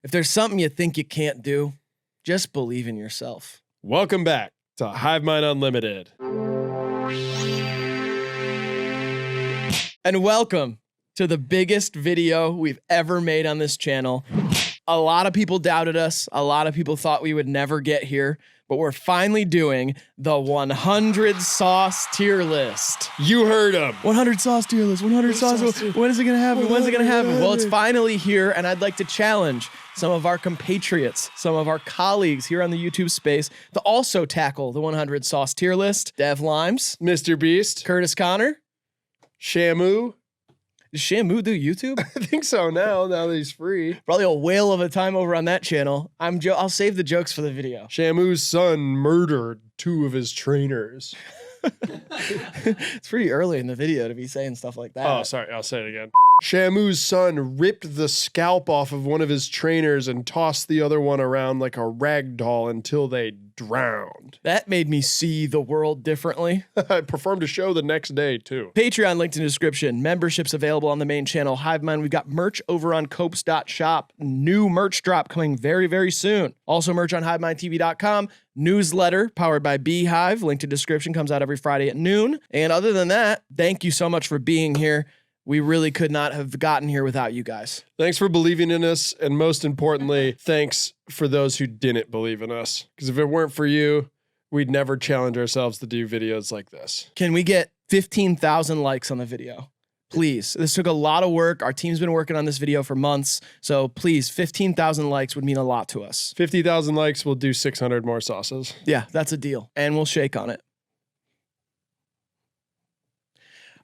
If there's something you think you can't do, just believe in yourself. Welcome back to HIVEMIND Unlimited. And welcome to the biggest video we've ever made on this channel. A lot of people doubted us. A lot of people thought we would never get here, but we're finally doing the 100 sauce tier list. You heard him. 100 sauce tier list, 100 sauce. When is it gonna happen? When's it gonna happen? Well, it's finally here, and I'd like to challenge some of our compatriots, some of our colleagues here on the YouTube space to also tackle the 100 sauce tier list. Dev Limes, Mr. Beast, Curtis Connor, Shamu. Does Shamu do YouTube? I think so now that he's free. Probably a whale of a time over on that channel. I'll save the jokes for the video. Shamu's son murdered 2 of his trainers. It's pretty early in the video to be saying stuff like that. Oh, sorry. I'll say it again. Shamu's son ripped the scalp off of one of his trainers and tossed the other one around like a rag doll until they drowned. That made me see the world differently. I performed a show the next day, too. Patreon linked in the description. Memberships available on the main channel, HIVEMIND. We've got merch over on copes.shop. New merch drop coming very, very soon. Also merch on HIVEMINDTV.com. Newsletter powered by Beehive. Link to description comes out every Friday at noon. And other than that, thank you so much for being here. We really could not have gotten here without you guys. Thanks for believing in us. And most importantly, thanks for those who didn't believe in us. Because if it weren't for you, we'd never challenge ourselves to do videos like this. Can we get 15,000 likes on the video? Please. This took a lot of work. Our team's been working on this video for months. So please, 15,000 likes would mean a lot to us. 50,000 likes, we'll do 600 more sauces. Yeah, that's a deal. And we'll shake on it.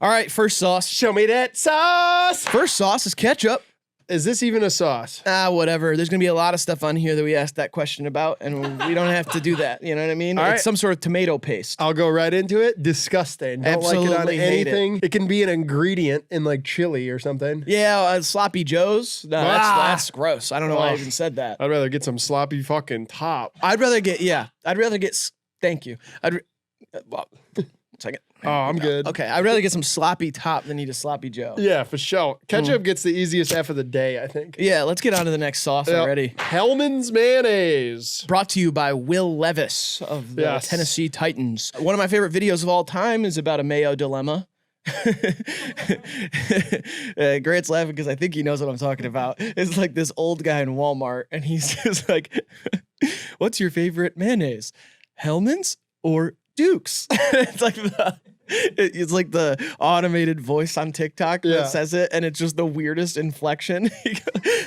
All right, first sauce. Show me that sauce. First sauce is ketchup. Is this even a sauce? Whatever. There's going to be a lot of stuff on here that we asked that question about, and we don't have to do that. You know what I mean? All right. It's some sort of tomato paste. I'll go right into it. Disgusting. Don't Absolutely like it on hate anything. It can be an ingredient in like chili or something. Yeah, sloppy joes. No, that's gross. I don't know why I even said that. I'd rather get some sloppy fucking top. I'd rather get, thank you. Well, second. Oh, I'm good. Okay, I'd rather get some sloppy top than eat a sloppy joe. Yeah, for sure. Ketchup gets the easiest F of the day, I think. Yeah, let's get on to the next sauce already. Hellmann's mayonnaise. Brought to you by Will Levis of the Tennessee Titans. One of my favorite videos of all time is about a mayo dilemma. Grant's laughing because I think he knows what I'm talking about. It's like this old guy in Walmart, and he's just like, what's your favorite mayonnaise? Hellmann's or Duke's? It's like the automated voice on TikTok that says it, and it's just the weirdest inflection.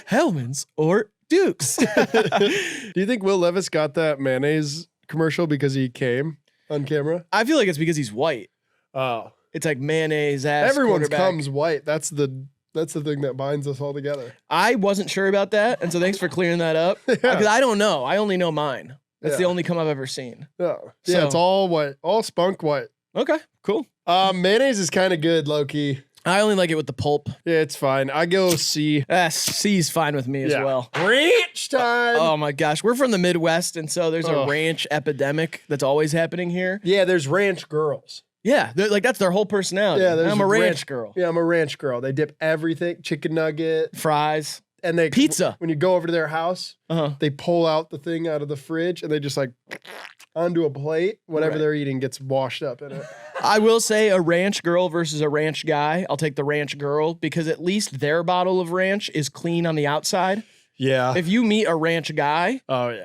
Hellmann's or Duke's? Do you think Will Levis got that mayonnaise commercial because he came on camera? I feel like it's because he's white. Oh. It's like mayonnaise ass Everyone's comes white. That's the thing that binds us all together. I wasn't sure about that, and so thanks for clearing that up. Because I don't know. I only know mine. That's the only cum I've ever seen. Yeah. Yeah, it's all white. All spunk white. Okay, cool. Mayonnaise is kind of good, low-key. I only like it with the pulp. Yeah, it's fine. I go C. C's fine with me as well. Ranch time! Oh my gosh. We're from the Midwest, and so there's a ranch epidemic that's always happening here. Yeah, there's ranch girls. Yeah, like that's their whole personality. Yeah, I'm a ranch girl. Yeah, I'm a ranch girl. They dip everything, chicken nugget. Fries. And they pizza. When you go over to their house, they pull out the thing out of the fridge and they just like onto a plate. Whatever they're eating gets washed up in it. I will say a ranch girl versus a ranch guy. I'll take the ranch girl because at least their bottle of ranch is clean on the outside. Yeah. If you meet a ranch guy,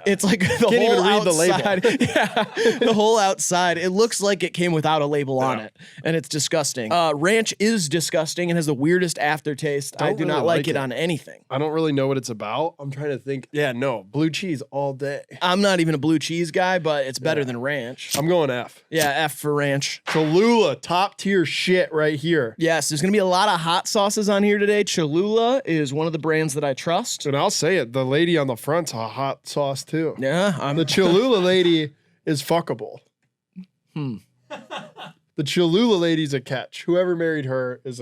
it's like the Can't whole even read outside. the label. Yeah, the whole outside. It looks like it came without a label on it, and it's disgusting. Ranch is disgusting and has the weirdest aftertaste. I do not like it on anything. I don't really know what it's about. I'm trying to think. Yeah, no. Blue cheese all day. I'm not even a blue cheese guy, but it's better than ranch. I'm going F. Yeah, F for ranch. Cholula, top tier shit right here. Yes, there's going to be a lot of hot sauces on here today. Cholula is one of the brands that I trust. And I'll say it, the lady on the front's a hot sauce too. Yeah, the Cholula lady is fuckable. The Cholula lady's a catch. Whoever married her is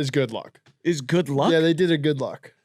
good luck. Is good luck? Yeah, they did a good luck.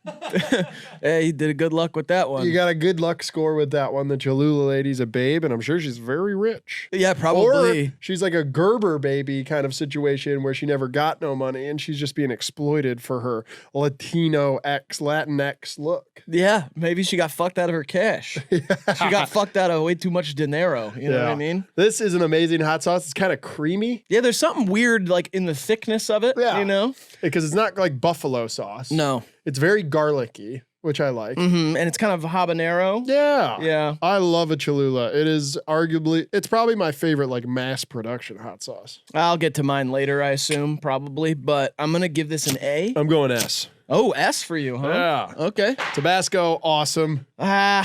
Hey, did a good luck with that one. You got a good luck score with that one. The Cholula lady's a babe, and I'm sure she's very rich. Yeah, probably. Or she's like a Gerber baby kind of situation where she never got no money and she's just being exploited for her Latinx look. Yeah, maybe she got fucked out of her cash. She got fucked out of way too much dinero. You know what I mean? This is an amazing hot sauce. It's kind of creamy. Yeah, there's something weird like in the thickness of it. Yeah. You know? Because it's not like buffalo sauce. No. It's very garlicky, which I like. And it's kind of habanero. Yeah. Yeah. I love a Cholula. It is it's probably my favorite like mass production hot sauce. I'll get to mine later, I assume, probably. But I'm going to give this an A. I'm going S. Oh, S for you, huh? Yeah. Okay. Tabasco, awesome.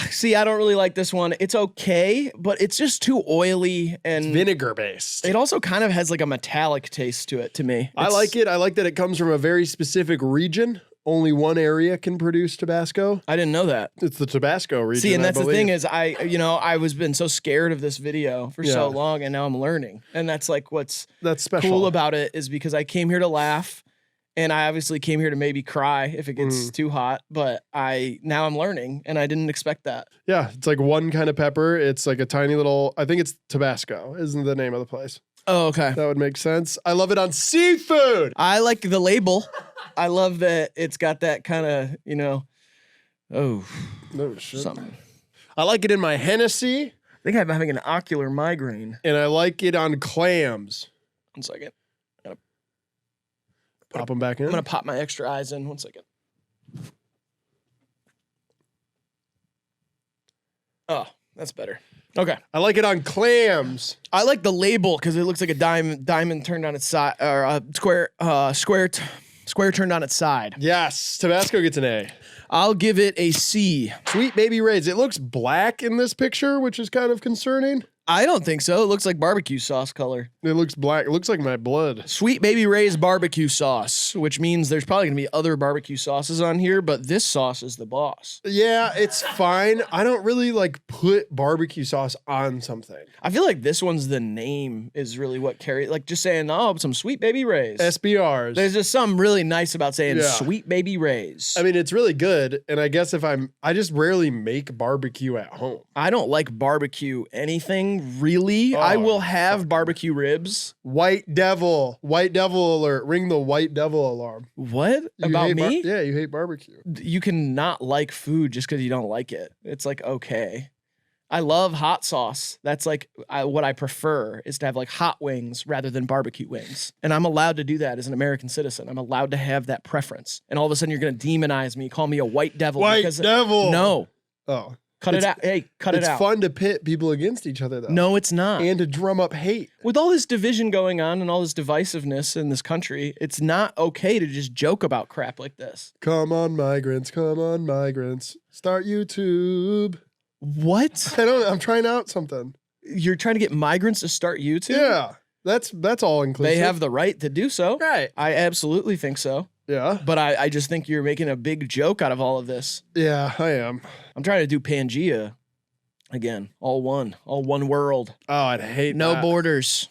See, I don't really like this one. It's okay, but it's just too oily and Vinegar based. it also kind of has like a metallic taste to it to me. I like it. I like that it comes from a very specific region. Only one area can produce Tabasco. I didn't know that. It's the Tabasco region. See, and I that's the believe. thing is I was been so scared of this video for so long, and now I'm learning. And that's like what's That's special. cool about it is because I came here to laugh, and I obviously came here to maybe cry if it gets too hot, but now I'm learning, and I didn't expect that. Yeah, it's like one kind of pepper. It's like a tiny little, I think it's Tabasco, isn't the name of the place. Oh, okay. That would make sense. I love it on seafood. I like the label. I love that it's got that kind of, No shit. something. I like it in my Hennessy, I think I'm having an ocular migraine. and I like it on clams. 1 second. Pop them back in. I'm going to pop my extra eyes in. 1 second. Oh, that's better. Okay. I like it on clams. I like the label because it looks like a diamond turned on its side, or a square turned on its side. Yes, Tabasco gets an A. I'll give it a C. Sweet Baby Ray's. It looks black in this picture, which is kind of concerning. I don't think so. It looks like barbecue sauce color. It looks black. It looks like my blood. Sweet Baby Ray's barbecue sauce, which means there's probably going to be other barbecue sauces on here, but this sauce is the boss. Yeah, it's fine. I don't really like put barbecue sauce on something. I feel like this one's the name is really what carries, like just saying, oh, some Sweet Baby Ray's. SBRs. There's just something really nice about saying Yeah. Sweet Baby Ray's. I mean, it's really good. And I guess I just rarely make barbecue at home. I don't like barbecue anything, really. Oh, I will have barbecue ribs. White Devil alert. Ring the White Devil alarm. What? You About hate me? yeah, you hate barbecue. You can not like food just because you don't like it. It's like, okay. I love hot sauce. That's like what I prefer is to have like hot wings rather than barbecue wings. And I'm allowed to do that as an American citizen. I'm allowed to have that preference. And all of a sudden you're going to demonize me, call me a white devil. White devil. No. Oh. Cut it out. Hey, cut it out. It's fun to pit people against each other, though. No, it's not. And to drum up hate. With all this division going on and all this divisiveness in this country, it's not okay to just joke about crap like this. Come on, migrants. Come on, migrants. Start YouTube. What? I'm trying out something. You're trying to get migrants to start YouTube? Yeah. That's all inclusive. They have the right to do so. Right. I absolutely think so. Yeah. But I just think you're making a big joke out of all of this. Yeah, I am. I'm trying to do Pangea again. All one world. Oh, I'd hate No that. borders.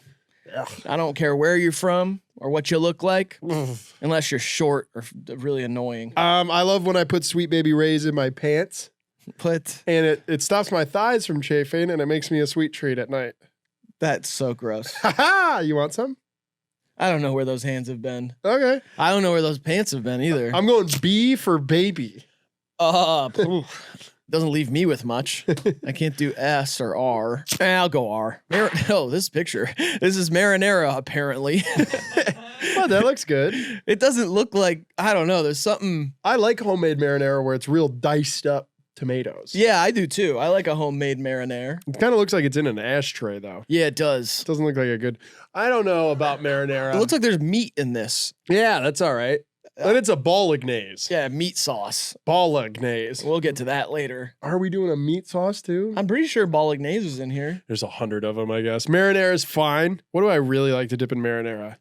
Ugh. I don't care where you're from or what you look like, unless you're short or really annoying. I love when I put Sweet Baby Ray's in my pants, But and it stops my thighs from chafing, and it makes me a sweet treat at night. that's so gross. Ha! You want some? I don't know where those hands have been. Okay. I don't know where those pants have been either. I'm going B for baby. Doesn't leave me with much. I can't do S or R. I'll go R. This picture. This is marinara, apparently. Oh, that looks good. It doesn't look like, I don't know, there's something. I like homemade marinara where it's real diced up tomatoes. Yeah, I do too. I like a homemade marinara. It kind of looks like it's in an ashtray, though. Yeah, it does. It doesn't look like a good. I don't know about marinara. It looks like there's meat in this. Yeah, that's all right. But it's a bolognese. Yeah, meat sauce. Bolognese. We'll get to that later. Are we doing a meat sauce too? I'm pretty sure bolognese is in here. There's 100 of them, I guess. Marinara is fine. What do I really like to dip in marinara?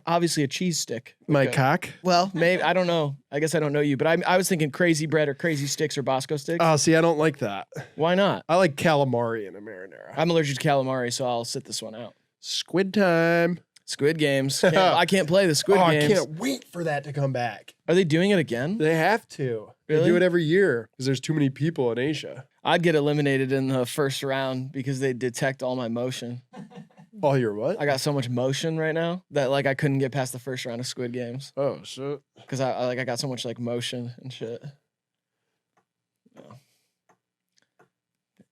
Obviously a cheese stick. My Okay. cock? Well, maybe, I don't know. I guess I don't know you, but I was thinking crazy bread or crazy sticks or Bosco sticks. Oh, see, I don't like that. Why not? I like calamari in a marinara. I'm allergic to calamari, so I'll sit this one out. Squid time. Squid Games. I can't play the Squid Games. I can't wait for that to come back. Are they doing it again? They have to. They Really? do it every year because there's too many people in Asia. I'd get eliminated in the first round because they detect all my motion. Oh, you're what? I got so much motion right now that like I couldn't get past the first round of Squid Games Oh, shit. because I got so much like motion and shit. No.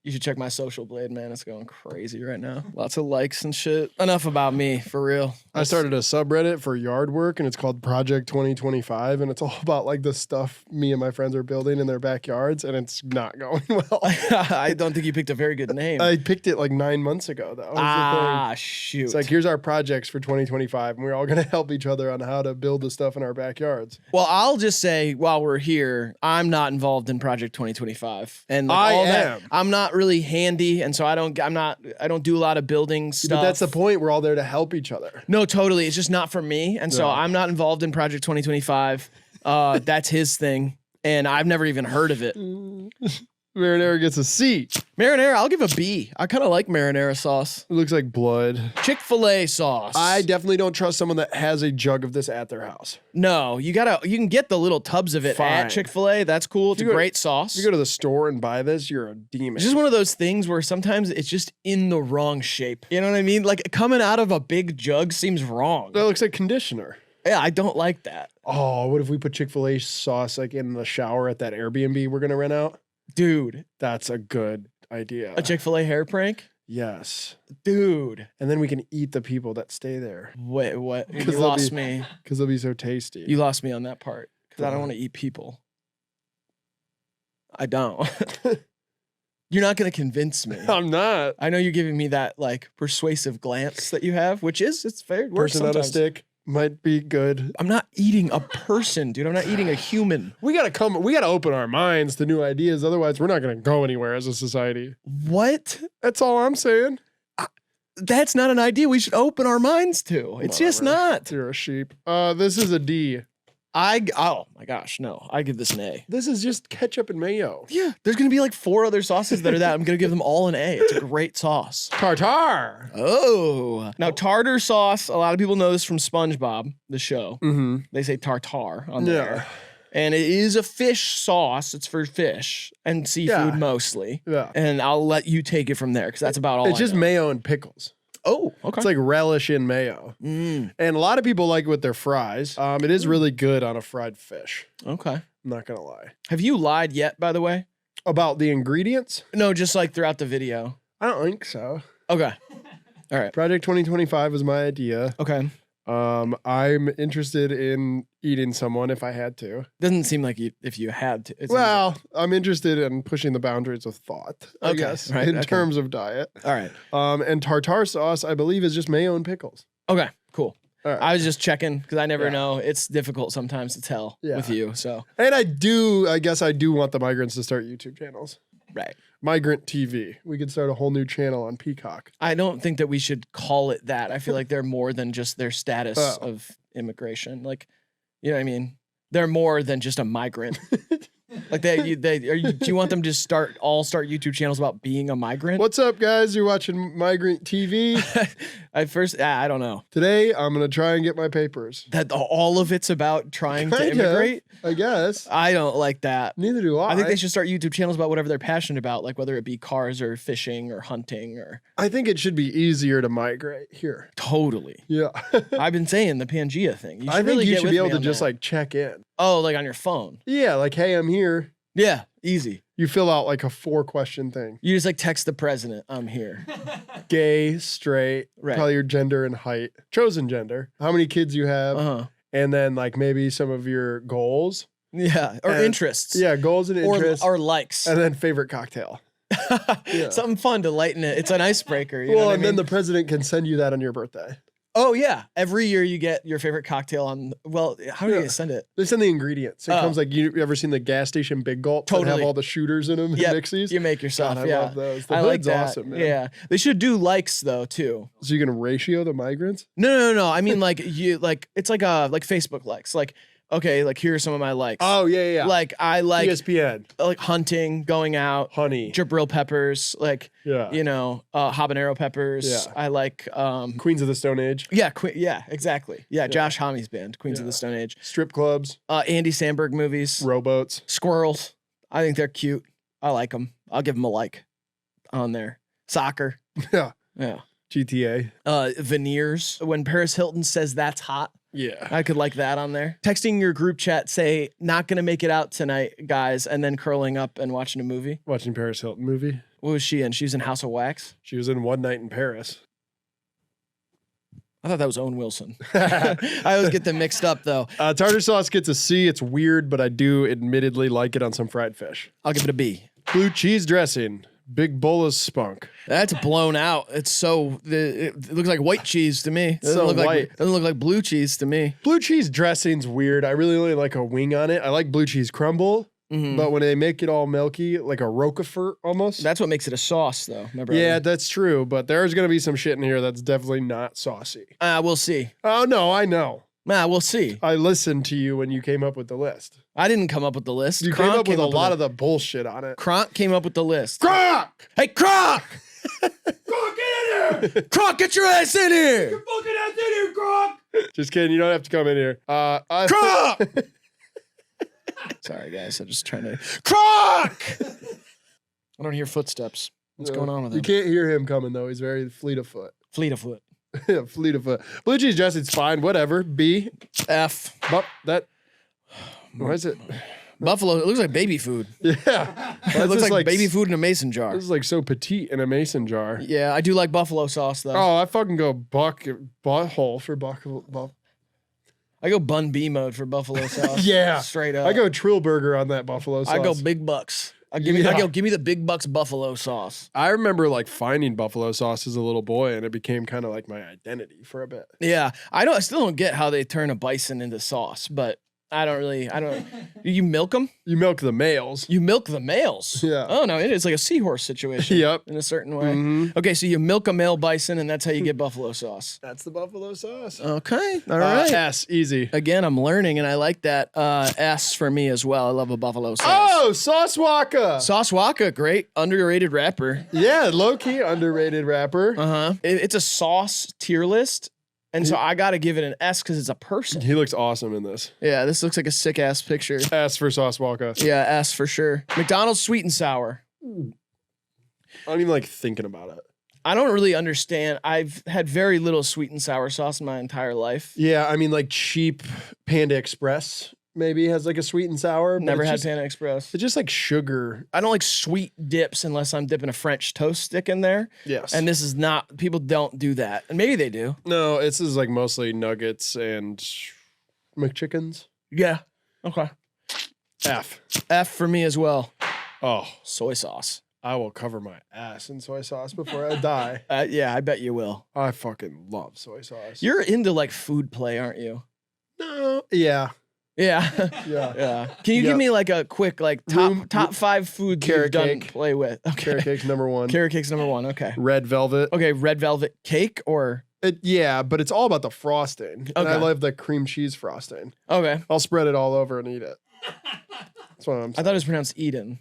You should check my social blade, man. It's going crazy right now. Lots of likes and shit. Enough about me, for real. I started a subreddit for yard work, and it's called Project 2025, and it's all about like the stuff me and my friends are building in their backyards, and it's not going well. I don't think you picked a very good name. I picked it like 9 months ago, though. Shoot. It's like, here's our projects for 2025, and we're all going to help each other on how to build the stuff in our backyards. Well, I'll just say while we're here, I'm not involved in Project 2025, and like, I all am. that, I'm not really handy, and so I don't do a lot of building stuff. But that's the point. We're all there to help each other. No, totally. It's just not for me, and so No. I'm not involved in Project 2025. That's his thing, and I've never even heard of it. Marinara gets a C. Marinara, I'll give a B. I kind of like marinara sauce. It looks like blood. Chick-fil-A sauce. I definitely don't trust someone that has a jug of this at their house. No, you can get the little tubs of it Fine. at Chick-fil-A. That's cool. It's a you go- great sauce. If you go to the store and buy this, you're a demon. It's just one of those things where sometimes it's just in the wrong shape. You know what I mean? Like coming out of a big jug seems wrong. That looks like conditioner. Yeah, I don't like that. Oh, what if we put Chick-fil-A sauce like in the shower at that Airbnb we're gonna rent out? Dude, That's a good idea. a Chick-fil-A hair prank? Yes. Dude. And then we can eat the people that stay there Wait, what? You 'Cause they'll lost be- me. because they'll be so tasty. You lost me on that part because I don't Why? want to eat people. I don't. You're not going to convince me. I'm not. I know you're giving me that like persuasive glance that you have, which is, it's fair. It works Person on a sometimes. stick might be good. I'm not eating a person, dude. I'm not eating a human. We gotta open our minds to new ideas. Otherwise, we're not gonna go anywhere as a society. What? That's all I'm saying. That's not an idea we should open our minds to. It's just Whatever. not. You're a sheep. This is a D. Oh my gosh, no. I give this an A. This is just ketchup and mayo. Yeah, there's gonna be like 4 other sauces that are that. I'm gonna give them all an A. It's a great sauce. Tartar. Oh. Now tartar sauce, a lot of people know this from SpongeBob, the show. Mm-hmm. They say tartar on Yeah. there. And it is a fish sauce. It's for fish and seafood Yeah. mostly. Yeah. And I'll let you take it from there because that's about all It's I just know. mayo and pickles. Oh, okay. It's like relish in mayo. Mm, And a lot of people like it with their fries. It is really good on a fried fish. okay. I'm not gonna lie. Have you lied yet, by the way? About the ingredients? No, just like throughout the video. I don't think so. Okay. All right. Project 2025 was my idea. Okay. I'm interested in eating someone if I had to. Doesn't seem like if you had to. It seems Well, I'm interested in pushing the boundaries of thought, I Okay, guess, right, in okay. terms of diet. like- all right. And tartar sauce, I believe, is just mayo and pickles. Okay. Cool. All right. I was just checking because I never Yeah. know. It's difficult sometimes to tell Yeah. with you. So And I guess I do want the migrants to start YouTube channels. right. Migrant TV. We could start a whole new channel on Peacock. I don't think that we should call it that. I feel like they're more than just their status Oh. of immigration. Like, you know what I mean? They're more than just a migrant. Like do you want them to start YouTube channels about being a migrant? What's up, guys? You're watching Migrant TV. I don't know. Today, I'm going to try and get my papers. That all of it's about trying to Kind of, immigrate. I guess. I don't like that. Neither do I. I think they should start YouTube channels about whatever they're passionate about, like whether it be cars or fishing or hunting or I think it should be easier to migrate here. totally. Yeah. I've been saying the Pangea thing. You should I think really you get should with be able me to on just that. like check in. Oh, like on your phone. Yeah, like, hey, I'm here. Yeah, easy. You fill out like a 4-question thing. You just like text the president, I'm here. Gay, straight, Right. probably your gender and height, chosen gender, how many kids you have, Uh-huh. and then like maybe some of your goals. Yeah. Or And- interests. Yeah, goals and interests. Or likes. and then favorite cocktail. yeah. Something fun to lighten it. It's an icebreaker. You know Well, what and I then mean? the president can send you that on your birthday. Oh yeah. Every year you get your favorite cocktail on how do Yeah. you send it? They send the ingredients. It Oh. comes like you ever seen the gas station Big Gulp that have Totally. all the shooters in them Yep, and mixies? You make yourself. God, I yeah. love those. The I like hood's that. awesome, man. Yeah. They should do likes though too. So you can ratio the migrants? No. I mean like it's like Facebook likes. Like okay, like here are some of my likes. Oh, yeah. Like I like ESPN. like hunting, going out, Honey. Jabril peppers, like Yeah. habanero peppers. Yeah. I like Queens of the Stone Age. yeah, exactly. Yeah, Josh Homme's band, Queens of the Stone Age. Strip clubs. Andy Samberg movies. Rowboats. Squirrels. I think they're cute. I like them. I'll give them a like on there. Soccer. Yeah. Yeah. GTA. Veneers. When Paris Hilton says that's hot, Yeah. I could like that on there. Texting your group chat, say, not gonna make it out tonight, guys, and then curling up and watching a movie. Watching Paris Hilton movie. What was she in? She was in House of Wax. She was in One Night in Paris. I thought that was Owen Wilson. I always get them mixed up, though. Tartar sauce gets a C. It's weird, but I do admittedly like it on some fried fish. I'll give it a B. Blue cheese dressing. Big bowl of spunk. That's blown out. It's so it looks like white cheese to me. It doesn't So look white. like doesn't look like blue cheese to me. Blue cheese dressing's weird. I really only like a wing on it. I like blue cheese crumble, but when they make it all milky, like a Roquefort almost. That's what makes it a sauce, though. Remember? Yeah, that's true. But there's gonna be some shit in here that's definitely not saucy. We'll see. Oh no, I know. We'll see. I listened to you when you came up with the list. I didn't come up with the list. You Kronk came up with a lot of the bullshit on it. Kronk came up with the list. Kronk! Hey, Kronk! Kronk, get in here! Kronk, get your ass in here! Fucking ass in here, Kronk! Just kidding. You don't have to come in here. Kronk! Sorry, guys. I'm just trying to. Kronk! I don't hear footsteps. What's going on with him? You can't hear him coming though. He's very fleet of foot. Fleet of foot. Yeah, fleet of foot. Blue cheese dressing's fine. Whatever. B. F. But that. Why is it? Buffalo. It looks like baby food. Yeah. It looks like baby food in a mason jar. This is like so petite in a mason jar. Yeah, I do like buffalo sauce though. Oh, I fucking go butthole for buck. I go bun B mode for buffalo sauce. Yeah. Straight up. I go Trillburger on that buffalo sauce. I go big bucks. Give me the big bucks buffalo sauce. I remember like finding buffalo sauce as a little boy, and it became kind of like my identity for a bit. Yeah, I still don't get how they turn a bison into sauce, but I don't. You milk them? You milk the males. You milk the males? Yeah. Oh no, it is like a seahorse situation. Yep. In a certain way. Mhm. Okay, so you milk a male bison, and that's how you get buffalo sauce. That's the buffalo sauce. Okay, all right. S, easy. Again, I'm learning, and I like that. S for me as well. I love a buffalo sauce. Oh, Sauce Waka. Sauce Waka, great underrated rapper. Yeah, low-key underrated rapper. It's a sauce tier list. And so I got to give it an S because it's a person. He looks awesome in this. Yeah, this looks like a sick ass picture. S for Sauce Waka. Yeah, S for sure. McDonald's sweet and sour. I don't even like thinking about it. I don't really understand. I've had very little sweet and sour sauce in my entire life. Yeah, I mean like cheap Panda Express maybe has like a sweet and sour. but Never it's had just, Panda Express. It's just like sugar. I don't like sweet dips unless I'm dipping a French toast stick in there. Yes. And this is not, people don't do that. And maybe they do. No, this is like mostly nuggets and McChickens. Yeah. Okay. F. F for me as well. Oh, Soy sauce. I will cover my ass in soy sauce before I die. Yeah, I bet you will. I fucking love soy sauce. You're into like food play, aren't you? No. Yeah. Yeah. Yeah. Yeah. Can you give me like a quick like top 5 foods you've Carrot done cake. play with? Okay. Carrot cake's number 1. Carrot cake's number 1. Okay. Red velvet. Okay, red velvet cake or Yeah, but it's all about the frosting. And I Okay. love the cream cheese frosting. okay. I'll spread it all over and eat it. That's what I'm I saying. thought it was pronounced Eden.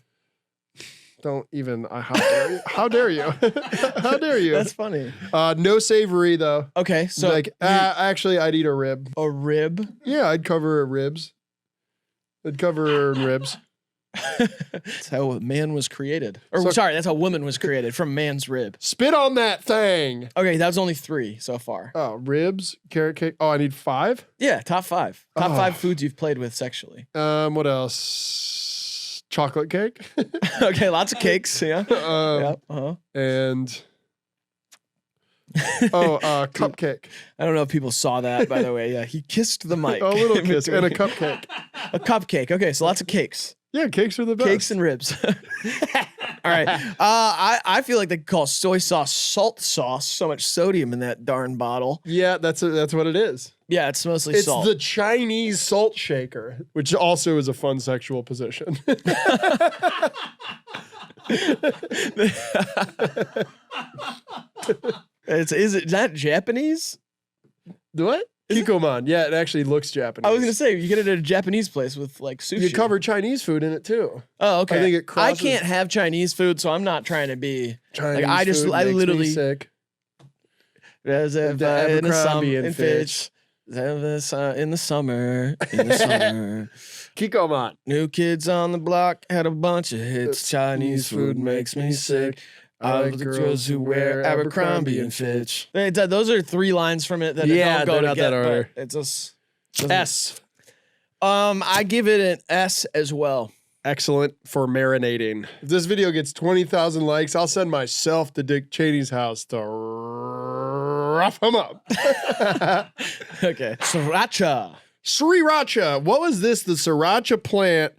Don't even. How dare you? How dare you? How dare you? That's funny. No savory though. Okay, so like actually, I'd eat a rib. a rib. Yeah, I'd cover ribs. I'd cover ribs. That's how man was created. Or So- sorry, that's how woman was created from man's rib. Spit on that thing. Okay, that was only 3 so far. Oh, ribs, carrot cake. Oh, I need 5. Yeah, top 5. Top Oh. 5 foods you've played with sexually. What else? Chocolate cake. Okay, lots of cakes. Yeah. Yep. Uh-huh. And cupcake. I don't know if people saw that, by the way. Yeah, he kissed the mic. A little in kiss and a between. cupcake. A cupcake. Okay, so lots of cakes. Yeah, cakes are the best. Cakes and ribs. All right. I feel like they call soy sauce salt sauce. So much sodium in that darn bottle. Yeah, that's what it is. Yeah, it's mostly It's salt. the Chinese salt shaker, which also is a fun sexual position. Is Is that Japanese? what? Kikkoman. Yeah, it actually looks Japanese. I was gonna say you get it at a Japanese place with like sushi. You cover Chinese food in it too. Oh, okay. I think it crosses. I can't have Chinese food, so I'm not trying to be. Chinese I food makes literally me sick. There's a The Abercrombie and Fitch. In the summer. Kikkoman. New Kids on the Block had a bunch of hits. Chinese food makes me sick. I like the girls who wear Abercrombie and Fitch. Those are 3 lines from it that don't go they're not that together. order. It's just S. I give it an S as well. Excellent for marinating. If this video gets 20,000 likes, I'll send myself to Dick Cheney's house to rough him up. Okay. Sriracha. Sriracha. What was this? The sriracha plant.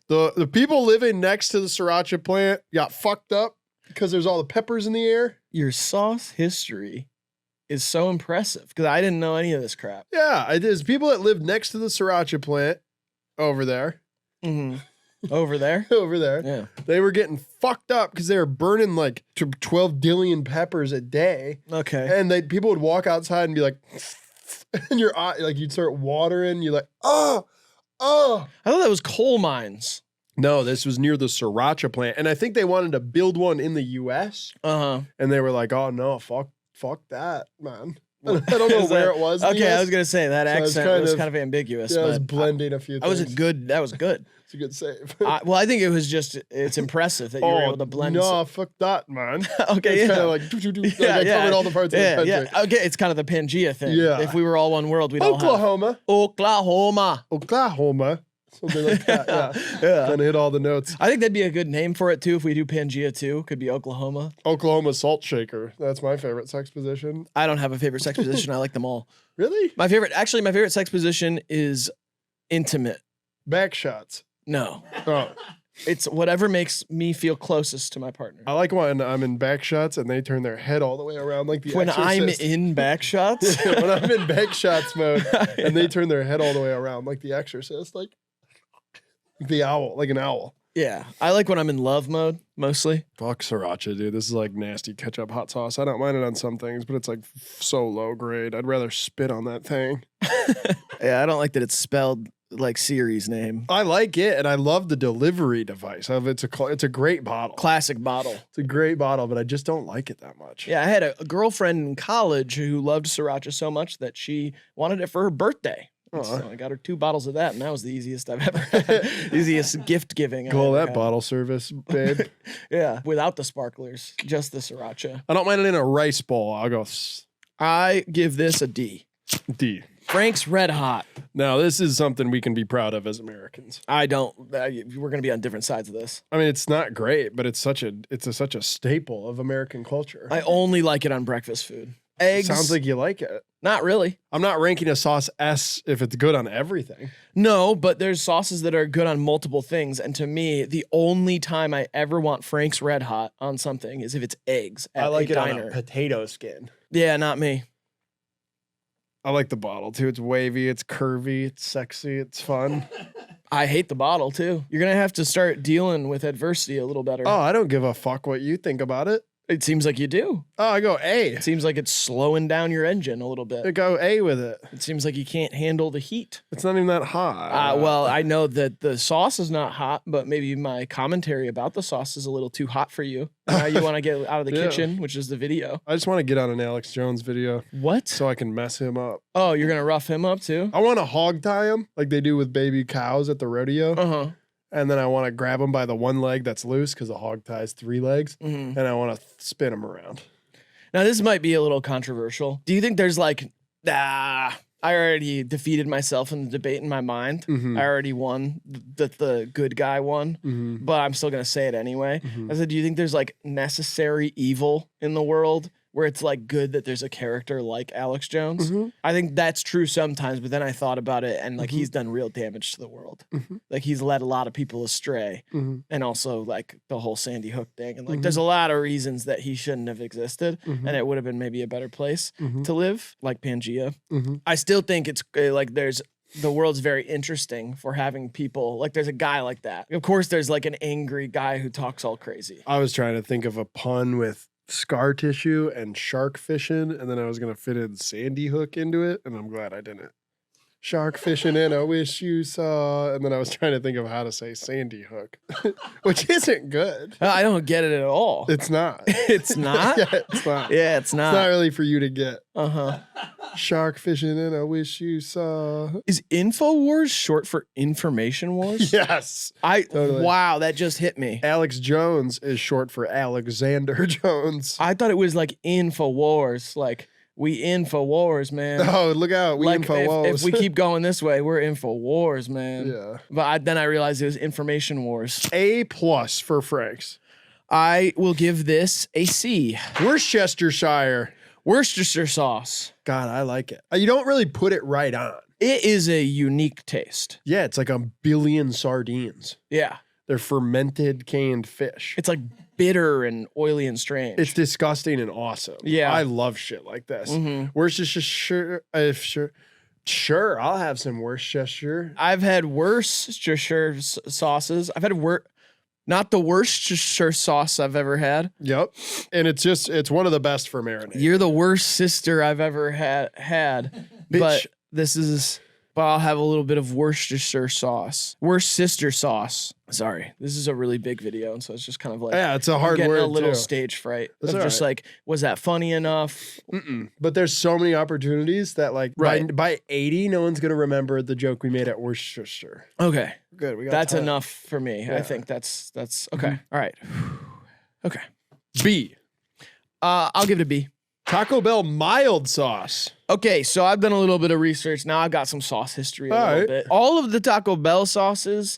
The people living next to the sriracha plant got fucked up because there's all the peppers in the air. Your sauce history is so impressive because I didn't know any of this crap. Yeah, it is. People that live next to the sriracha plant over there. Mm-hmm. Over there? Over there. Yeah. They were getting fucked up because they were burning like 12 dillion peppers a day. Okay. And people would walk outside and be like, and your eye, like you'd start watering. You're like, oh. I thought that was coal mines. No, this was near the sriracha plant. And I think they wanted to build one in the US. Uh-huh. And they were like, oh no, fuck that, man. I don't know where it was. Okay, I was gonna say that So accent was kind of ambiguous. Yeah, I but was blending a few things. That was good. That was good. It's a good save. Well, I think it was just, it's impressive that you were able to blend. No, fuck that, man. Okay, it's yeah. kind of like, I covered all the parts of the country. Yeah. Okay, it's kind of the Pangea thing. Yeah. If we were all one world, we'd Oklahoma. all have Oklahoma. Something like that, yeah. Yeah. Gonna hit all the notes. I think that'd be a good name for it too if we do Pangea too. Could be Oklahoma. Oklahoma salt shaker. That's my favorite sex position. I don't have a favorite sex position. I like them all. Really? My favorite sex position is intimate. Back shots. No. Oh. It's whatever makes me feel closest to my partner. I like when I'm in back shots and they turn their head all the way around like the When Exorcist. I'm in back shots? When I'm in back shots mode and they turn their head all the way around like the Exorcist, like the owl, like an owl. Yeah. I like when I'm in love mode, mostly. Fuck sriracha, dude. This is like nasty ketchup hot sauce. I don't mind it on some things, but it's like so low grade. I'd rather spit on that thing. Yeah, I don't like that it's spelled like Siri's name. I like it, and I love the delivery device. It's a great bottle. Classic bottle. It's a great bottle, but I just don't like it that much. Yeah, I had a girlfriend in college who loved sriracha so much that she wanted it for her birthday. So I got her 2 bottles of that, and that was the easiest I've ever had. Easiest gift giving. Call that bottle service, babe. Yeah, without the sparklers, just the sriracha. I don't mind it in a rice bowl. I'll go I give this a D. D. Frank's Red Hot. Now, this is something we can be proud of as Americans. I don't. We're going to be on different sides of this. I mean, it's not great, but it's such a staple of American culture. I only like it on breakfast food. Eggs. Sounds like you like it. Not really. I'm not ranking a sauce S if it's good on everything. No, but there's sauces that are good on multiple things. And to me, the only time I ever want Frank's Red Hot on something is if it's eggs at I like a it diner. on a potato skin. Yeah, not me. I like the bottle too. It's wavy, it's curvy, it's sexy, it's fun. I hate the bottle too. You're going to have to start dealing with adversity a little better. Oh, I don't give a fuck what you think about it. It seems like you do. Oh, I go A. It seems like it's slowing down your engine a little I bit. go A with it. It seems like you can't handle the heat. It's not even that hot. Well, I know that the sauce is not hot, but maybe my commentary about the sauce is a little too hot for you. Now you want to get out of the Yeah. kitchen, which is the video. I just want to get on an Alex Jones video What? so I can mess him up. Oh, you're going to rough him up too? I want to hog tie him like they do with baby cows at the rodeo. Uh-huh. And then I want to grab him by the one leg that's loose because a hog ties 3 legs. Mm-hmm. And I want to spin him around. Now, this might be a little controversial. Do you think there's like, I already defeated myself in the debate in my mind. Mhm. I already won, that the good guy won, Mm-hmm. but I'm still going to say it anyway. Mhm. I said, do you think there's like necessary evil in the world where it's like good that there's a character like Alex Jones? Mhm. I think that's true sometimes, but then I thought about it and like Mhm. he's done real damage to the world. Mhm. Like he's led a lot of people astray. Mhm. And also like the whole Sandy Hook thing. And like Mhm. there's a lot of reasons that he shouldn't have existed Mhm. and it would have been maybe a better place Mhm. to live, like Pangea. Mhm. I still think it's like the world's very interesting for having people like there's a guy like that. Of course, there's like an angry guy who talks all crazy. I was trying to think of a pun with scar tissue and shark fishing, and then I was gonna fit in Sandy Hook into it, and I'm glad I didn't. Shark fishing and I wish you saw, and then I was trying to think of how to say Sandy Hook, which isn't good. I don't get it at all. It's not. It's not? Yeah, it's not. Yeah, it's It's not not. really for you to get. Uh-huh. Shark fishing and I wish you saw. Is InfoWars short for Information Wars? Yes. Totally. Wow, that just hit me. Alex Jones is short for Alexander Jones. I thought it was like InfoWars, like we InfoWars, man. Oh, look out. We like info if we keep going this way, we're InfoWars, man. Yeah. But then I realized it was Information Wars. A+ for Frank's. I will give this a C. Worcestershire. Worcestershire sauce. God, I like it. You don't really put it right on. It is a unique taste. Yeah, it's like a billion sardines. Yeah. They're fermented canned fish. It's like bitter and oily and strange. It's disgusting and awesome. Yeah. I love shit like this. Mhm. Worcestershire, sure, I'll have some Worcestershire. I've had Worcestershire sauces. I've had not the Worcestershire sauce I've ever had. Yep. And it's one of the best for marinade. You're the worst sister I've ever had. But I'll have a little bit of Worcestershire sauce. Worcester sauce. Sorry, this is a really big video, and so it's just kind of like Yeah, it's a hard I'm getting word a little too. stage fright. That's Of all just right. like, was that funny enough? But there's so many opportunities that like Right. by 80, no one's gonna remember the joke we made at Worcestershire. Okay, Good. We got that's time. enough for me. Yeah. I think that's okay. All right. Okay. B. I'll give it a B. Taco Bell mild sauce. Okay, so I've done a little bit of research. Now I've got some sauce history a All little right. bit. All of the Taco Bell sauces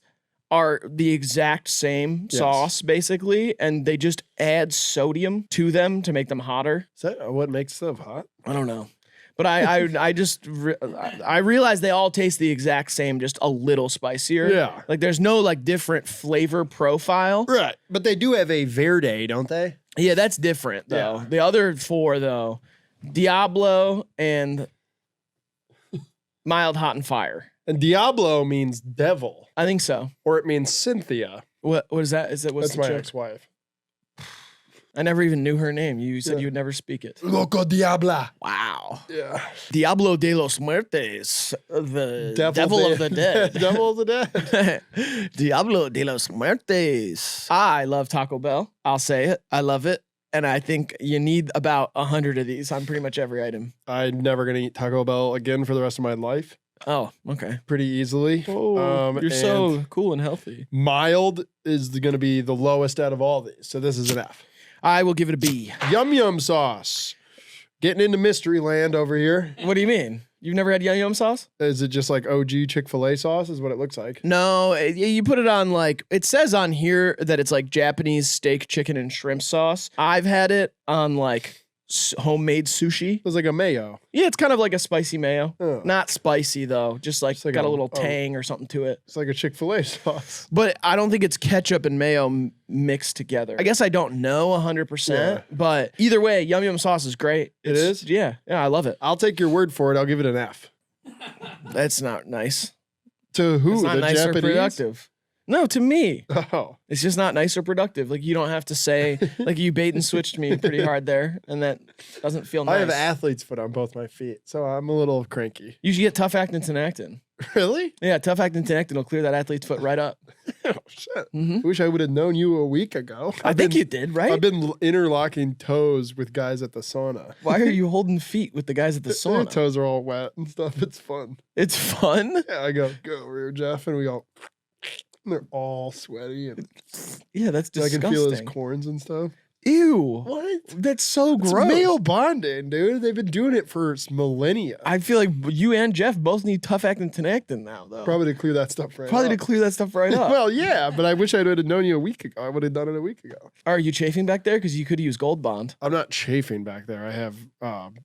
are the exact same Yes. sauce, basically, and they just add sodium to them to make them hotter. Is that what makes them hot? I don't know. But I realized they all taste the exact same, just a little spicier. Yeah. Like there's no like different flavor profile. Right. But they do have a verde, don't they? Yeah, that's different though. Yeah. The other four though, Diablo and Mild Hot and Fire. And Diablo means devil, I think so. or it means Cynthia. What is that? Is it what's That's the my joke? ex-wife. I never even knew her name. You said Yeah. you would never speak it. Loco Diabla. Wow. Yeah. Diablo de los Muertes, the devil de- of the dead. Devil of the dead. Diablo de los Muertes. I love Taco Bell. I'll say it. I love it. And I think you need about 100 of these on pretty much every item. I'm never gonna eat Taco Bell again for the rest of my life. Oh, okay. Pretty easily. You're so cool and healthy. Mild is gonna be the lowest out of all these. So this is an F. I will give it a B. Yum Yum sauce. Getting into mystery land over here. What do you mean? You've never had yum yum sauce? Is it just like OG Chick-fil-A sauce is what it looks like? No, you put it on like, it says on here that it's like Japanese steak, chicken, and shrimp sauce. I've had it on like homemade sushi. It's like a mayo. Yeah, it's kind of like a spicy mayo. Oh. Not spicy though, just like, It's like got a a- little oh. tang or something to it. It's like a Chick-fil-A sauce. But I don't think it's ketchup and mayo mixed together. I guess I don't know 100%, Yeah. but either way, yum yum sauce is great. It is? Yeah, I love it. I'll take your word for it. I'll give it an F. That's not nice. To who? It's not The nice or Japanese? productive. No, to me. Oh. It's just not nice or productive. Like you don't have to say, like you bait and switched me pretty hard there, and that doesn't feel nice. I have athlete's foot on both my feet, so I'm a little cranky. You should get tough actin Tinactin. Really? Yeah, tough actin Tinactin will clear that athlete's foot right up. Oh, shit. Mhm. Wish I would have known you a week ago. I think you did, right? I've been interlocking toes with guys at the sauna. Why are you holding feet with the guys at the Their sauna? toes are all wet and stuff. It's fun. It's fun. Yeah, I go over here, Jeff, and we go. And they're all sweaty, and Yeah, that's I disgusting. can feel his corns and stuff. Ew. What? That's so It's gross. male bonding, dude. They've been doing it for millennia. I feel like you and Jeff both need tough actin Tinactin now, though. Probably to clear that stuff right Probably up. to clear that stuff right up. Well, yeah, but I wish I would have known you a week ago. I would have done it a week ago. Are you chafing back there? Because you could use Gold Bond. I'm not chafing back there. I have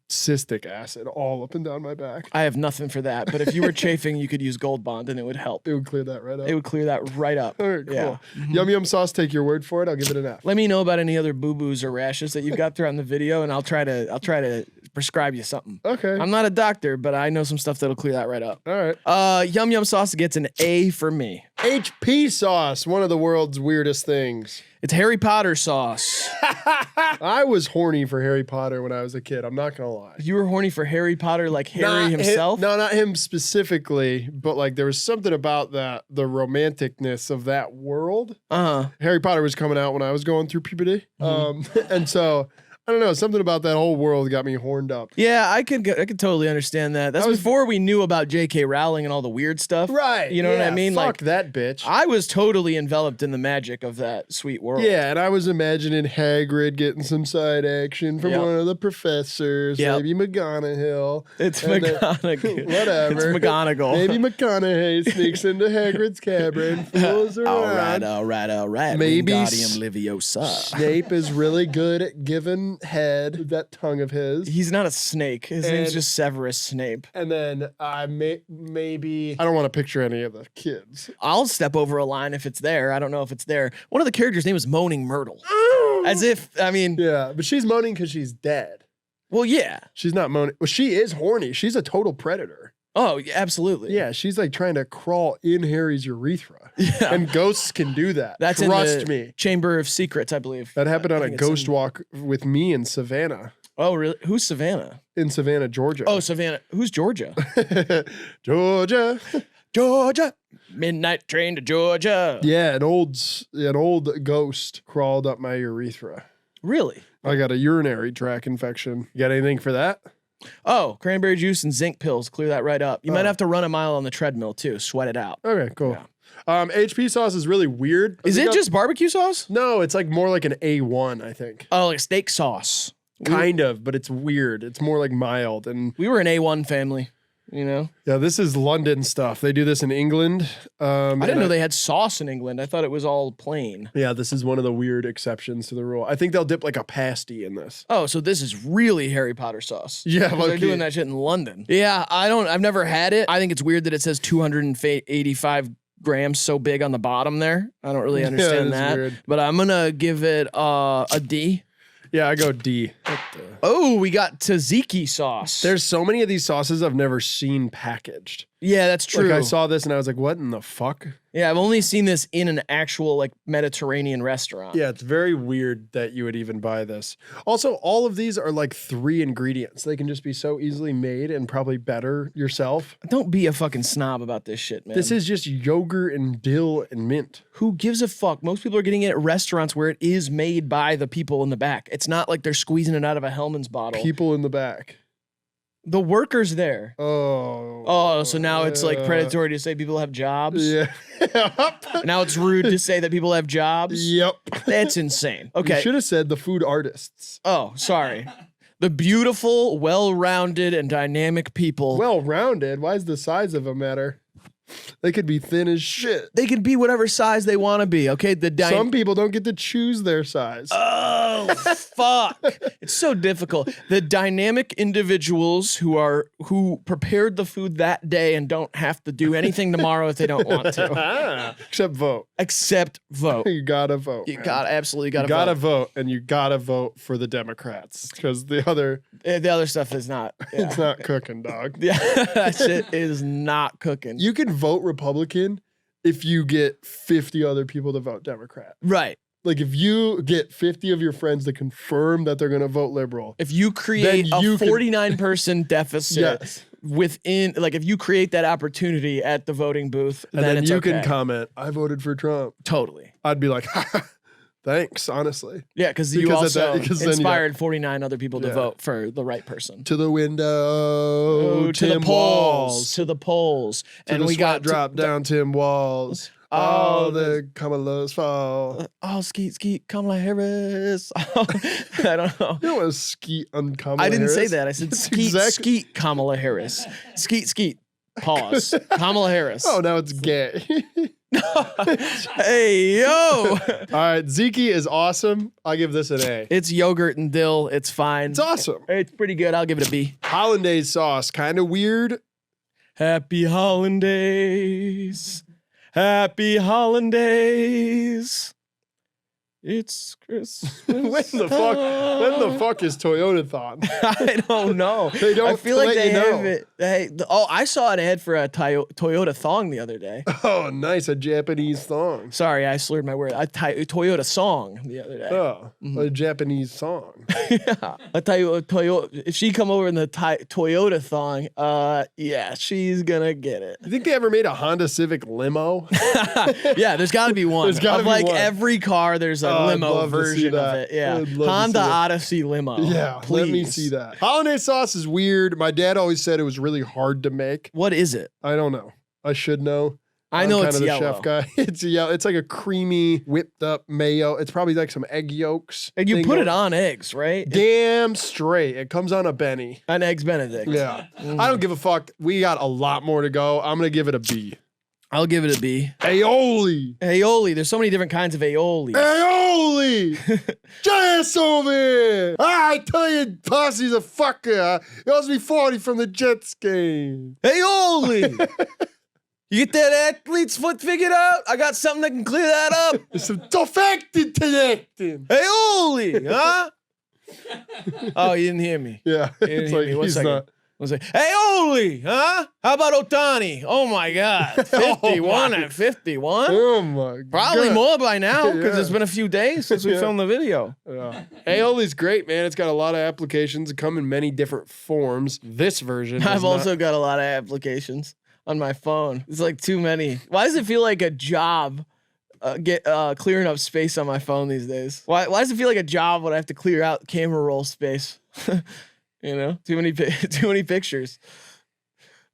cystic acid all up and down my back. I have nothing for that. But if you were chafing, you could use Gold Bond and it would help. It would clear that right up. It would clear that right up. All right, cool. Yeah. Yum Yum sauce, take your word for it. I'll give it an F. Let me know about any other boo-boos or rashes that you've got throughout the video, and I'll try to prescribe you something. Okay. I'm not a doctor, but I know some stuff that'll clear that right up. All right. Yum Yum sauce gets an A for me. HP sauce, one of the world's weirdest things. It's Harry Potter sauce. I was horny for Harry Potter when I was a kid. I'm not gonna lie. You were horny for Harry Potter like Harry Not himself? no, not him specifically, but like there was something about the romanticness of that world. Harry Potter was coming out when I was going through puberty, and so I don't know, something about that whole world got me horned up. Yeah, I could totally understand that. That's before we knew about J.K. Rowling and all the weird stuff. Right. You know what I mean? Fuck Like that bitch. I was totally enveloped in the magic of that sweet world. Yeah, and I was imagining Hagrid getting some side action from one of the professors, maybe McGonagall. It's and McGonagall. Whatever. It's McGonagall. Maybe McConaughey sneaks into Hagrid's cabin, fools around. All right. Maybe Wingardium Leviosa. Snape is really good at giving head with that tongue of his. He's not a snake. His name's just Severus Snape. And then maybe I don't want to picture any of the kids. I'll step over a line if it's there. I don't know if it's there. One of the characters' name is Moaning Myrtle. As if, I mean. Yeah, but she's moaning because she's dead. Well, yeah. She's not moaning. Well, she is horny. She's a total predator. Oh, yeah, absolutely. Yeah, she's like trying to crawl in Harry's urethra. Yeah. And ghosts can do that. That's Trust in the me. Chamber of Secrets, I believe. That happened on a think it's ghost walk with me in Savannah. Oh, really? Who's Savannah? In Savannah, Georgia. Oh, Savannah. Who's Georgia? Georgia. Georgia. Midnight train to Georgia. Yeah, an old ghost crawled up my urethra. Really? I got a urinary tract infection. You got anything for that? Oh, cranberry juice and zinc pills. Clear that right up. You might have to run a mile on the treadmill too. Sweat it out. Okay, cool. Yeah. HP sauce is really weird. Is it just barbecue sauce? No, it's like more like an A1, I think. Oh, like steak sauce. Kind of, but it's weird. It's more like mild. And We were an A1 family, you know? yeah, this is London stuff. They do this in England. I didn't know they had sauce in England. I thought it was all plain. Yeah, this is one of the weird exceptions to the rule. I think they'll dip like a pasty in this. Oh, so this is really Harry Potter sauce. Yeah, 'Cause they're doing that shit in London. Yeah, I've never had it. I think it's weird that it says 285 grams so big on the bottom there. I don't really understand that. Weird. But I'm gonna give it a D. Yeah, I go D. Oh, we got tzatziki sauce. There's so many of these sauces I've never seen packaged. Yeah, that's true. Like I saw this and I was like, what in the fuck? Yeah, I've only seen this in an actual like Mediterranean restaurant. Yeah, it's very weird that you would even buy this. Also, all of these are like 3 ingredients. They can just be so easily made and probably better yourself. Don't be a fucking snob about this shit, man. This is just yogurt and dill and mint. Who gives a fuck? Most people are getting it at restaurants where it is made by the people in the back. It's not like they're squeezing it out of a Hellman's bottle. People in the back. The workers there. Oh, so now it's like predatory to say people have jobs? Yeah. Now it's rude to say that people have jobs? Yep. That's insane. You Okay. should have said the food artists. Oh, sorry. The beautiful, well-rounded, and dynamic people. Well-rounded? Why does the size of them matter? They could be thin as shit. They can be whatever size they want to be, okay? Some people don't get to choose their size. Oh, fuck. It's so difficult. The dynamic individuals who prepared the food that day and don't have to do anything tomorrow if they don't want to. Except vote. Except vote. You gotta vote. You man. absolutely gotta You gotta vote. vote, and you gotta vote for the Democrats because the other stuff is not. Yeah. it's not cooking, dog. Yeah, that shit is not cooking. You can vote Republican if you get 50 other people to vote Democrat. Right. Like if you get 50 of your friends to confirm that they're gonna vote liberal. If you create a 49-person deficit Yes. within, like if you create that opportunity at the voting booth, And then it's you okay. can comment, I voted for Trump. Totally. I'd be like, thanks, honestly. Yeah, because you Because also because then you inspired 49 other people to Yeah. vote for the right person. To the window, to the Tim polls. Walls. To the polls. To And the we sweat got drop down Tim Walls. Oh, Oh, the Kamalas fall. skeet, Kamala Harris. I don't know. You know what skeet on Kamala I didn't say Harris? that. I said That's skeet, skeet, Kamala Harris. Skeet. Pause. Kamala Harris. Oh, now it's gay. Hey, yo. All right, Ziki is awesome. I give this an A. It's yogurt and dill. It's fine. It's awesome. It's pretty good. I'll give it a B. Hollandaise sauce, kind of weird. Happy Hollandaise. Happy Hollandaise. It's Christmas. When the fuck is Toyota-thon? I don't know. They don't I feel like let they you know. have it. I saw an ad for a Toyota thong the other day. Oh, nice, a Japanese thong. Sorry, I slurred my word. A Toyota song the other day. Oh, a Japanese song. Yeah, a Toyota. If she come over in the Toyota thong, yeah, she's gonna get it. You think they ever made a Honda Civic limo? Yeah, there's got to be one. There's gotta of be like one. every car, there's a Oh, I'd limo love to see version of that. it. Yeah, I'd love to Honda see that. Odyssey limo. Yeah, please. let me see that. Hollandaise sauce is weird. My dad always said it was really hard to make. What is it? I don't know. I should know. I I'm know kind it's of the yellow. chef guy. It's yellow. It's like a creamy, whipped up mayo. It's probably like some egg yolks. And you thing put it going- on eggs, right? Damn straight. It comes on a Benny. An eggs Benedict. Yeah. I don't give a fuck. We got a lot more to go. I'm going to give it a B. I'll give it a B. Aioli. Aioli. There's so many different kinds of aioli. Aioli. Jess over here. I tell you, Posse's a fucker. He owes me 40 from the Jets game. Aioli. You get that athlete's foot figured out? I got something that can clear that up. There's some defected connecting. Aioli, huh? Oh, you didn't hear me. Yeah. You didn't It's hear like me. One he's second. not. I was like, Aioli, huh? How about Otani? Oh my God. 51 at 51? Oh my god. Probably more by now because Yeah. it's been a few days since we Yeah. filmed the video. Yeah. Aioli's great, man. It's got a lot of applications. It come in many different forms. This version does I've not- also got a lot of applications on my phone. It's like too many. Why does it feel like a job clearing up space on my phone these days? Why does it feel like a job when I have to clear out camera roll space? You know, too many pictures.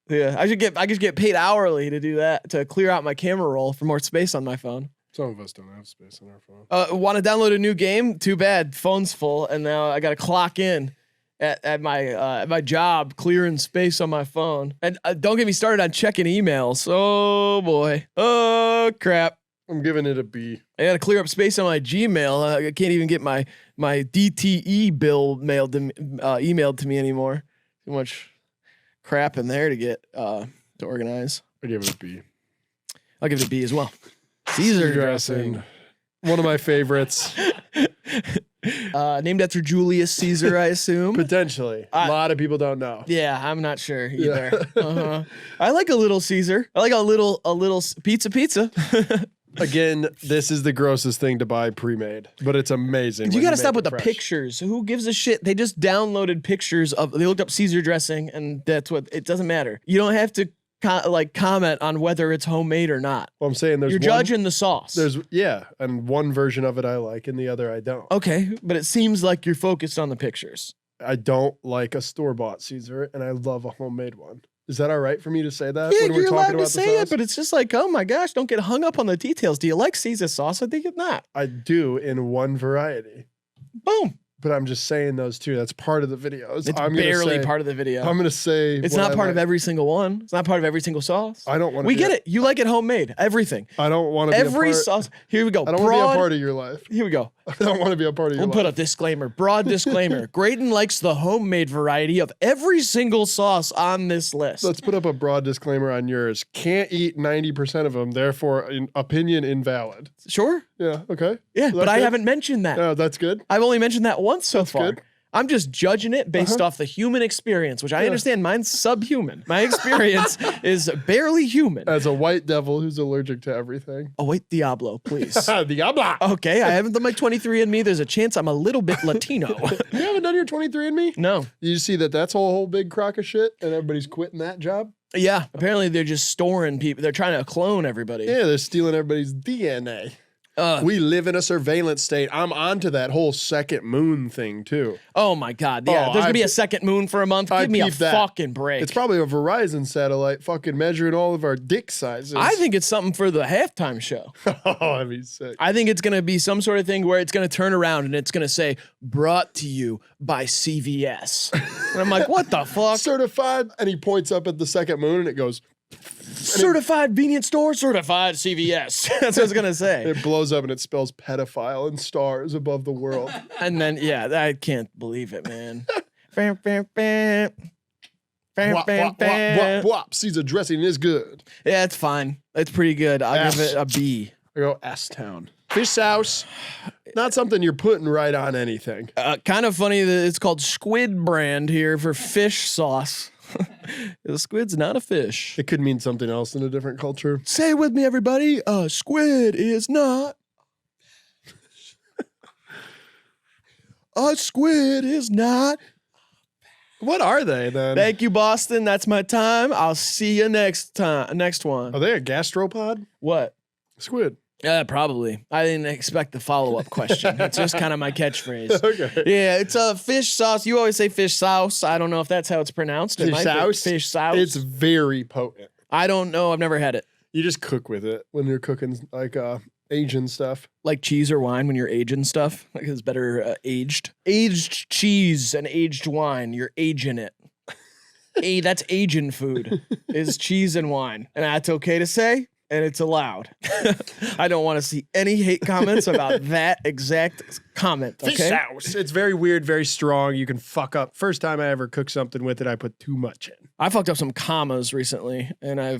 Yeah, I just get paid hourly to do that, to clear out my camera roll for more space on my phone. Some of us don't have space on our phone. Want to download a new game? Too bad, phone's full, and now I got to clock in at my job, clearing space on my phone. And don't get me started on checking emails. Oh boy, oh crap. I'm giving it a B. I got to clear up space on my Gmail. I can't even get my DTE bill emailed to me anymore. Too much crap in there to get to organize. I give it a B. I'll give it a B as well. Caesar dressing. One of my favorites. Named after Julius Caesar, I assume. Potentially. A lot of people don't know. Yeah, I'm not sure either. Yeah. I like a little Caesar. I like a little pizza. Again, this is the grossest thing to buy pre-made, but it's amazing. You when got to make stop it with the fresh. pictures. Who gives a shit? They just downloaded pictures of. They looked up Caesar dressing, and that's what. It doesn't matter. You don't have to comment on whether it's homemade or not. Well, I'm saying You're judging the sauce. and one version of it I like, and the other I don't. Okay, but it seems like you're focused on the pictures. I don't like a store-bought Caesar, and I love a homemade one. Is that all right for me to say that Yeah, when we're you're talking allowed to about the say it, sauce? but it's just like, oh my gosh, don't get hung up on the details. Do you like Caesar sauce? I think it's not. I do in one variety, Boom. but I'm just saying those two. That's part of the videos. It's I'm barely part of the video. I'm gonna say It's what not I part of like. every single one. It's not part of every single sauce. I don't want to. We get it. You like it homemade. Everything. I don't want to be Every a part. sauce. Here we go. I don't want to be a part of your life. Here we go. I don't want to be a part of your We'll put a life. disclaimer. Broad disclaimer. Graydon likes the homemade variety of every single sauce on this list. Let's put up a broad disclaimer on yours. Can't eat 90% of them, therefore, opinion invalid. Sure. Yeah. Okay. Yeah, Is but that I good? haven't mentioned that. Oh, that's good. I've only mentioned that once so far. good. I'm just judging it based off the human experience, which I understand mine's subhuman. My experience is barely human. As a white devil who's allergic to everything. Oh, wait, Diablo, please. Diablo. Okay, I haven't done my 23andMe. There's a chance I'm a little bit Latino. You haven't done your 23andMe? No. You see that's a whole big crock of shit, and everybody's quitting that job. Yeah, apparently they're just storing people. They're trying to clone everybody. Yeah, they're stealing everybody's DNA. Ugh. We live in a surveillance state. I'm onto that whole second moon thing too. Oh my God. Yeah, Oh, there's gonna be a second moon for a month. I Give me a peeped that. fucking break. It's probably a Verizon satellite fucking measuring all of our dick sizes. I think it's something for the halftime show. oh, that'd be sick. I think it's gonna be some sort of thing where it's gonna turn around and it's gonna say, brought to you by CVS. And I'm like, what the fuck? Certified, and he points up at the second moon, and it goes. Certified convenience store, certified CVS. That's what it's gonna say. It blows up and it spells pedophile and stars above the world. And then, yeah, I can't believe it, man. Bam, bam, bam. Bam, Wop, bam, wop, wop, bam. wop, wop. Caesar dressing is good. Yeah, it's fine. It's pretty good. I'll give it a B. I go S-Town. Fish sauce, not something you're putting right on anything. Kind of funny that it's called squid brand here for fish sauce. The squid's not a fish. It could mean something else in a different culture. Say it with me, everybody. A squid is not. A squid is not. What are they then? Thank you, Boston. That's my time. I'll see you next time. Next one. Are they a gastropod? What? Squid. Probably. I didn't expect the follow-up question. It's just kind of my catchphrase. Okay. Yeah, it's a fish sauce. You always say fish sauce. I don't know if that's how it's pronounced. Fish sauce? Fish sauce. It's very potent. I don't know. I've never had it. You just cook with it when you're cooking like Asian stuff. Like cheese or wine when you're aging stuff. Like it's better aged. Aged cheese and aged wine. You're aging it. That's Asian food. Is cheese and wine. And that's okay to say. And it's allowed. I don't want to see any hate comments about that exact comment. Okay? Fish sauce. It's very weird, very strong. You can fuck up. First time I ever cooked something with it, I put too much in. I fucked up some commas recently, and I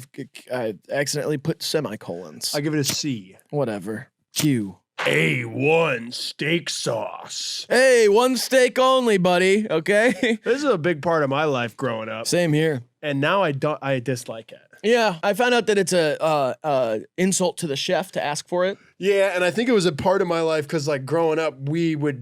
accidentally put semicolons. I give it a C. Whatever. Q. A1 steak sauce. Hey, one steak only, buddy. Okay. This is a big part of my life growing up, Same here. and now I dislike it. Yeah, I found out that it's a insult to the chef to ask for it. Yeah, and I think it was a part of my life because, like, growing up, we were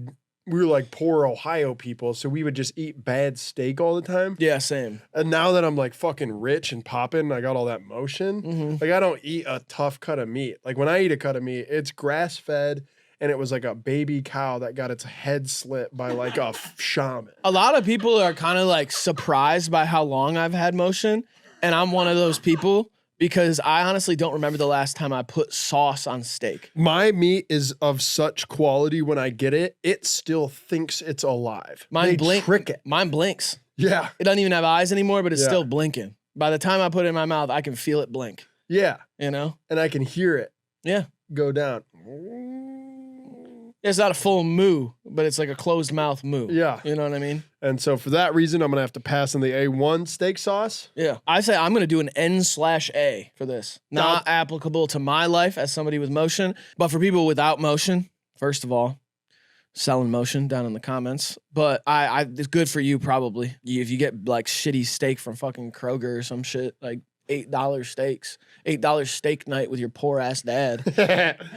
like poor Ohio people, so we would just eat bad steak all the time. Yeah, same. And now that I'm like fucking rich and popping, I got all that motion. Like, I don't eat a tough cut of meat. Like, when I eat a cut of meat, it's grass fed, and it was like a baby cow that got its head slit by like a shaman. A lot of people are kind of like surprised by how long I've had motion. And I'm one of those people because I honestly don't remember the last time I put sauce on steak. My meat is of such quality when I get it, it still thinks it's alive. Mine trick it. Mine blinks. Yeah. It doesn't even have eyes anymore, but it's Yeah. still blinking. By the time I put it in my mouth, I can feel it blink. Yeah. You know? And I can hear it Yeah. go down. It's not a full moo, but it's like a closed mouth moo. Yeah. You know what I mean? And so for that reason, I'm going to have to pass on the A1 steak sauce. Yeah. I say I'm going to do an N/A for this. Not applicable to my life as somebody with motion, but for people without motion, first of all, selling motion down in the comments. But it's good for you probably. If you get like shitty steak from fucking Kroger or some shit, like $8 steaks, $8 steak night with your poor ass dad,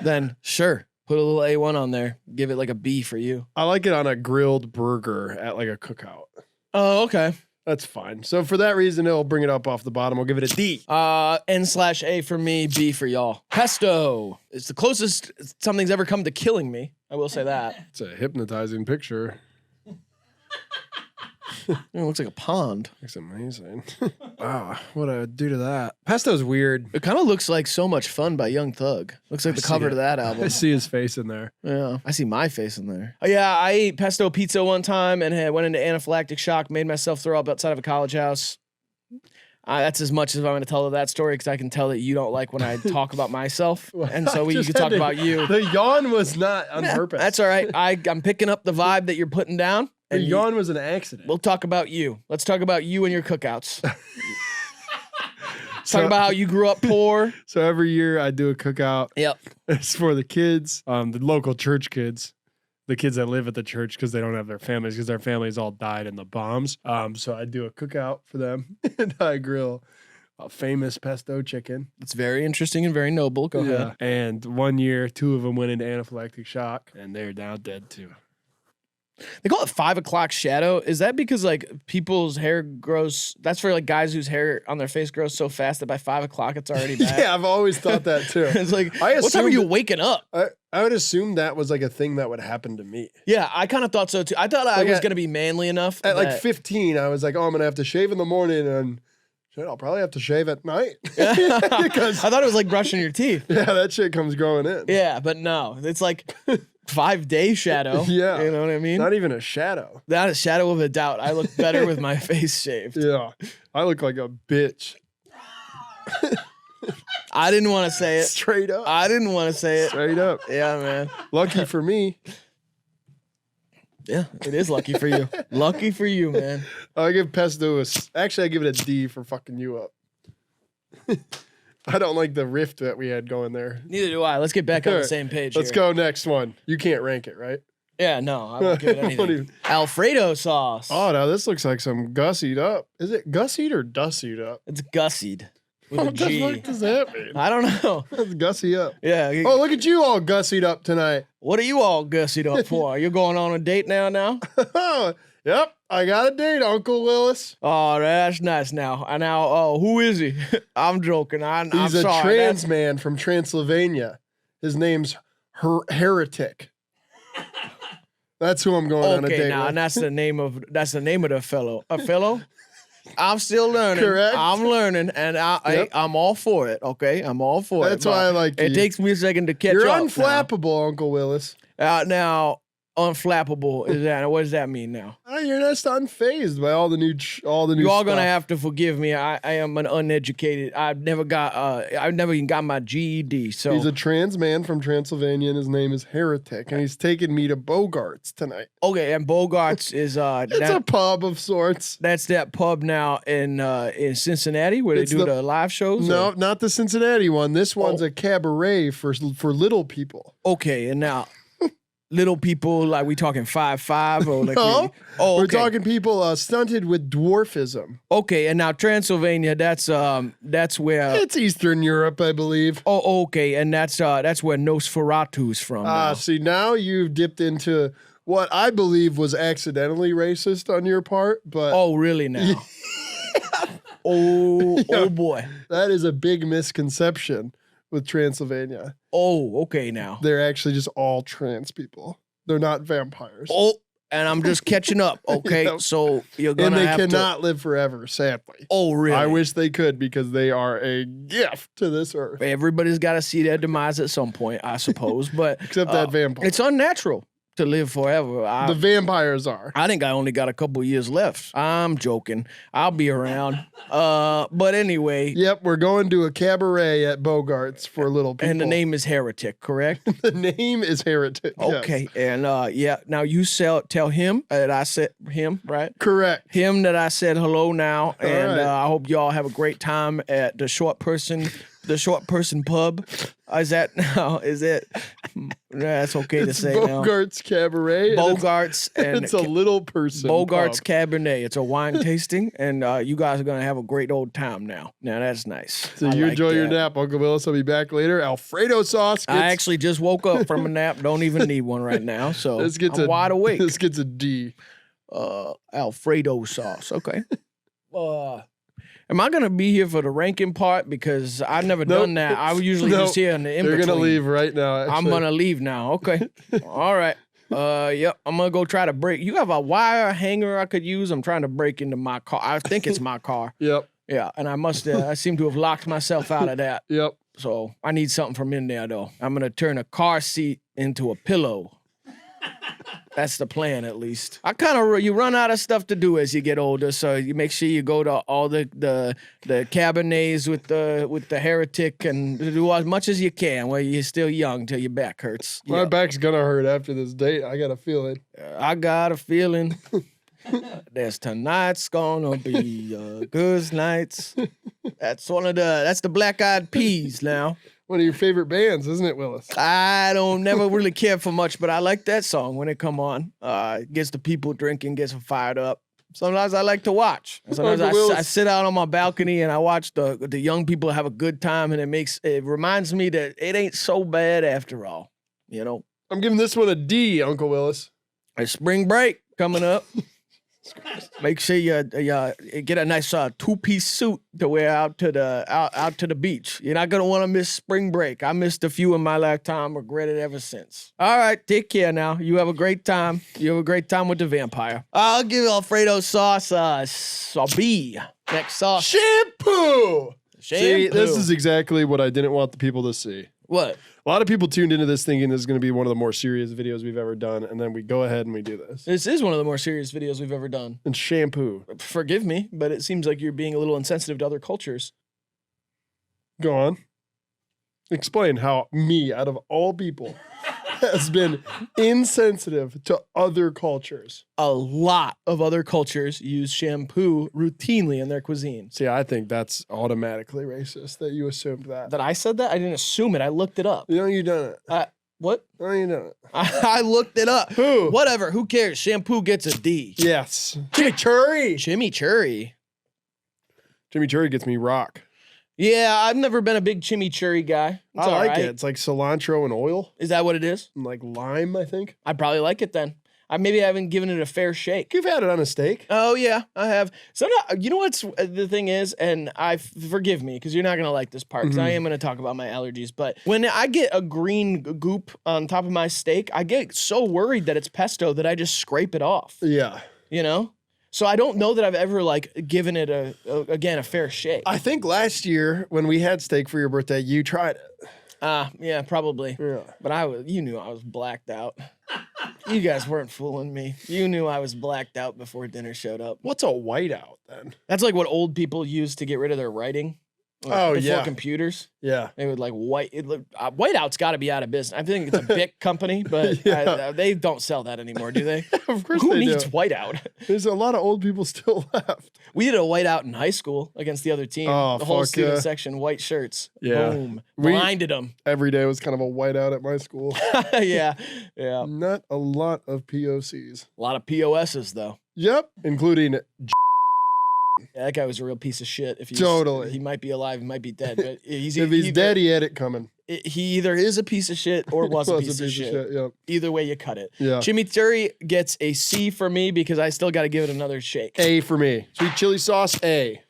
then sure. Put a little A1 on there. Give it like a B for you. I like it on a grilled burger at like a cookout. Oh, okay. That's fine. So for that reason, it'll bring it up off the bottom. I'll give it a D. N/A for me, B for y'all. Pesto. It's the closest something's ever come to killing me. I will say that. It's a hypnotizing picture. It looks like a pond. Looks amazing. Wow, what I would do to that. Pesto's weird. It kind of looks like So Much Fun by Young Thug. Looks like the cover to that album. I see his face in there. Yeah, I see my face in there. Oh, yeah, I ate pesto pizza one time and went into anaphylactic shock, made myself throw up outside of a college house. That's as much as I'm going to tell of that story because I can tell that you don't like when I talk about myself. And so we can talk about you. The yawn was not on purpose. That's all right. I'm picking up the vibe that you're putting down. The yawn was an accident. We'll talk about you. Let's talk about you and your cookouts. Talk about how you grew up poor. So every year I do a cookout. Yep. It's for the kids, the local church kids, the kids that live at the church because they don't have their families because their families all died in the bombs. So I do a cookout for them and I grill a famous pesto chicken. It's very interesting and very noble. Go ahead. And one year, 2 of them went into anaphylactic shock and they're now dead too. They call it 5 o'clock shadow. Is that because like people's hair grows? That's for like guys whose hair on their face grows so fast that by 5 o'clock it's already bad. Yeah, I've always thought that too. It's like, what time are you waking up? I would assume that was like a thing that would happen to me. Yeah, I kind of thought so too. I thought I was going to be manly enough. At like 15, I was like, oh, I'm going to have to shave in the morning and shit, I'll probably have to shave at night. Because I thought it was like brushing your teeth. Yeah, that shit comes growing in. Yeah, but no, it's like 5-day shadow. Yeah. You know what I mean? Not even a shadow. Not a shadow of a doubt. I look better with my face shaved. Yeah. I look like a bitch. I didn't want to say it. Straight up. I didn't want to say it. Straight up. Yeah, man. Lucky for me. Yeah, it is lucky for you. Lucky for you, man. I give pesto actually, I give it a D for fucking you up. I don't like the rift that we had going there. Neither do I. Let's get back on the Alright, same page. Let's here. go next one. You can't rank it, right? Yeah, no, I won't give it What do anything. you- Alfredo sauce. Oh, now this looks like some gussied up. Is it gussied or dussied up? It's gussied with What a G. the fuck does that mean? I don't know. That's gussy up. Yeah. Oh, look at you all gussied up tonight. What are you all gussied up for? You're going on a date now? Yep, I got a date, Uncle Willis. Oh, that's nice now. Who is he? I'm joking. I'm He's a sorry. trans man from Transylvania. His name's Heretic. That's who I'm going on a Okay, date now with. and that's the name of the fellow. A fellow? I'm still learning. Correct. I'm learning, and I'm all for it. Okay, I'm all for That's it. why I like It you. takes me a second to catch You're up. unflappable, Uncle Willis. Now, unflappable is that? What does that mean now? You're just unfazed by all the new You all gonna stuff. have to forgive me. I am an uneducated. I've never even got my GED. So He's a trans man from Transylvania, and his name is Heretic, and he's taking me to Bogart's tonight. okay. And Bogart's is It's a pub of sorts. that's that pub now in Cincinnati where It's they do the- the live shows. No, or- not the Cincinnati one. This one's a cabaret for little people. Okay, and now little people like we talking 5'5" or like No, oh, we're okay. talking people stunted with dwarfism. Okay, and now Transylvania, that's where. It's Eastern Europe, I believe. Oh, okay, and that's where Nosferatu's from. now. See, now you've dipped into what I believe was accidentally racist on your part, but Oh, really now? Oh boy. that is a big misconception with Transylvania. Oh, okay now. They're actually just all trans people. They're not vampires. Oh, and I'm just catching up. Okay, Yep. so you're and gonna they have cannot live forever, sadly. Oh, really? I wish they could because they are a gift to this earth. Everybody's got to see their demise at some point, I suppose. But Except that vampire. it's unnatural to live forever. The vampires are. I think I only got a couple years left. I'm joking. I'll be around. But anyway, Yep, we're going to a cabaret at Bogart's for little people. and the name is Heretic, correct? The name is Heretic. yes. Okay, and yeah. Now you tell him that I said him, right? Correct. Him that I said hello now, and right. I hope y'all have a great time at the short person pub. Is that now? Is it? That's okay to It's say now. Bogart's Cabaret. and Bogart's and it's a little person. Bogart's pub. Cabernet. It's a wine tasting, and you guys are gonna have a great old time now. Now that's nice. So I you like enjoy your that. nap, Uncle Willis. I'll be back later. Alfredo sauce. I actually just woke up from a nap. Don't even need one right now, so this gets I'm a wide awake. This gets a D. Alfredo sauce. Okay. Am I gonna be here for the ranking part? Because I've never Nope. done that. I was usually Nope. just here in the in You're between. gonna leave right now. I'm actually. gonna leave now. Okay. All right. Yep. I'm gonna go try to break. You have a wire hanger I could use. I'm trying to break into my car. I think it's my car. Yep. Yeah. And I seem to have locked myself out of that. Yep. So I need something from in there though. I'm gonna turn a car seat into a pillow. That's the plan, at least. You run out of stuff to do as you get older, so you make sure you go to all the cabernets with the Heretic and do as much as you can while you're still young till your back hurts. My Yeah. back's gonna hurt after this date. I got a feeling. I got a feeling there's tonight's gonna be a good night. That's the Black Eyed Peas now. One of your favorite bands, isn't it, Willis? I don't never really care for much, but I like that song when it come on. Gets the people drinking, gets them fired up. Sometimes I like to watch. Sometimes Uncle Willis. I sit out on my balcony and I watch the young people have a good time, and it reminds me that it ain't so bad after all. You know, I'm giving this one a D, Uncle Willis. it's spring break coming up. Make sure you get a nice two-piece suit to wear out to the beach. You're not gonna want to miss spring break. I missed a few in my lifetime, regret it ever since. All right, take care now. You have a great time. You have a great time with the vampire. I'll give Alfredo sauce a B. Next sauce. Shampoo! See, this Shampoo. is exactly what I didn't want the people to see. What? A lot of people tuned into this thinking this is going to be one of the more serious videos we've ever done, and then we go ahead and we do this. This is one of the more serious videos we've ever done. And shampoo. Forgive me, but it seems like you're being a little insensitive to other cultures. Go on. Explain how me, out of all people, has been insensitive to other cultures. A lot of other cultures use shampoo routinely in their cuisine. See, I think that's automatically racist that you assumed that. That I said that? I didn't assume it. I looked it up. You know you done it. What? No, you done it. I looked it up. Who? Whatever. Who cares? Shampoo gets a D. Yes. Chimichurri. Chimichurri. Chimichurri gets me rock. Yeah, I've never been a big chimichurri guy. It's I like alright. it. It's like cilantro and oil Is that what it is? and like lime, I think. I probably like it then. I maybe haven't given it a fair shake. You've had it on a steak. Oh yeah, I have. So you know what's the thing is, and forgive me because you're not gonna like this part because I am gonna talk about my allergies. But when I get a green goop on top of my steak, I get so worried that it's pesto that I just scrape it off. Yeah. You know. So I don't know that I've ever like given it a fair shake. I think last year when we had steak for your birthday, you tried it. Yeah, probably. Yeah. But you knew I was blacked out. You guys weren't fooling me. You knew I was blacked out before dinner showed up. What's a whiteout then? That's like what old people use to get rid of their writing. Oh, before yeah. computers. Yeah. They would like Whiteout's got to be out of business. I think it's a big company, but Yeah. they don't sell that anymore, do they? Of course Who they needs do. Whiteout? There's a lot of old people still left. We did a Whiteout in high school against the other team. Oh, the whole fuck student yeah. section, white shirts. Yeah. Boom. We- Blinded them. Every day was kind of a whiteout at my school. Yeah. Not a lot of POCs. A lot of POSs though. Yep. Including Yeah, that guy was a real piece of shit. If Totally. he might be alive, he might be dead. But if he's dead, he had it coming. He either is a piece of shit or was a piece of shit. Yep. Either way, you cut it. Yeah. Chimichurri gets a C for me because I still got to give it another shake. A for me. Sweet chili sauce, A.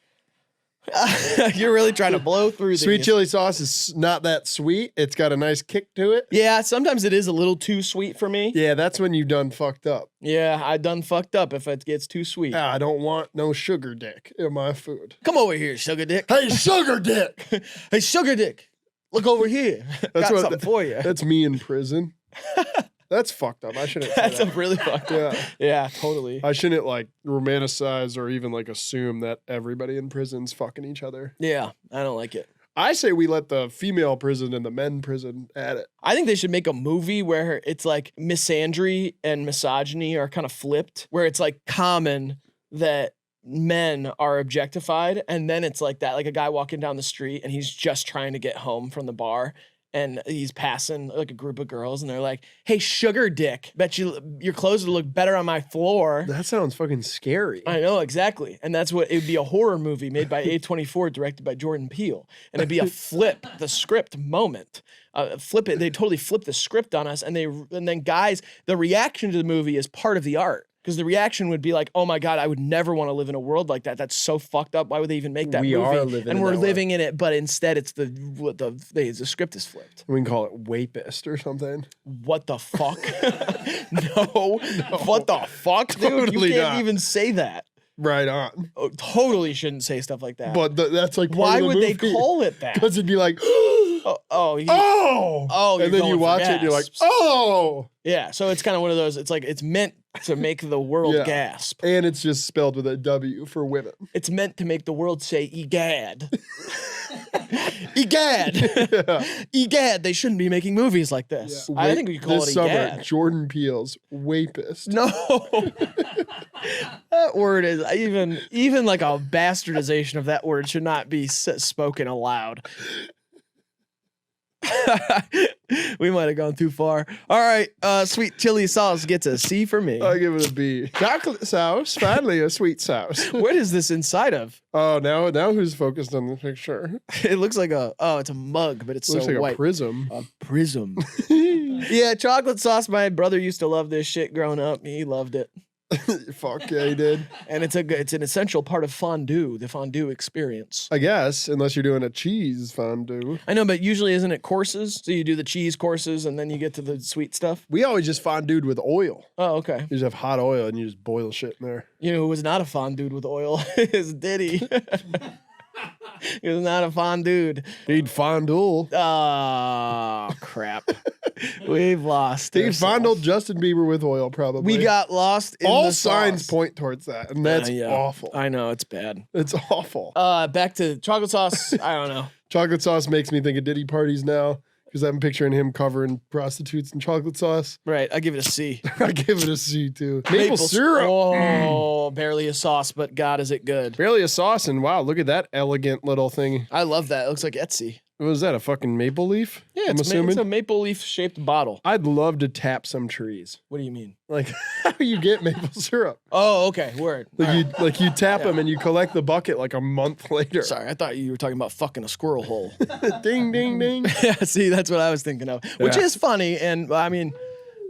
You're really trying to blow through these. Sweet chili sauce is not that sweet. It's got a nice kick to it. Yeah, sometimes it is a little too sweet for me. Yeah, that's when you done fucked up. Yeah, I done fucked up if it gets too sweet. I don't want no sugar dick in my food. Come over here, sugar dick. Hey, sugar dick! Hey, sugar dick. Look over here. Got what- something for you. That's me in prison. That's fucked up. I shouldn't say That's that. really fucked up. Yeah. Yeah, totally. I shouldn't like romanticize or even like assume that everybody in prison's fucking each other. Yeah, I don't like it. I say we let the female prison and the men prison at it. I think they should make a movie where it's like misandry and misogyny are kind of flipped, where it's like common that men are objectified, and then it's like that, like a guy walking down the street and he's just trying to get home from the bar. And he's passing like a group of girls, and they're like, "Hey, sugar dick, bet your clothes would look better on my floor." That sounds fucking scary. I know, exactly. And that's what it would be, a horror movie made by A24, directed by Jordan Peele. And it'd be a flip the script moment. Flip it. They totally flip the script on us. And then guys, the reaction to the movie is part of the art. Because the reaction would be like, "Oh my God, I would never want to live in a world like that. That's so fucked up. Why would they even make that We movie?" are living and in we're that living in it, but instead it's the script is flipped. We can call it Wapist or something. What the fuck? No. What the fuck, dude? Totally You can't not. even say that. Right on. Oh, totally shouldn't say stuff like that. But that's like part why of the would movie. they call it that? Because it'd be like, Oh, oh, you're and then going you for watch it and you're like, gasps. oh. Yeah, so it's kind of one of those. It's like it's meant to make the world Yeah. gasp. And it's just spelled with a W for women. It's meant to make the world say "egad." Egad. Yeah. Egad. They shouldn't be making movies like this. I think we could call this it summer, egad. Jordan Peele's Wapist. No. That word is even like a bastardization of that word should not be spoken aloud. We might have gone too far. All right, sweet chili sauce gets a C for me. I give it a B. Chocolate sauce, finally a sweet sauce. What is this inside of? Oh, now who's focused on the picture? It looks like it's a mug, but it's Looks so like white. a prism. A prism. Yeah, chocolate sauce. My brother used to love this shit growing up. He loved it. Fuck yeah, he did. And it's an essential part of fondue, the fondue experience. I guess, unless you're doing a cheese fondue. I know, but usually isn't it courses? So you do the cheese courses and then you get to the sweet stuff? We always just fondued with oil. Oh, okay. You just have hot oil and you just boil shit in there. You know who was not a fondue with oil? Is Diddy. He was not a fondue. He'd fondue. Oh, crap. We've lost He ourselves. fondled Justin Bieber with oil, probably. We got lost in all the signs sauce. point towards that, and that's Yeah. awful. I know, it's bad. It's awful. Back to chocolate sauce. I don't know. Chocolate sauce makes me think of Diddy parties now. Because I'm picturing him covering prostitutes in chocolate sauce. Right. I give it a C. I give it a C too. Maple syrup. Oh, barely a sauce, but God, is it good. Barely a sauce, and wow, look at that elegant little thing. I love that. It looks like Etsy. What was that, a fucking maple leaf? Yeah, I'm assuming. it's a maple leaf shaped bottle. I'd love to tap some trees. What do you mean? Like, how do you get maple syrup? Oh, okay. Word. Like you tap them and you collect the bucket like a month later. Sorry, I thought you were talking about fucking a squirrel hole. Ding, ding, ding. Yeah, see, that's what I was thinking of. Which is funny, and I mean,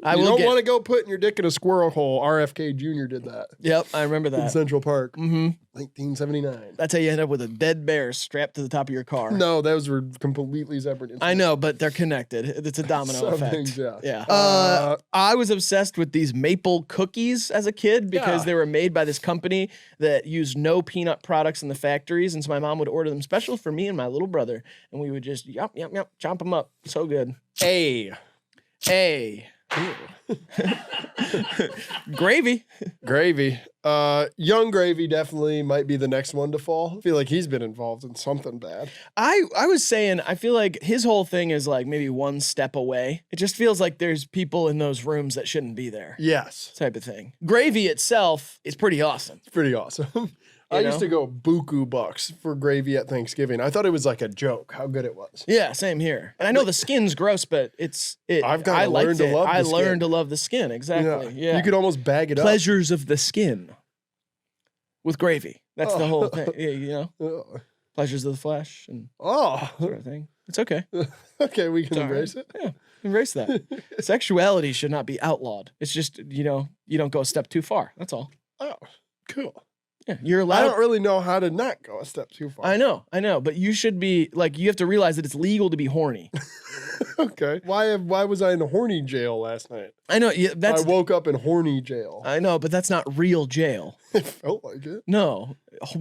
you don't want to go putting your dick in a squirrel hole. RFK Jr. did that. Yep, I remember In that. Central Park. Mm-hmm. 1979. That's how you end up with a dead bear strapped to the top of your car. No, those were completely separate incidents. I know, but they're connected. It's a domino Some effect. things, yeah. Yeah. I was obsessed with these maple cookies as a kid because they were made by this company that used no peanut products in the factories. And so my mom would order them special for me and my little brother. And we would just, chomp them up. So good. A. Gravy. Gravy. Young Gravy definitely might be the next one to fall. I feel like he's been involved in something bad. I was saying, I feel like his whole thing is like maybe one step away. It just feels like there's people in those rooms that shouldn't be there. Yes. Type of thing. Gravy itself is pretty awesome. It's pretty awesome. I used to go buku bucks for gravy at Thanksgiving. I thought it was like a joke how good it was. Yeah, same here. And I know the skin's gross, but I learned to love the skin. I learned to love the skin, exactly. Yeah. You could almost bag it up. Pleasures of the skin with gravy. That's the whole thing. Yeah, you know? Pleasures of the flesh and sort of thing. It's okay. Okay, we can embrace it. Yeah, embrace that. Sexuality should not be outlawed. It's just, you don't go a step too far. That's all. Oh, cool. Yeah, you're allowed. I don't really know how to not go a step too far. I know, but you should be like, you have to realize that it's legal to be horny. Okay. Why was I in horny jail last night? I know. Yeah, I woke up in horny jail. I know, but that's not real jail. It felt like it. No,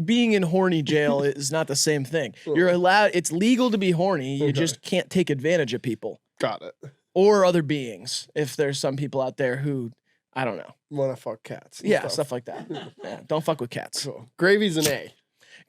being in horny jail is not the same thing. You're allowed. It's legal to be horny. You just can't take advantage of people. Got it. Or other beings. If there's some people out there who, I don't know, want to fuck cats. Yeah, stuff like that. Yeah, don't fuck with cats. Cool. Gravy's an A.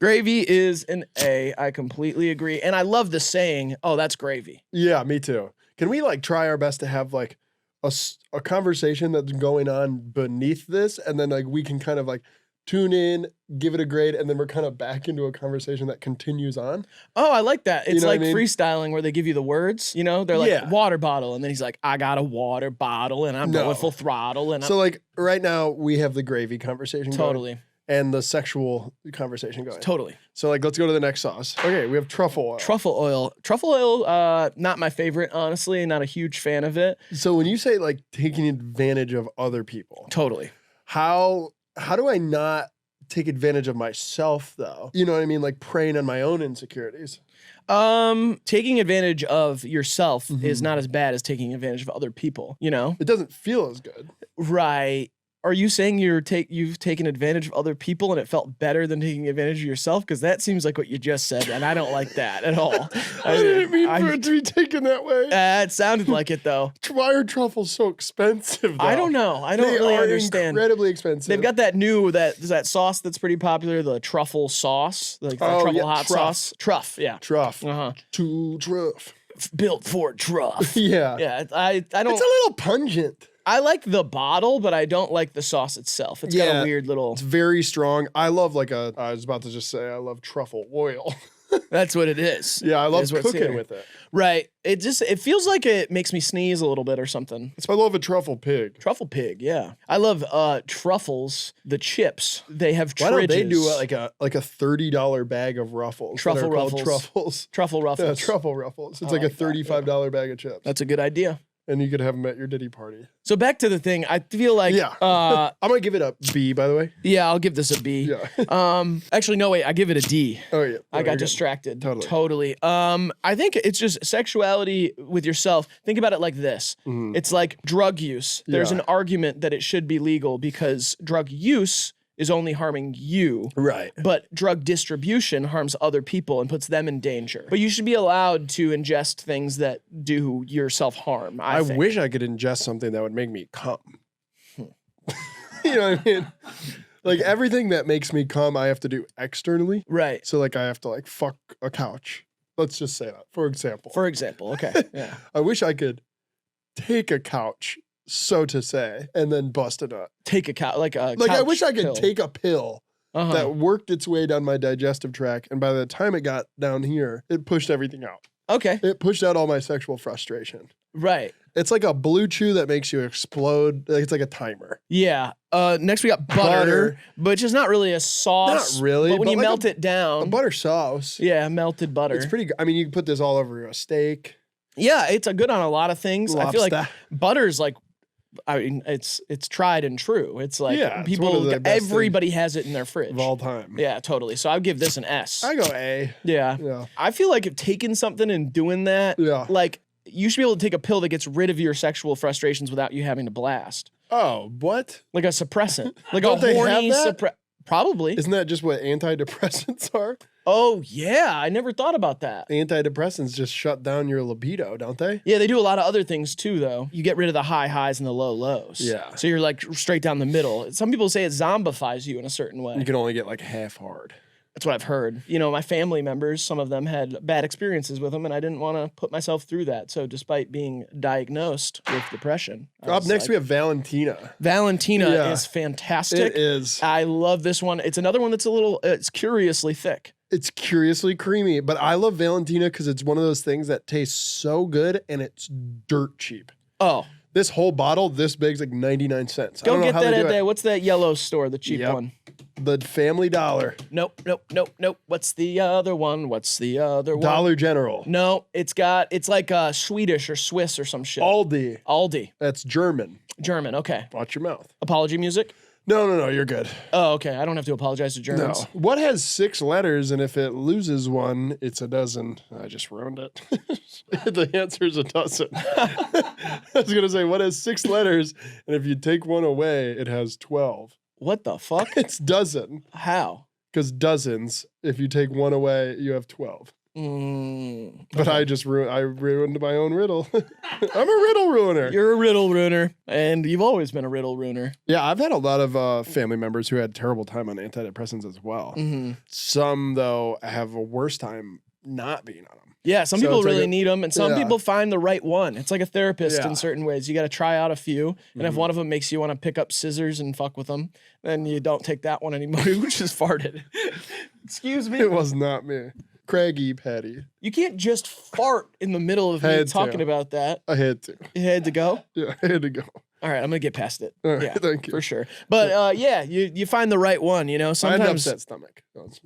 Gravy is an A. I completely agree. And I love the saying, oh, that's gravy. Yeah, me too. Can we like try our best to have like a conversation that's going on beneath this, and then like we can kind of like tune in, give it a grade, and then we're kind of back into a conversation that continues on. Oh, I like that. It's like freestyling where they give you the words, they're like water bottle. And then he's like, I got a water bottle and I'm going full throttle. And so like right now we have the gravy conversation totally going, and the sexual conversation going. Totally. So like, let's go to the next sauce. Okay, we have truffle oil. Truffle oil, not my favorite, honestly. Not a huge fan of it. So when you say like taking advantage of other people. Totally. How do I not take advantage of myself though? You know what I mean? Like preying on my own insecurities. Taking advantage of yourself is not as bad as taking advantage of other people, It doesn't feel as good. Right. Are you saying you've taken advantage of other people and it felt better than taking advantage of yourself? Because that seems like what you just said, and I don't like that at all. I didn't mean for it to be taken that way. It sounded like it, though. Why are truffles so expensive, though? I don't know. I don't really understand. Incredibly expensive. They've got that new, that sauce that's pretty popular, the truffle sauce, like the truffle hot sauce. Truff, yeah. Truff. To truff. Built for truff. Yeah. Yeah, I don't. It's a little pungent. I like the bottle, but I don't like the sauce itself. It's got a weird little... It's very strong. I love I was about to just say, I love truffle oil. That's what it is. Yeah, I love cooking with it. Right. It feels like it makes me sneeze a little bit or something. I love a truffle pig. Truffle pig, yeah. I love truffles, the chips. They have tridges. Why don't they do like a $30 bag of ruffles? Truffle ruffles. Truffles. Truffle ruffles. Yeah, truffle ruffles. It's like a $35 bag of chips. That's a good idea. And you could have them at your Diddy party. So back to the thing, I feel like... Yeah. I'm going to give it a B, by the way. Yeah, I'll give this a B. Yeah. Actually, no, wait, I give it a D. Oh, yeah. I got distracted. Totally. I think it's just sexuality with yourself. Think about it like this. It's like drug use. There's an argument that it should be legal because drug use is only harming you. Right. But drug distribution harms other people and puts them in danger. But you should be allowed to ingest things that do yourself harm, I think. wish I could ingest something that would make me come. You know what I mean? Like everything that makes me come, I have to do externally. Right. So like I have to like fuck a couch. Let's just say that, for example. For example, okay. Yeah. I wish I could take a couch, so to say, and then bust a nut. Take a couch, like a Like, I couch wish I could pill. take a pill that worked its way down my digestive tract, and by the time it got down here, it pushed everything out. Okay. It pushed out all my sexual frustration. Right. It's like a blue chew that makes you explode. It's like a timer. Yeah. Next we got butter, which is not really a sauce. Not really, But when but you like melt it down. A butter sauce. Yeah, melted butter. It's pretty good. I mean, you can put this all over a steak. Yeah, it's a good on a lot of things. I feel like Lobster. butter's like, I mean, it's tried and true. It's like Yeah, it's people, one of the best everybody has it in their fridge. Of all time. Yeah, totally. So I'd give this an S. I go A. Yeah. Yeah. I feel like if taking something and doing that, Yeah. like you should be able to take a pill that gets rid of your sexual frustrations without you having to blast. Oh, what? Like a suppressant. Like Don't a they have horny that? Probably. Isn't that just what antidepressants are? Oh, yeah. I never thought about that. Antidepressants just shut down your libido, don't they? Yeah, they do a lot of other things too, though. You get rid of the high highs and the low lows. Yeah. So you're like straight down the middle. Some people say it zombifies you in a certain way. You can only get like half hard. That's what I've heard. You know, my family members, some of them had bad experiences with them, and I didn't want to put myself through that. So despite being diagnosed with depression. Up next, we have Valentina. Valentina is fantastic. It is. I love this one. It's another one that's a little, it's curiously thick. It's curiously creamy, but I love Valentina because it's one of those things that tastes so good and it's dirt cheap. Oh. This whole bottle, this big, is like 99 cents. Go I don't get know how that they at do it. the, what's that yellow store, the cheap one? The Family Dollar. Nope. What's the other one? Dollar General. No, it's like Swedish or Swiss or some shit. Aldi. That's German. German, okay. Watch your mouth. Apology music? No, you're good. Oh, okay. I don't have to apologize to Germans. No. What has 6 letters, and if it loses one, it's a dozen? I just ruined it. The answer is a dozen. I was going to say, what has 6 letters, and if you take one away, it has 12. What the fuck? It's dozen. How? Because dozens, if you take one away, you have 12. But I just ruined my own riddle. I'm a riddle ruiner. You're a riddle ruiner, and you've always been a riddle ruiner. Yeah, I've had a lot of family members who had terrible time on antidepressants as well. Some, though, have a worse time not being on them. Yeah, some people really need them, and some people find the right one. It's like a therapist in certain ways. You got to try out a few, and if one of them makes you want to pick up scissors and fuck with them, then you don't take that one anymore. Who just farted? Excuse me. It was not me. Craggy Patty. You can't just fart in the middle of me talking about that. I had to. You had to go? Yeah, I had to go. All right, I'm going to get past it. All right, yeah, thank you. For sure. But you find the right one, you know? Sometimes. I had an upset stomach. Let's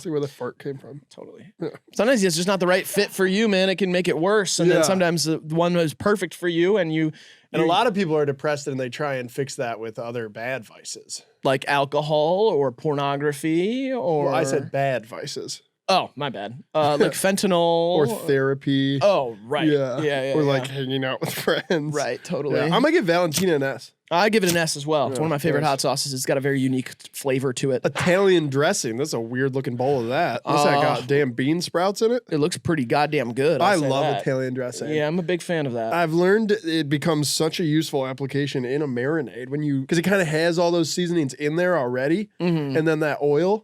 see where the fart came from. Totally. Yeah. Sometimes it's just not the right fit for you, man. It can make it worse. And then sometimes the one is perfect for you and you. And a lot of people are depressed and they try and fix that with other bad vices. Like alcohol or pornography or. Well, I said bad vices. Oh, my bad. Like fentanyl. Or therapy. Oh, right. Yeah. Or like hanging out with friends. Right, totally. Yeah. I'm going to give Valentina an S. I give it an S as well. It's one of my favorite hot sauces. It's got a very unique flavor to it. Italian dressing. That's a weird looking bowl of that. What's that got? Damn bean sprouts in it? It looks pretty goddamn good. I love Italian dressing. Yeah, I'm a big fan of that. I've learned it becomes such a useful application in a marinade because it kind of has all those seasonings in there already. And then that oil.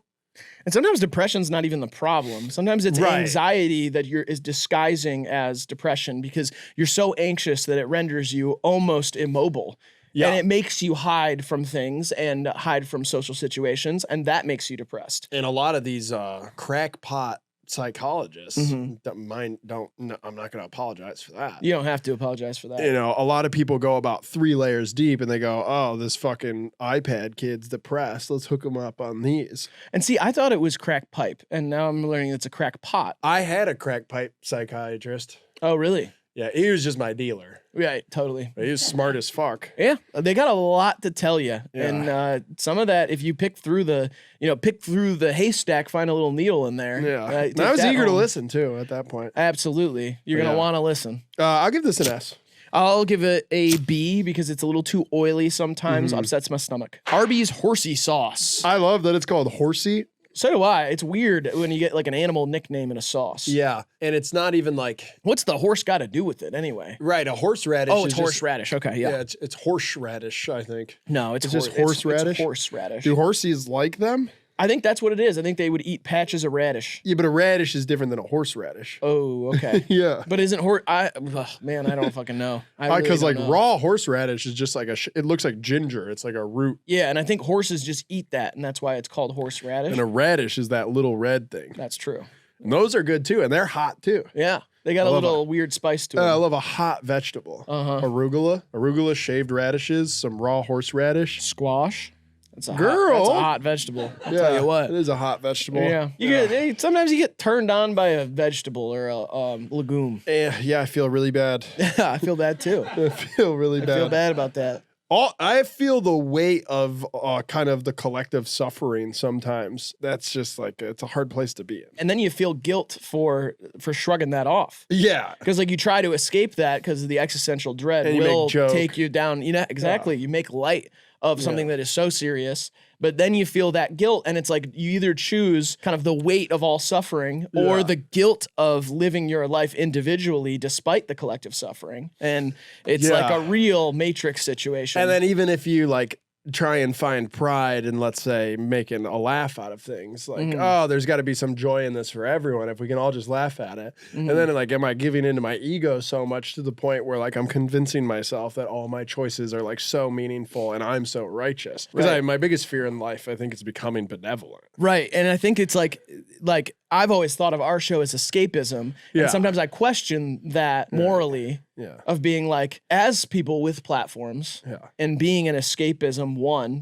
And sometimes depression's not even the problem. Sometimes it's anxiety that is disguising as depression because you're so anxious that it renders you almost immobile. Yeah. And it makes you hide from things and hide from social situations, and that makes you depressed. And a lot of these crackpot psychologists I'm not going to apologize for that. You don't have to apologize for that. You know, a lot of people go about 3 layers deep and they go, oh, this fucking iPad kid's depressed. Let's hook him up on these. And see, I thought it was crack pipe, and now I'm learning it's a crack pot. I had a crack pipe psychiatrist. Oh, really? Yeah, he was just my dealer. Right, totally. But he was smart as fuck. Yeah, they got a lot to tell you, and some of that, if you pick through the haystack, find a little needle in there. Yeah, and I was eager to listen too at that point. Absolutely, you're gonna want to listen. I'll give this an S. I'll give it a B because it's a little too oily sometimes, upsets my stomach. Arby's horsey sauce. I love that it's called horsey. So do I. It's weird when you get like an animal nickname in a sauce. Yeah, and it's not even like... What's the horse got to do with it anyway? Right, a horseradish. Oh, it's horseradish. Okay, yeah. Yeah, it's horseradish, I think. No, it's just horseradish? It's horseradish. Do horsies like them? I think that's what it is. I think they would eat patches of radish. Yeah, but a radish is different than a horseradish. Oh, okay. Yeah. But isn't man, I don't fucking know. Because really don't know. raw horseradish is just like it looks like ginger. It's like a root. Yeah, and I think horses just eat that, and that's why it's called horseradish. And a radish is that little red thing. That's true. And those are good too, and they're hot too. Yeah, they got a little weird spice to I them. love a hot vegetable. Uh-huh. Arugula, shaved radishes, some raw horseradish. Squash. That's a Girl. hot vegetable. I'll tell you what. It is a hot vegetable. Yeah. Sometimes you get turned on by a vegetable or a legume. Yeah, I feel really bad. Yeah, I feel bad too. I feel really bad. I feel bad about that. I feel the weight of kind of the collective suffering sometimes. That's just like, it's a hard place to be in. And then you feel guilt for shrugging that off. Yeah. Because like you try to escape that because the existential dread And you will make joke. take you down. You know, exactly. You make light of something that is so serious, but then you feel that guilt, and it's like you either choose kind of the weight of all suffering or the guilt of living your life individually despite the collective suffering. And it's like a real matrix situation. And then even if you like try and find pride in, let's say, making a laugh out of things, like, oh, there's got to be some joy in this for everyone if we can all just laugh at it. And then like, am I giving into my ego so much to the point where like I'm convincing myself that all my choices are like so meaningful and I'm so righteous? Because my biggest fear in life, I think, is becoming benevolent. Right. And I think it's like I've always thought of our show as escapism. And sometimes I question that morally of being like, as people with platforms and being an escapism,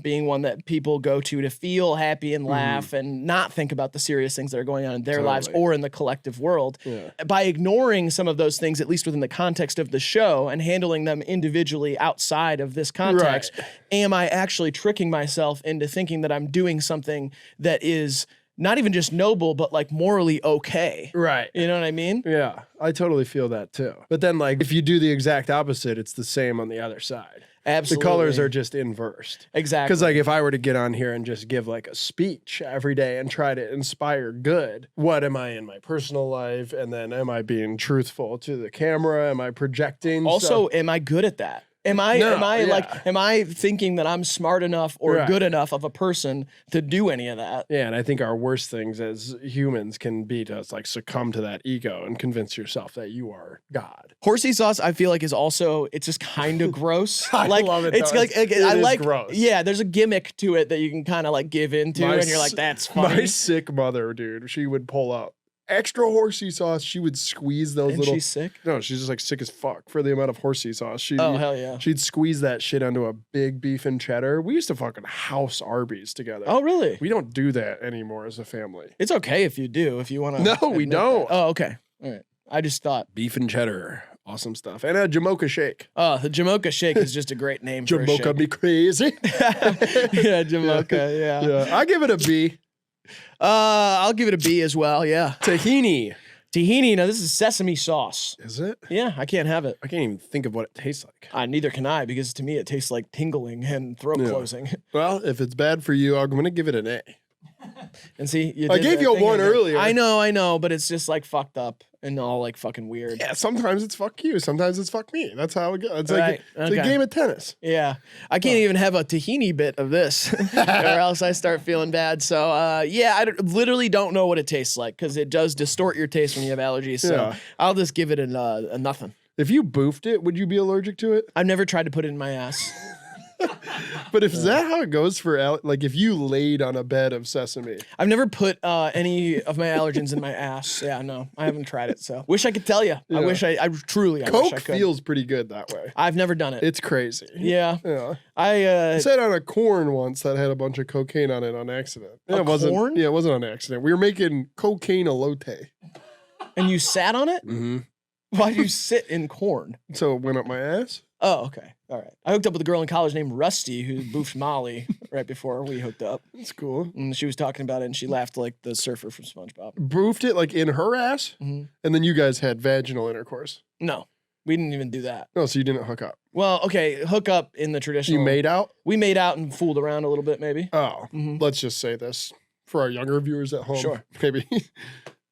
being one that people go to feel happy and laugh and not think about the serious things that are going on in their lives or in the collective world. By ignoring some of those things, at least within the context of the show, and handling them individually outside of this context, am I actually tricking myself into thinking that I'm doing something that is not even just noble, but like morally okay? Right. You know what I mean? Yeah, I totally feel that too. But then like if you do the exact opposite, it's the same on the other side. Absolutely. The colors are just inversed. Exactly. Because like if I were to get on here and just give like a speech every day and try to inspire good, what am I in my personal life? And then am I being truthful to the camera? Am I projecting? Also, am I good at that? Am I thinking that I'm smart enough or good enough of a person to do any of that? Yeah, and I think our worst things as humans can be to like succumb to that ego and convince yourself that you are God. Horsey sauce, I feel like, is also, it's just kind of gross. I love it. It's though. like it I is like gross. Yeah, there's a gimmick to it that you can kind of like give into, and you're like, that's funny. My sick mother, dude, she would pull up extra horsey sauce. She would squeeze those little. She's sick? No, she's just like sick as fuck for the amount of horsey sauce. Oh, hell yeah. She'd squeeze that shit onto a big beef and cheddar. We used to fucking house Arby's together. Oh, really? We don't do that anymore as a family. It's okay if you do, if you want to. No, we don't. Oh, okay. All right. I just thought. Beef and cheddar. Awesome stuff. And a Jamocha shake. Oh, the Jamocha shake is just a great name for a shake. Jamocha me crazy. Yeah, Jamocha, yeah. I give it a B. I'll give it a B as well, yeah. Tahini. Tahini, now this is sesame sauce. Is it? Yeah, I can't have it. I can't even think of what it tastes like. Neither can I, because to me it tastes like tingling and throat closing. Well, if it's bad for you, I'm going to give it an A. And see, I gave you a 1 earlier. I know, but it's just like fucked up and all like fucking weird. Yeah, sometimes it's fuck you, sometimes it's fuck me. That's how it goes. It's Right, like it's a game of tennis. Yeah, I can't even have a tahini bit of this, or else I start feeling bad. So, I literally don't know what it tastes like because it does distort your taste when you have allergies. So I'll just give it a nothing. If you boofed it, would you be allergic to it? I've never tried to put it in my ass. But is that how it goes for like if you laid on a bed of sesame? I've never put any of my allergens in my ass. Yeah, no, I haven't tried it. So wish I could tell you. Yeah. I wish I truly. Coke wish I could. feels pretty good that way. I've never done it. It's crazy. Yeah. I sat on a corn once that had a bunch of cocaine on it on accident. Corn? Yeah, it wasn't on accident. We were making cocaine elote. And you sat on it? Mm-hmm. Why'd you sit in corn? So it went up my ass. Oh, okay. All right. I hooked up with a girl in college named Rusty who boofed Molly right before we hooked up. That's cool. And she was talking about it and she laughed like the surfer from SpongeBob. Boofed it like in her ass? Mm-hmm. And then you guys had vaginal intercourse? No, we didn't even do that. No, so you didn't hook up? Well, okay, hook up in the traditional. You made out? We made out and fooled around a little bit maybe. Oh, let's just say this for our younger viewers at home. Sure. Maybe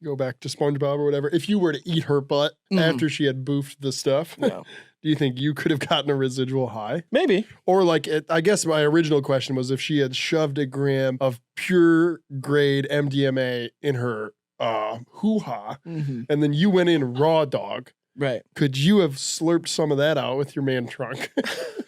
go back to SpongeBob or whatever. If you were to eat her butt after she had boofed the stuff, no. do you think you could have gotten a residual high? Maybe. Or like, I guess my original question was if she had shoved a gram of pure grade MDMA in her hoo-ha, and then you went in raw dog. Right. Could you have slurped some of that out with your man trunk?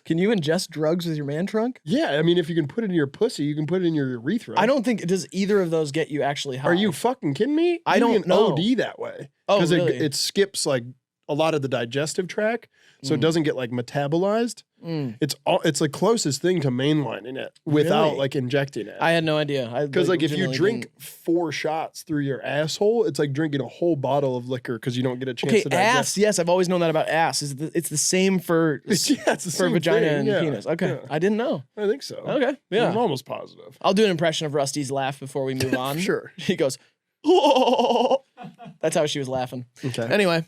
Can you ingest drugs with your man trunk? Yeah, I mean, if you can put it in your pussy, you can put it in your urethra. I don't think, does either of those get you actually high? Are you fucking kidding me? I don't know. OD that way. Oh, Because really? it skips like a lot of the digestive tract, so it doesn't get like metabolized. It's the closest thing to mainlining it without Really? like injecting it. I had no idea. Because like if you drink 4 shots through your asshole, it's like drinking a whole bottle of liquor because you don't get a chance to digest. Ass. Yes, I've always known that about ass. It's the same for It's the for same vagina thing, and yeah, penis. Okay, yeah. I didn't know. I think so. Okay, yeah. I'm almost positive. I'll do an impression of Rusty's laugh before we move on. Sure. He goes, "Whoa." That's how she was laughing. Okay. Anyway,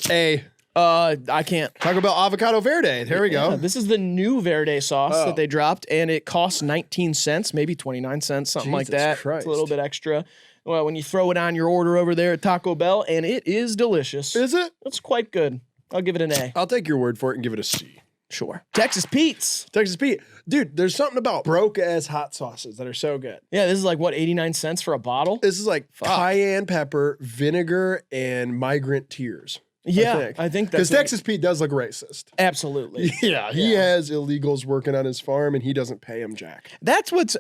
I can't. Talk about avocado verde. There we Yeah, go. this is the new verde sauce that they dropped, and it costs 19 cents, maybe 29 cents, something like Jesus that. Christ. It's a little bit extra. Well, when you throw it on your order over there at Taco Bell, and it is delicious. Is it? It's quite good. I'll give it an A. I'll take your word for it and give it a C. Sure. Texas Pete's. Texas Pete. Dude, there's something about broke ass hot sauces that are so good. Yeah, this is like, what, 89 cents for a bottle? This is like cayenne pepper, vinegar, and migrant tears. Yeah, I think that's because Texas Pete does look racist. Absolutely. Yeah, he has illegals working on his farm and he doesn't pay him jack. That's what's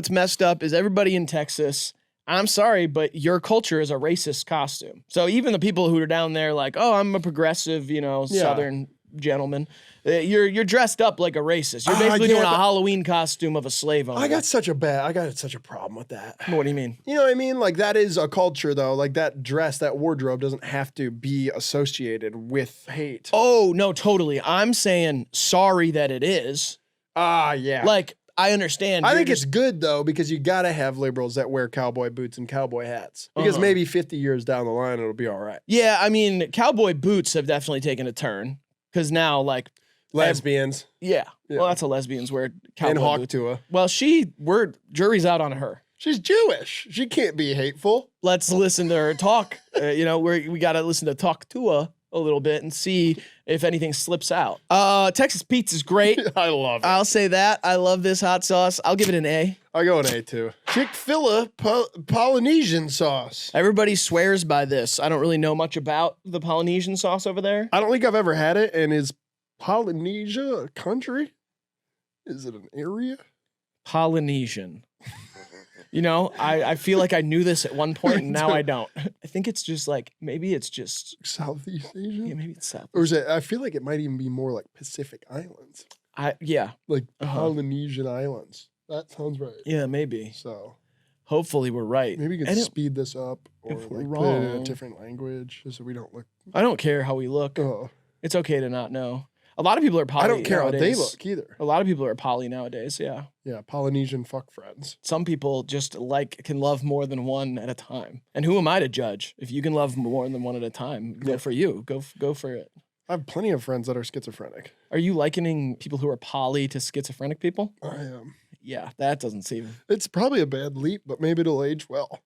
messed up is everybody in Texas, I'm sorry, but your culture is a racist costume. So even the people who are down there like, oh, I'm a progressive, Southern gentleman, you're dressed up like a racist. You're basically doing a Halloween costume of a slave owner. I got such a problem with that. What do you mean? You know what I mean? Like that is a culture though. Like that dress, that wardrobe doesn't have to be associated with hate. Oh, no, totally. I'm saying sorry that it is. Yeah. Like, I understand. I think it's good though because you gotta have liberals that wear cowboy boots and cowboy hats because maybe 50 years down the line it'll be all right. Yeah, I mean, cowboy boots have definitely taken a turn because now, like, lesbians. Yeah. Well, that's a lesbians wear cowboy And Hawk boots. Tua. Well, jury's out on her. She's Jewish. She can't be hateful. Let's listen to her talk. We got to listen to talk to her a little bit and see if anything slips out. Texas Pete's is great. I love it. I'll say that. I love this hot sauce. I'll give it an A. I go an A too. Chick-fil-A Polynesian sauce. Everybody swears by this. I don't really know much about the Polynesian sauce over there. I don't think I've ever had it. And is Polynesia a country? Is it an area? Polynesian. I feel like I knew this at one point and now I don't. I think it's just like, maybe it's just Southeast Asia? Yeah, maybe it's South. Or is it, I feel like it might even be more like Pacific Islands. Yeah. Like Polynesian Islands. That sounds right. Yeah, maybe. So hopefully we're right. maybe we can speed this up or if we're like put it in a wrong- different language just so we don't look. I don't care how we look. It's okay to not know. A lot of people are poly I don't care nowadays. how they look either. A lot of people are poly nowadays, yeah. Yeah, Polynesian fuck friends. Some people just can love more than one at a time. And who am I to judge? If you can love more than one at a time, go for you. Go for it. I have plenty of friends that are schizophrenic. Are you likening people who are poly to schizophrenic people? I am. Yeah, that doesn't seem. It's probably a bad leap, but maybe it'll age well.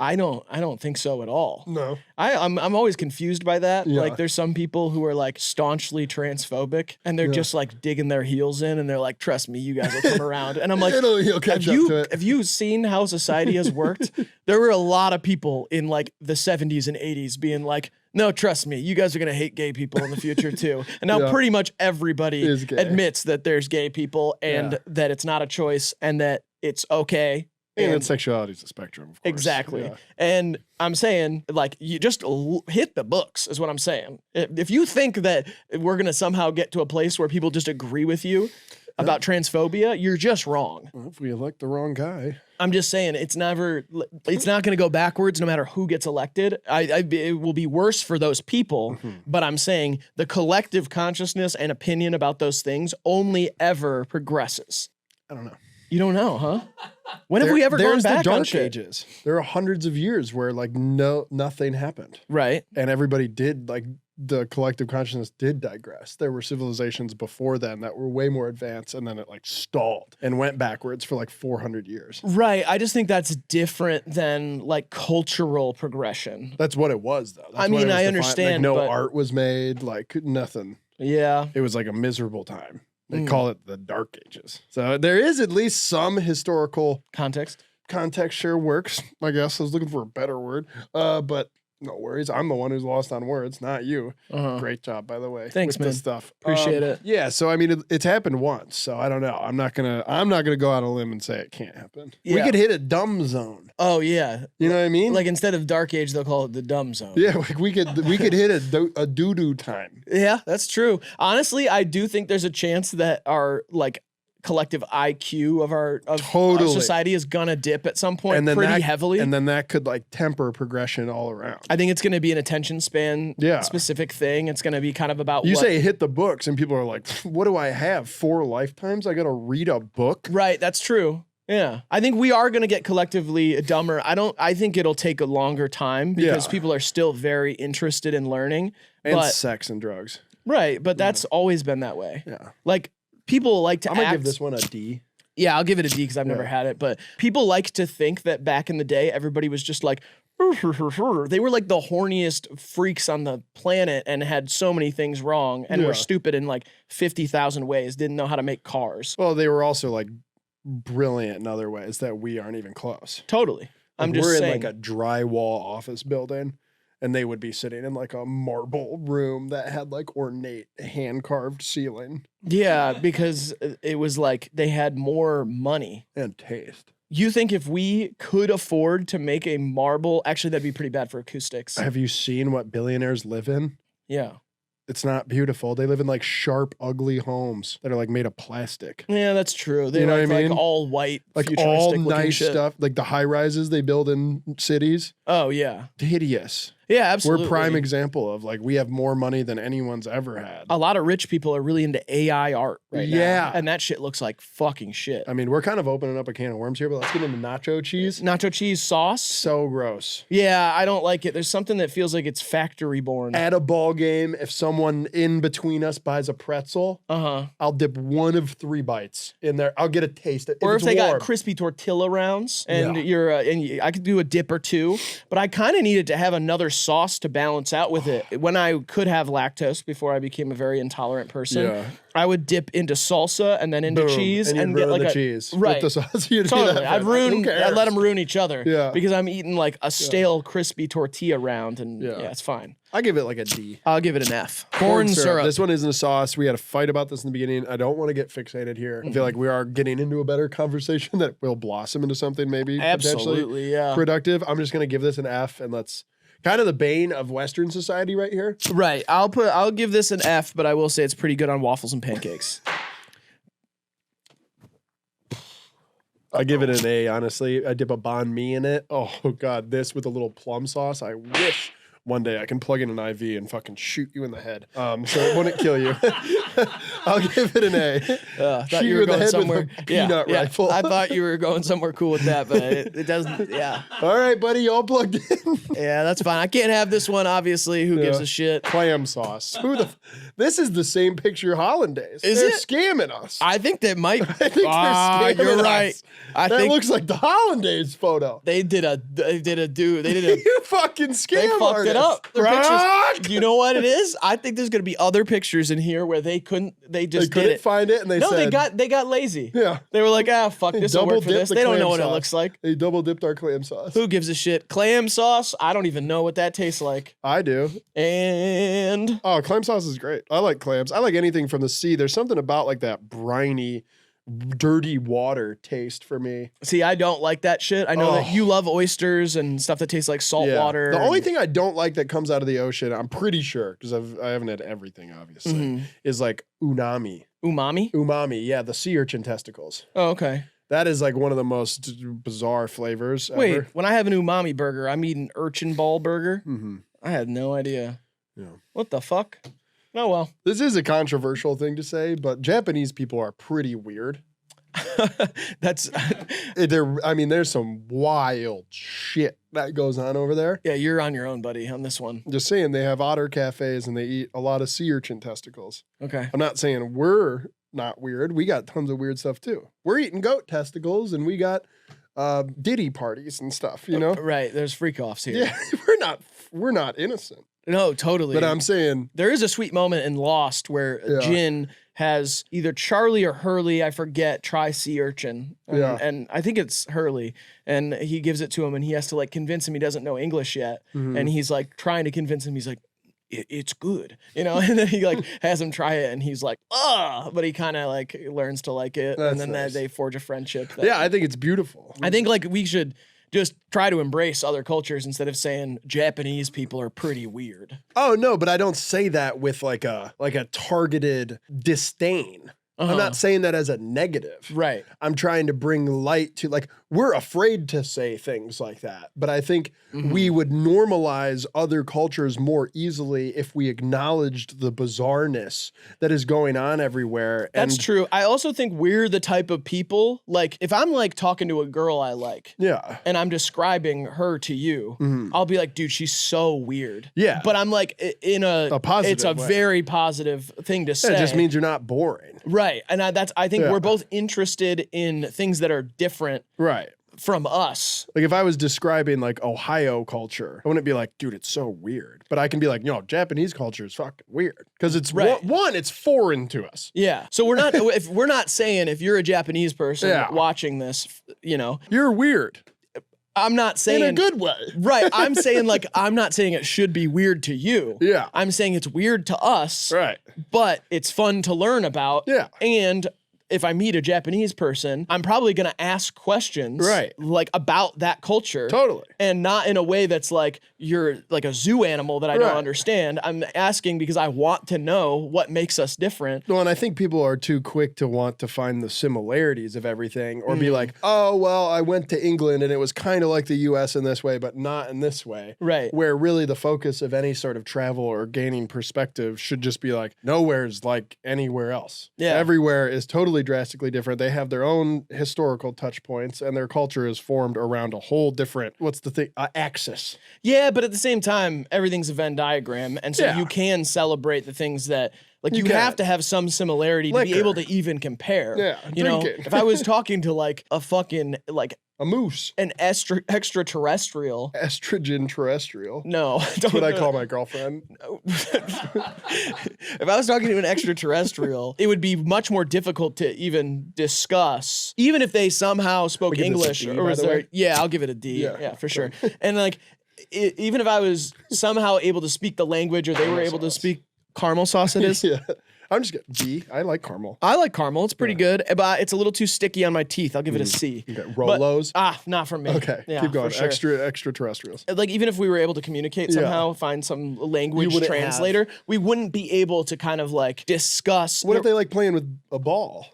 I don't think so at all. No. I'm always confused by that. Yeah. Like there's some people who are like staunchly transphobic and they're just like digging their heels in and they're like, trust me, you guys will come around. And I'm like, He'll catch up to it. have you seen how society has worked? There were a lot of people in like the 70s and 80s being like, no, trust me, you guys are going to hate gay people in the future too. And now pretty much everybody Is gay. admits that there's gay people and that it's not a choice and that it's okay. And sexuality is a spectrum, of course. Exactly. Yeah. And I'm saying, like, you just hit the books, is what I'm saying. If you think that we're going to somehow get to a place where people just agree with you about transphobia, you're just wrong. Well, if we elect the wrong guy. I'm just saying, it's not going to go backwards no matter who gets elected. It will be worse for those people, but I'm saying the collective consciousness and opinion about those things only ever progresses. I don't know. You don't know, huh? When have we ever gone back the on dark shit? ages. There are hundreds of years where like nothing happened. Right. And everybody did, like the collective consciousness did digress. There were civilizations before then that were way more advanced and then it like stalled and went backwards for like 400 years. Right. I just think that's different than like cultural progression. That's what it was though. That's I what mean, it was I defined. understand, Like, no but- art was made, like nothing. Yeah. It was like a miserable time. They call it the Dark Ages. So there is at least some historical Context. sure works, I guess. I was looking for a better word. But no worries. I'm the one who's lost on words, not you. Great job, by the way. Thanks, with man. This stuff. Appreciate it. Yeah, so I mean it's happened once, so I don't know. I'm not gonna go out on a limb and say it can't happen. We Yeah. could hit a dumb zone. Oh yeah. You know what I mean? Like instead of Dark Age, they'll call it the dumb zone. Yeah, like we could hit a doo-doo time. Yeah, that's true. Honestly, I do think there's a chance that our like collective IQ of our society is gonna dip at some point pretty heavily. And then that could like temper progression all around. I think it's gonna be an attention span specific thing. It's gonna be kind of about you say hit the books and people are like, what do I have? 4 lifetimes? I gotta read a book? Right, that's true. Yeah. I think we are gonna get collectively dumber. I think it'll take a longer time because people are still very interested in learning. And sex and drugs. Right, but that's always been that way. Yeah. Like people like to I'm gonna give this one a D. Yeah, I'll give it a D because I've never had it. But people like to think that back in the day, everybody was just like, they were like the horniest freaks on the planet and had so many things wrong and were stupid in like 50,000 ways, didn't know how to make cars. Well, they were also like brilliant in other ways that we aren't even close. Totally. Like, we're in like a drywall office building. And they would be sitting in like a marble room that had like ornate hand carved ceiling. Yeah, because it was like they had more money and taste. You think if we could afford to make a marble, actually that'd be pretty bad for acoustics. Have you seen what billionaires live in? Yeah. It's not beautiful. They live in like sharp, ugly homes that are like made of plastic. Yeah, that's true. They know what I mean? like all white, like all nice stuff. Like the high rises they build in cities. Oh yeah, hideous. Yeah, absolutely. We're a prime example of like we have more money than anyone's ever had. A lot of rich people are really into AI art right now. And that shit looks like fucking shit. I mean, we're kind of opening up a can of worms here, but let's get into nacho cheese. Nacho cheese sauce? So gross. Yeah, I don't like it. There's something that feels like it's factory born. At a ball game, if someone in between us buys a pretzel, I'll dip 1 of 3 bites in there. I'll get a taste. Or if they got crispy tortilla rounds and I could do a dip or 2, but I kind of needed to have another sauce to balance out with it. When I could have lactose before I became a very intolerant person, I would dip into salsa and then into cheese and get like the cheese right. with the sauce. Totally, I'd let them ruin each other. Because I'm eating like a stale crispy tortilla round, and it's fine. I give it like a D. I'll give it an F. Corn syrup. This one isn't a sauce. We had a fight about this in the beginning. I don't want to get fixated here. I feel like we are getting into a better conversation that will blossom into something maybe absolutely productive. I'm just gonna give this an F, and let's. Kind of the bane of Western society right here. Right. I'll give this an F, but I will say it's pretty good on waffles and pancakes. I give it an A, honestly. I dip a banh mi in it. Oh, God. This with a little plum sauce. I wish one day I can plug in an IV and fucking shoot you in the head. So it wouldn't kill you. I'll give it an A. Thought you were going somewhere. Peanut rifle. I thought you were going somewhere cool with that, but it doesn't. Yeah. All right, buddy. Y'all plugged in. Yeah, that's fine. I can't have this one, obviously. Who gives a shit? Clam sauce. This is the same picture Hollandaise. They're scamming us. I think they might. I think they're scamming you're right. us. That looks like the Hollandaise photo. They did a. You fucking scam They fucked artist. it up. Pictures, you know what it is? I think there's gonna be other pictures in here where they couldn't. They just couldn't find it, and they said they got lazy. Yeah, they were like, fuck this will work for this. They don't know what it looks like. They double dipped our clam sauce. Who gives a shit? Clam sauce? I don't even know what that tastes like. I do. And clam sauce is great. I like clams. I like anything from the sea. There's something about like that briny, dirty water taste for me. See, I don't like that shit. I know that you love oysters and stuff that tastes like salt water. The only thing I don't like that comes out of the ocean, I'm pretty sure, because I haven't had everything, obviously, is like unami. Umami? Umami, yeah, the sea urchin testicles. Oh, okay. That is like one of the most bizarre flavors ever. Wait, when I have an umami burger, I'm eating urchin ball burger? Mm-hmm. I had no idea. Yeah. What the fuck? Oh, well. This is a controversial thing to say, but Japanese people are pretty weird. That's there's some wild shit that goes on over there. Yeah, you're on your own, buddy, on this one. Just saying, they have otter cafes and they eat a lot of sea urchin testicles. Okay. I'm not saying we're not weird. We got tons of weird stuff too. We're eating goat testicles and we got Diddy parties and stuff, you know? Right, there's freak offs here. Yeah, we're not innocent. No, totally. But I'm saying there is a sweet moment in Lost where Yeah. Jin has either Charlie or Hurley, I forget, try sea urchin. And I think it's Hurley. And he gives it to him and he has to like convince him he doesn't know English yet. And he's like trying to convince him. He's like, it's good, you know? And then he like has him try it and he's like, but he kind of like learns to like it. That's and then nice. they forge a friendship. Yeah, I think it's beautiful. I think like we should just try to embrace other cultures instead of saying Japanese people are pretty weird. Oh no, but I don't say that with like a targeted disdain. I'm not saying that as a negative. Right. I'm trying to bring light to, like, we're afraid to say things like that. But I think we would normalize other cultures more easily if we acknowledged the bizarreness that is going on everywhere. That's true. I also think we're the type of people, like, if I'm like talking to a girl I like, Yeah. and I'm describing her to you, I'll be like, dude, she's so weird. Yeah. But I'm like, in a positive it's a way. very positive thing to say. It just means you're not boring. Right. And I think Yeah. we're both interested in things that are different Right. from us. Like if I was describing like Ohio culture, I wouldn't be like, dude, it's so weird. But I can be like, Japanese culture is fucking weird. Because it's Right. one, it's foreign to us. Yeah. So we're not if we're not saying if you're a Japanese person Yeah. watching this, You're weird. I'm not saying In a good way. Right. I'm saying like I'm not saying it should be weird to you. Yeah. I'm saying it's weird to us. Right. But it's fun to learn about. Yeah. And if I meet a Japanese person, I'm probably going to ask questions Right. like about that culture. Totally. And not in a way that's like you're like a zoo animal that I don't Right. understand. I'm asking because I want to know what makes us different. Well, and I think people are too quick to want to find the similarities of everything or be like, oh, well, I went to England and it was kind of like the US in this way, but not in this way. Right. Where really the focus of any sort of travel or gaining perspective should just be like, nowhere's like anywhere else. Yeah. Everywhere is totally drastically different. They have their own historical touch points and their culture is formed around a whole different, what's the thing, axis. Yeah, but at the same time, everything's a Venn diagram. And so Yeah. you can celebrate the things that, like, you can. have to have some similarity to be Liquor. able to even compare. Yeah, You know, drinking. if I was talking to, like, a fucking, like, A moose. an extraterrestrial. Estrogen terrestrial. No, That's what I call my girlfriend. If I was talking to an extraterrestrial, it would be much more difficult to even discuss, even if they somehow spoke give this a English D, or by was the there. way? Yeah, I'll give it a D. Yeah. Yeah, for sure. And like, even if I was somehow able to speak the language or they were able to speak caramel sauce, it is. Yeah. I'm just getting B. I like caramel. I like caramel. It's pretty good, but it's a little too sticky on my teeth. I'll give it a C. Okay. But- Rolos. not for me. Okay. Yeah, Keep going. for sure. Extraterrestrials. Like even if we were able to communicate somehow, find some language wouldn't translator, we wouldn't be able to kind of like discuss. What if they like playing with a ball?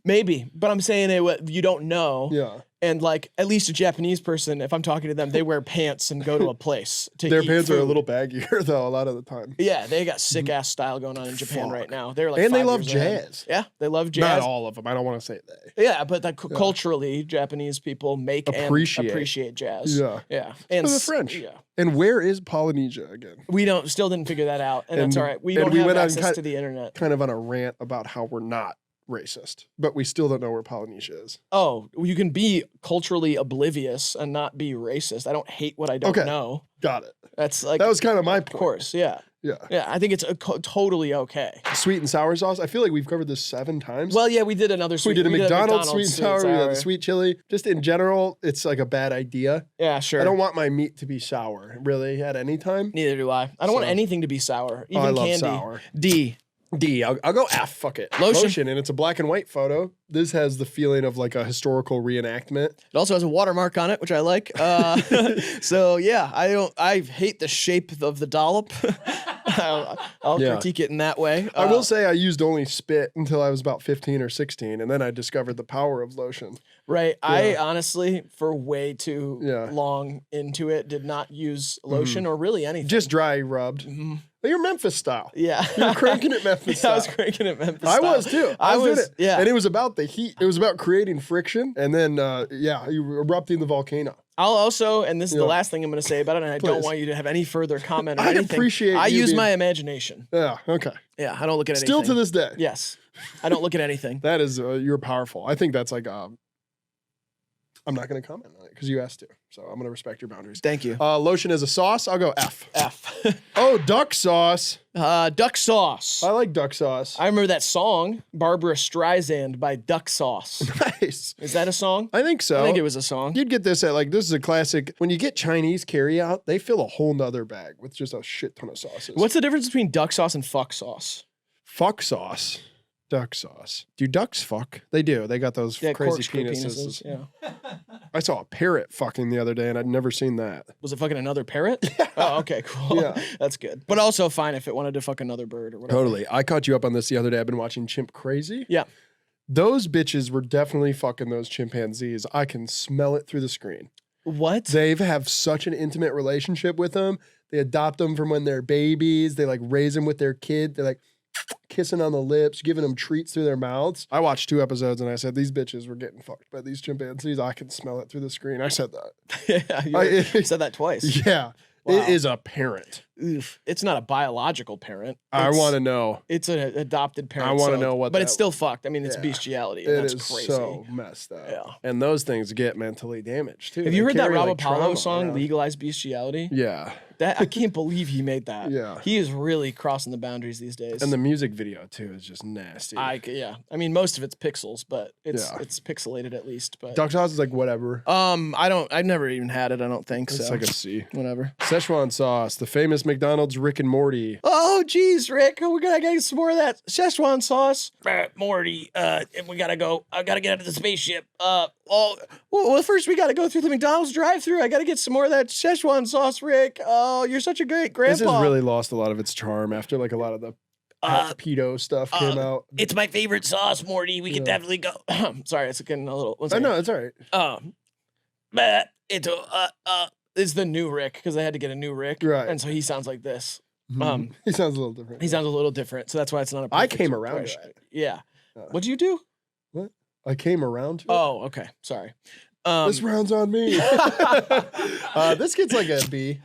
Maybe, but I'm saying you don't know. Yeah. And like at least a Japanese person, if I'm talking to them, they wear pants and go to a place to Their eat pants are a food. little baggier though a lot of the time. Yeah, they got sick ass style going on in Japan right now. They're like, And they 5 love years ahead. jazz. Yeah, they love jazz. Not all of them. I don't want to say they. Yeah, but like culturally, Japanese people make Appreciate. and appreciate jazz. Yeah. Yeah, and For the French. Yeah, And where is Polynesia again? we still didn't figure that out, and that's And- all right. We and don't we have went on access to the internet. Kind of on a rant about how we're not racist, but we still don't know where Polynesia is. Oh, you can be culturally oblivious and not be racist. I don't hate what I don't Okay. know. Got it. That's like, That was kind of my point. of course, yeah. Yeah. Yeah, I think it's totally okay. Sweet and sour sauce. I feel like we've covered this 7 times. Well, yeah, we did another sweet. we did a we McDonald's sweet and sour. We had the sweet chili. Just in general, it's like a bad idea. Yeah, sure. I don't want my meat to be sour, really, at any time. Neither do I. I don't want So- anything to be sour, even I love candy. sour. D. D. I'll go F. Fuck it. Lotion. And it's a black and white photo. This has the feeling of like a historical reenactment. It also has a watermark on it, which I like. So yeah, I hate the shape of the dollop. I'll Yeah. critique it in that way. I will say I used only spit until I was about 15 or 16, and then I discovered the power of lotion. Right. I honestly, for way too Yeah. long into it, did not use lotion or really anything. Just dry rubbed. You're Memphis style. Yeah. You were cranking it Memphis Yeah, I style. was cranking it Memphis I style. was too. I doing was, it. yeah. And it was about the heat. It was about creating friction. And then, you erupting the volcano. I'll also, and this is the Yeah. last thing I'm going to say about it, and I don't Please. want you to have any further comment or I'd anything. appreciate I you use being- my imagination. Yeah, okay. Yeah, I don't look at anything. Still to this day. Yes. I don't look at anything. That is, you're powerful. I think that's like I'm not going to comment on it because you asked to. So I'm going to respect your boundaries. Thank you. Lotion as a sauce, I'll go F. F. Oh, duck sauce. Duck sauce. I like duck sauce. I remember that song, Barbara Streisand by Duck Sauce. Nice. Is that a song? I think so. I think it was a song. You'd get this at like, this is a classic. When you get Chinese carry out, they fill a whole nother bag with just a shit ton of sauces. What's the difference between duck sauce and fuck sauce? Fuck sauce. Duck sauce. Do ducks fuck? They do. They got those crazy corkscrew penises. Yeah. I saw a parrot fucking the other day and I'd never seen that. Was it fucking another parrot? Yeah. Oh, okay, cool. Yeah. That's good. But also fine if it wanted to fuck another bird or whatever. Totally. I caught you up on this the other day. I've been watching Chimp Crazy. Yeah. Those bitches were definitely fucking those chimpanzees. I can smell it through the screen. What? They have such an intimate relationship with them. They adopt them from when they're babies. They like raise them with their kid. They're like kissing on the lips, giving them treats through their mouths. I watched 2 episodes and I said, these bitches were getting fucked by these chimpanzees. I can smell it through the screen. I said that. Yeah, you said that twice. Yeah. Wow. It is a parent. Oof. It's not a biological parent. I want to know. It's an adopted parent. I want to know what but it's still fucked. I mean, it's Yeah. bestiality. And It that's is crazy. so messed up. Yeah. And those things get mentally damaged too. Have you They heard that carry, Rob like, Apollo trauma song, around. Legalize Bestiality? Yeah. That I can't believe he made that. Yeah. He is really crossing the boundaries these days. And the music video too is just nasty. yeah. I mean, most of it's pixels, but it's Yeah. it's pixelated at least. But Duck sauce is like whatever. I've never even had it. I don't think It's so. like a C. Whatever. Szechuan sauce, the famous McDonald's Rick and Morty. Oh, geez, Rick, we're gonna get some more of that Szechuan sauce. Morty, we gotta go. I gotta get out of the spaceship. Well, first we gotta go through the McDonald's drive-through. I gotta get some more of that Szechuan sauce, Rick. Oh, you're such a great grandpa. This has really lost a lot of its charm after like a lot of the pedo stuff came out. It's my favorite sauce, Morty. We can definitely go. Sorry, it's getting a little. I know, it's all right. But it's the new Rick because I had to get a new Rick, Right. and so he sounds like this. He sounds a little different. He sounds a little different, so that's why it's not a. I perfect came around to impression. it. Yeah. Uh, What'd you do? What? I came around to it. Oh, okay. Sorry. This round's on me. This gets like a B.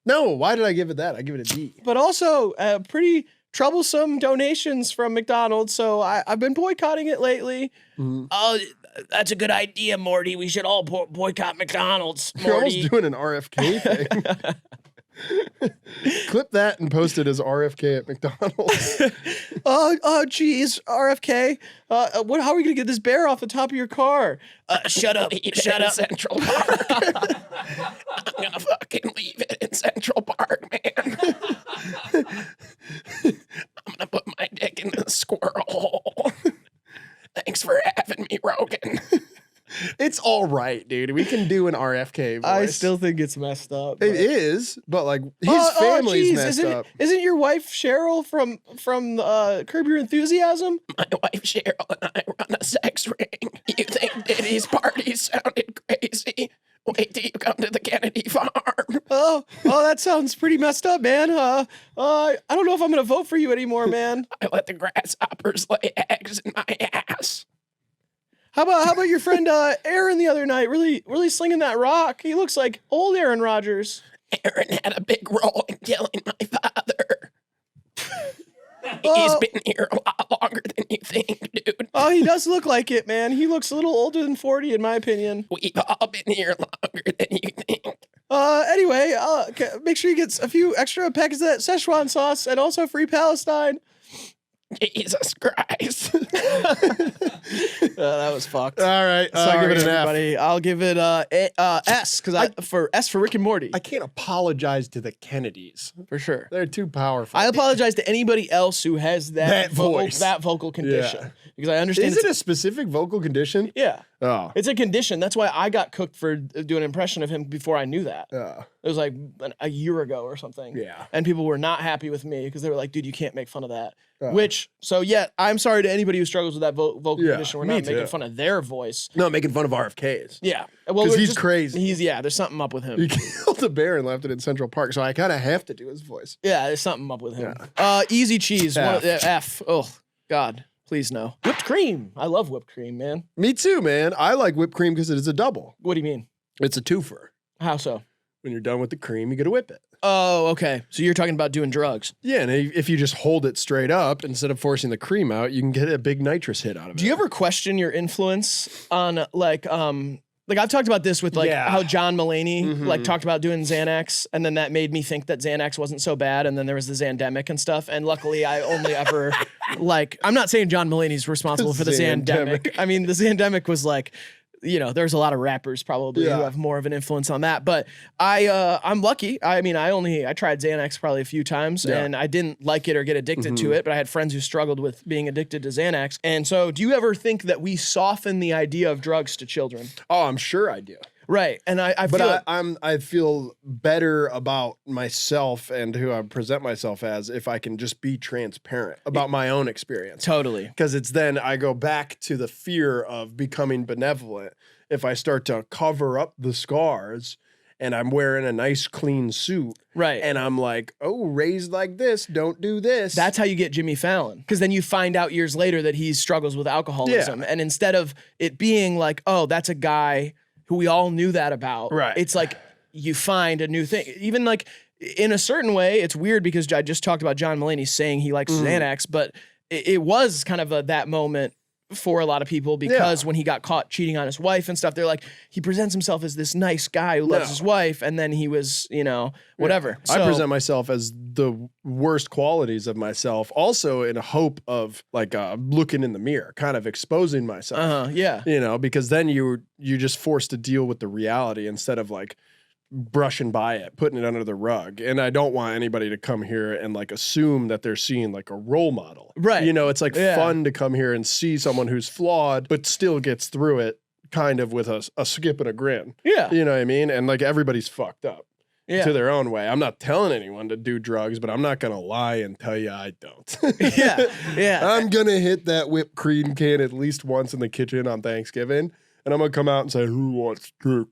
No, why did I give it that? I give it a D. But also pretty troublesome donations from McDonald's, so I've been boycotting it lately. Mhm. Oh, that's a good idea, Morty. We should all boycott McDonald's, You're Morty. almost doing an RFK thing. Clip that and post it as RFK at McDonald's. Geez, RFK. How are we gonna get this bear off the top of your car? Shut up! Shut up! Central Park. I'm gonna fucking leave it in Central Park, man. I'm gonna put my dick in the squirrel hole. Thanks for having me, Rogan. It's all right, dude. We can do an RFK voice. I still think it's messed up. It is, but like his family's messed up. Isn't your wife Cheryl from Curb Your Enthusiasm? My wife Cheryl and I run a sex ring. You think Diddy's party sounded crazy? Wait till you come to the Kennedy farm. Oh, that sounds pretty messed up, man. I don't know if I'm gonna vote for you anymore, man. I let the grasshoppers lay eggs in my ass. How about your friend Aaron the other night? Really slinging that rock. He looks like old Aaron Rodgers. Aaron had a big role in killing my father. He's been here a lot longer than you think, dude. Oh, he does look like it, man. He looks a little older than 40, in my opinion. We've all been here longer than you think. Anyway, make sure you get a few extra packets of that Szechuan sauce and also free Palestine. Jesus Christ. That was fucked. All right, so I give it an F. everybody. I'll give it S for Rick and Morty I can't apologize to the Kennedys. for sure. They're too powerful. I apologize to anybody else who has That voice. that vocal condition Yeah. because I understand. Is it a specific vocal condition? Yeah, Oh. it's a condition. That's why I got cooked for doing an impression of him before I knew that. It was like a year ago or something. Yeah. And people were not happy with me because they were like, dude, you can't make fun of that. Oh. I'm sorry to anybody who struggles with that vocal Yeah, condition. We're me not making too. fun of their voice. No, making fun of RFKs. Yeah. Well, 'Cause we're he's just- crazy. There's something up with him. He killed a bear and left it in Central Park, so I kind of have to do his voice. Yeah, there's something up with him. Easy cheese. F. F. Oh, God. Please no. Whipped cream. I love whipped cream, man. Me too, man. I like whipped cream because it is a double. What do you mean? It's a twofer. How so? When you're done with the cream, you get to whip it. Oh, okay. So you're talking about doing drugs. Yeah, and if you just hold it straight up instead of forcing the cream out, you can get a big nitrous hit out of it. Do you ever question your influence on Like I've talked about this with like Yeah. how John Mulaney like Mhm. talked about doing Xanax, and then that made me think that Xanax wasn't so bad, and then there was the Xandemic and stuff. And luckily, I only ever like I'm not saying John Mulaney's responsible for the Xandemic. I mean, the Xandemic was like, you know, there's a lot of rappers probably who have more of an influence on that. But I'm lucky. I mean, I tried Xanax probably a few times and I didn't like it or get addicted to it, but I had friends who struggled with being addicted to Xanax. And so do you ever think that we soften the idea of drugs to children? Oh, I'm sure I do. Right. And I feel But I feel better about myself and who I present myself as if I can just be transparent about my own experience. totally. Because it's then I go back to the fear of becoming benevolent. If I start to cover up the scars and I'm wearing a nice clean suit Right. and I'm like, oh, raised like this, don't do this. That's how you get Jimmy Fallon. Because then you find out years later that he struggles with alcoholism. And instead of it being like, oh, that's a guy who we all knew that about. Right. It's like you find a new thing. Even like in a certain way, it's weird because I just talked about John Mulaney saying he likes Xanax, but it was kind of that moment for a lot of people because when he got caught cheating on his wife and stuff, they're like, he presents himself as this nice guy who loves his wife, and then he was, you know, whatever. I present myself as the worst qualities of myself, also in a hope of like looking in the mirror, kind of exposing myself. Yeah. You know, because then you're just forced to deal with the reality instead of like brushing by it, putting it under the rug. And I don't want anybody to come here and like assume that they're seeing like a role model. Right. You know, it's like fun to come here and see someone who's flawed, but still gets through it kind of with a skip and a grin. Yeah. You know what I mean? And like everybody's fucked up Yeah. to their own way. I'm not telling anyone to do drugs, but I'm not going to lie and tell you I don't. Yeah. Yeah. I'm going to hit that whipped cream can at least once in the kitchen on Thanksgiving. And I'm going to come out and say, who wants turkey?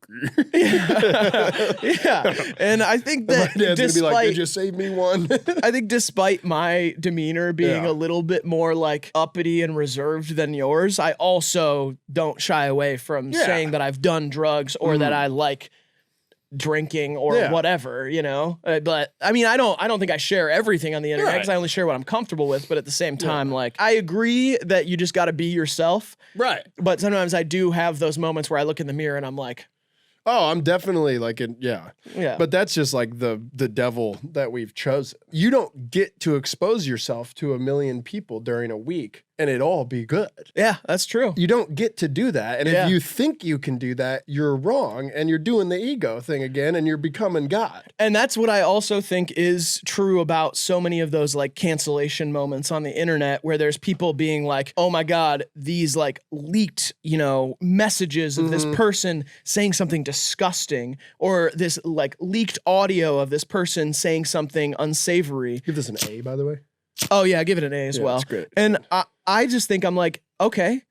Yeah. And I think My that dad's going to be despite, like, did you save me one? I think despite my demeanor being Yeah. a little bit more like uppity and reserved than yours, I also don't shy away from saying that I've done drugs or that I like drinking or whatever, you know. But I mean, I don't think I share everything on the internet because I only share what I'm comfortable with. But at the same time, like I agree that you just got to be yourself. Right. But sometimes I do have those moments where I look in the mirror and I'm like, Oh, I'm definitely like, yeah. Yeah. But that's just like the devil that we've chosen. You don't get to expose yourself to 1 million people during a week and it all be good. Yeah, that's true. You don't get to do that. And if you think you can do that, you're wrong. And you're doing the ego thing again and you're becoming God. And that's what I also think is true about so many of those like cancellation moments on the internet where there's people being like, oh my God, these like leaked, you know, messages of this person saying something disgusting or this like leaked audio of this person saying something unsavory. Give this an A, by the way. Oh yeah, give it an A as well. That's great. And I just think I'm like, okay,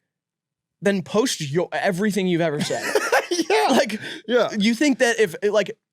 then post everything you've ever said. Like, you think that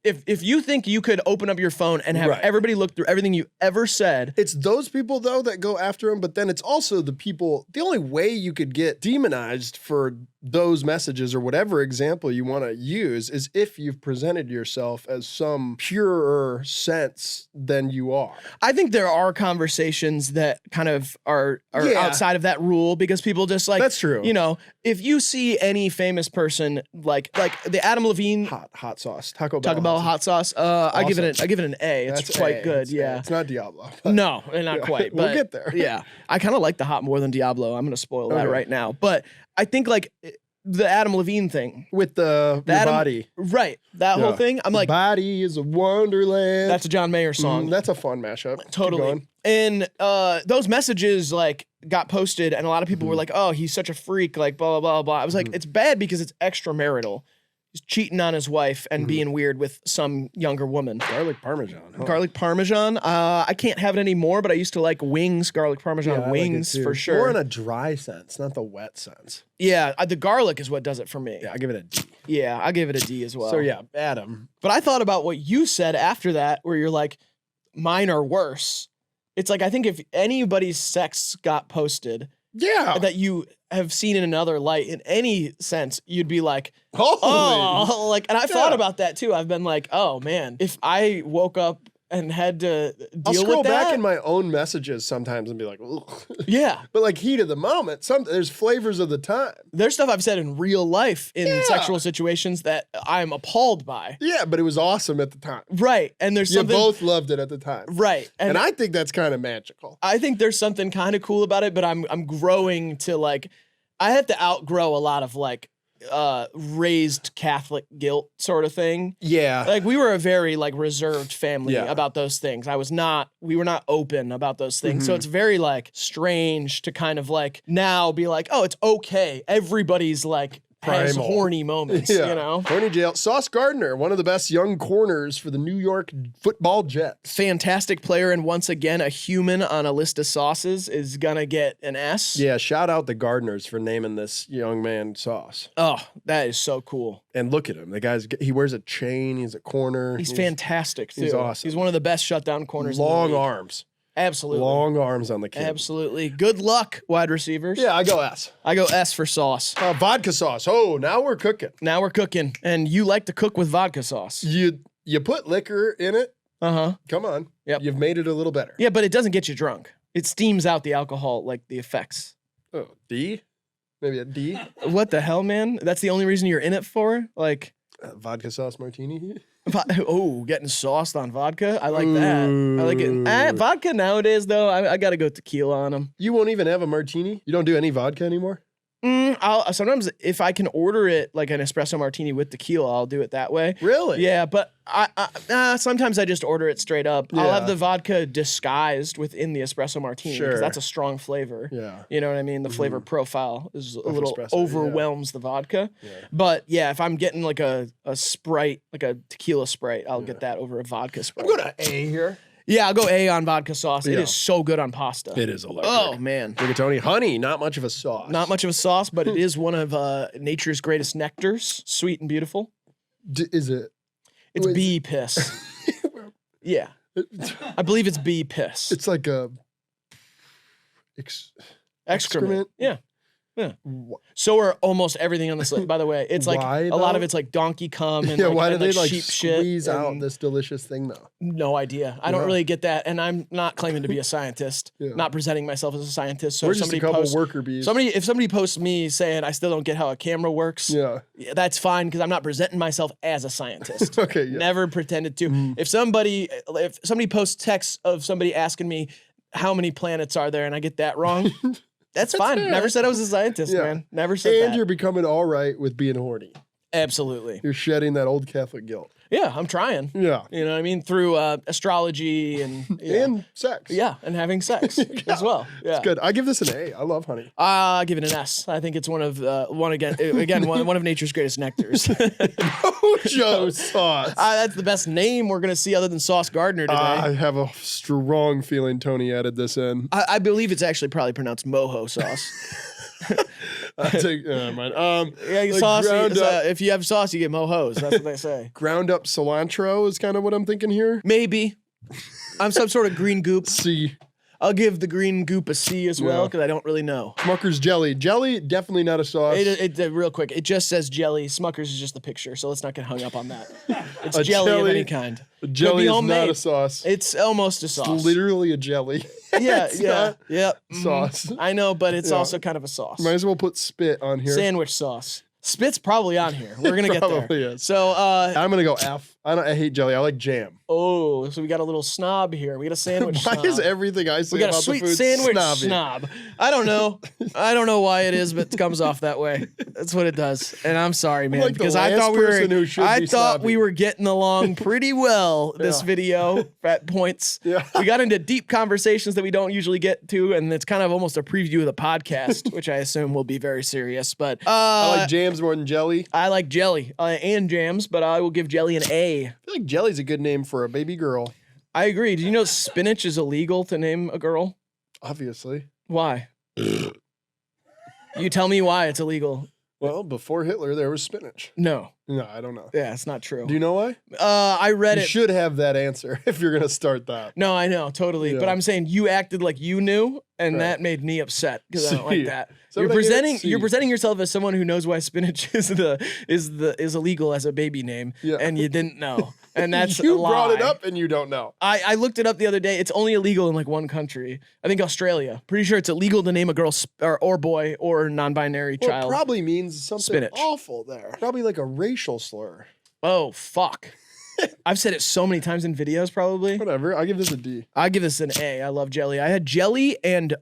if you think you could open up your phone and have everybody look through everything you ever said. It's those people, though, that go after him, but then it's also the people, the only way you could get demonized for those messages or whatever example you want to use is if you've presented yourself as some purer sense than you are. I think there are conversations that kind of are outside of that rule because people just like, that's true. You know, if you see any famous person like the Adam Levine hot sauce, Taco Bell. Talk about hot sauce. I give it an A. It's That's quite A. good. It's yeah. It's not Diablo. No, not quite. But we'll get there. Yeah. I kind of like the hot more than Diablo. I'm going to spoil that right now. But I think like the Adam Levine thing. With the body. Right. That whole thing. I'm like. Body is a wonderland. That's a John Mayer song. That's a fun mashup. Totally. And those messages like got posted and a lot of people were like, oh, he's such a freak, like blah, blah, blah, blah. I was like, it's bad because it's extramarital. He's cheating on his wife and being weird with some younger woman. Garlic Parmesan. Huh? Garlic Parmesan. I can't have it anymore, but I used to like wings, garlic Parmesan wings for sure. More in a dry sense, not the wet sense. Yeah, the garlic is what does it for me. Yeah, I give it a D. Yeah, I give it a D as well. So yeah, Adam. But I thought about what you said after that, where you're like, mine are worse. It's like, I think if anybody's sex got posted that you have seen in another light in any sense, you'd be like, oh, like, and I thought about that too. I've been like, oh man, if I woke up and had to I'll deal scroll with that. back in my own messages sometimes and be like, ugh. Yeah. But like heat of the moment, there's flavors of the time. There's stuff I've said in real life in Yeah. sexual situations that I'm appalled by. Yeah, but it was awesome at the time. Right. And there's You something. both loved it at the time. Right. And I think that's kind of magical. I think there's something kind of cool about it, but I'm growing to like, I have to outgrow a lot of like raised Catholic guilt sort of thing. Yeah. Like we were a very like reserved family Yeah. about those things. We were not open about those things. So Mhm. it's very like strange to kind of like now be like, oh, it's okay. Everybody's like has Primal. horny moments, you know? Horny Jail. Sauce Gardner, one of the best young corners for the New York football Jets. Fantastic player, and once again, a human on a list of sauces is gonna get an S. Yeah, shout out the Gardners for naming this young man Sauce. Oh, that is so cool. And look at him. The guy's, he wears a chain. He's a corner. He's fantastic too. he's awesome. He's one of the best shutdown corners. Long in the league. arms. Absolutely. Long arms on the kid. Absolutely. Good luck, wide receivers. Yeah, I go S. I go S for sauce. Vodka sauce. Oh, now we're cooking. Now we're cooking, and you like to cook with vodka sauce. You put liquor in it. Uh-huh. Come on. Yep. You've made it a little better. Yeah, but it doesn't get you drunk. It steams out the alcohol, like the effects. Oh, D? Maybe a D? What the hell, man? That's the only reason you're in it for? Like, Vodka sauce martini? oh, getting sauced on vodka? I like that. I like it. Vodka nowadays, though, I got to go tequila on them. You won't even have a martini? You don't do any vodka anymore? I'll sometimes if I can order it like an espresso martini with tequila, I'll do it that way. Really? Yeah, but sometimes I just order it straight up. I'll Yeah. have the vodka disguised within the espresso martini because Sure. that's a strong flavor. Yeah. You know what I mean? The flavor profile is a little espresso, yeah. overwhelms the vodka. Yeah. But yeah, if I'm getting like a Sprite, like a tequila Sprite, I'll get that over a vodka Sprite. I'm going to A here. Yeah, I'll go A on vodka sauce. It Yeah. is so good on pasta. It is electric. Oh man. Rigatoni. Honey, not much of a sauce. Not much of a sauce, but it is one of nature's greatest nectars. Sweet and beautiful. Is it? It's Wait, bee piss. Yeah. I believe it's bee piss. It's like a Excrement. Yeah. Wh- So are almost everything on this list. By the way, it's like Why, a lot of though? it's like donkey cum and Yeah, like, why do and they like like sheep squeeze shit. out and this delicious thing though? No idea. I don't Yeah. really get that, and I'm not claiming to be a scientist. Yeah. Not presenting myself as a scientist. So We're if just a somebody couple posts, worker bees. if somebody posts me saying I still don't get how a camera works, Yeah. yeah, that's fine because I'm not presenting myself as a scientist. Okay. Yeah. Never pretended to. Mhm. If somebody posts texts of somebody asking me how many planets are there and I get that wrong, that's fine. fair. Never said I was a scientist, Yeah. man. Never said And that. you're becoming all right with being horny. Absolutely. You're shedding that old Catholic guilt. Yeah, I'm trying. Yeah. You know what I mean? Through astrology and yeah. And sex. Yeah, and having sex as well. Yeah. It's good. I give this an A. I love honey. I give it an S. I think it's one of one of nature's greatest nectars. Joe sauce. That's the best name we're gonna see other than Sauce Gardner today. I have a strong feeling Tony added this in. I believe it's actually probably pronounced mojo sauce. I take, never mind. Yeah, Like sauce. ground up- If you have sauce, you get mojos. That's what they say. Ground up cilantro is kind of what I'm thinking here. Maybe. I'm some sort of green goop. C. I'll give the green goop a C as well Yeah. because I don't really know. Smucker's jelly. Jelly, definitely not a sauce. Real quick, it just says jelly. Smucker's is just the picture, so let's not get hung up on that. It's A jelly of jelly- any kind. jelly is not homemade. a sauce. It's almost a It's sauce. literally a jelly. Yeah, It's yeah, not yeah. sauce. I know, but it's Yeah. also kind of a sauce. Might as well put spit on here. Sandwich sauce. Spit's probably on here. We're gonna get there. Probably is. So, I'm gonna go F. I hate jelly. I like jam. so we got a little snob here. We got a sandwich Why snob. is everything I say We got a about sweet the food sandwich snobby? snob. I don't know. I don't know why it is, but it comes off that way. That's what it does. And I'm sorry, man, like the because I last thought person who should I be thought snobby. we were getting along pretty well this Yeah. video at points. Yeah. We got into deep conversations that we don't usually get to, and it's kind of almost a preview of the podcast, which I assume will be very serious. But I like jams more than jelly. I like jelly and jams, but I will give jelly an A. I feel like jelly's a good name for a baby girl. I agree. Did you know spinach is illegal to name a girl? Obviously. Why? You tell me why it's illegal. Well, before Hitler, there was spinach. No. No, I don't know. Yeah, it's not true. Do you know why? I read You it. should have that answer if you're gonna start that. No, I know, totally. Yeah. But I'm saying you acted like you knew, and Right. that made me upset because I don't See. like that. So You're did I get it? presenting See. you're presenting yourself as someone who knows why spinach is illegal as a baby name, Yeah. and you didn't know. And that's you a lie. brought it up and you don't know. I looked it up the other day. It's only illegal in like one country. I think Australia. Pretty sure it's illegal to name a girl or boy or non-binary Well, child. it probably means something Spinach. awful there. Probably like a racial slur. Oh, fuck. I've said it so many times in videos, probably. Whatever. I'll give this a D. I give this an A. I love jelly. I had jelly and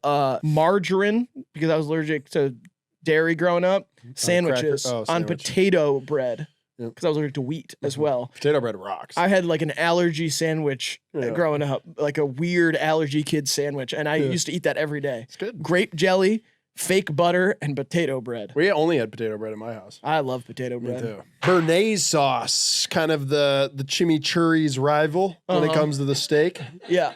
margarine because I was allergic to dairy growing up. Sandwiches on sandwich. potato bread Yep. because I was allergic to wheat as well. Potato bread rocks. I had like an allergy sandwich growing up, like a weird allergy kid sandwich, and I used to eat that every day. It's good. Grape jelly, fake butter, and potato bread. We only had potato bread in my house. I love potato Me bread. too. Béarnaise sauce, kind of the chimichurri's rival when it comes to the steak. Yeah.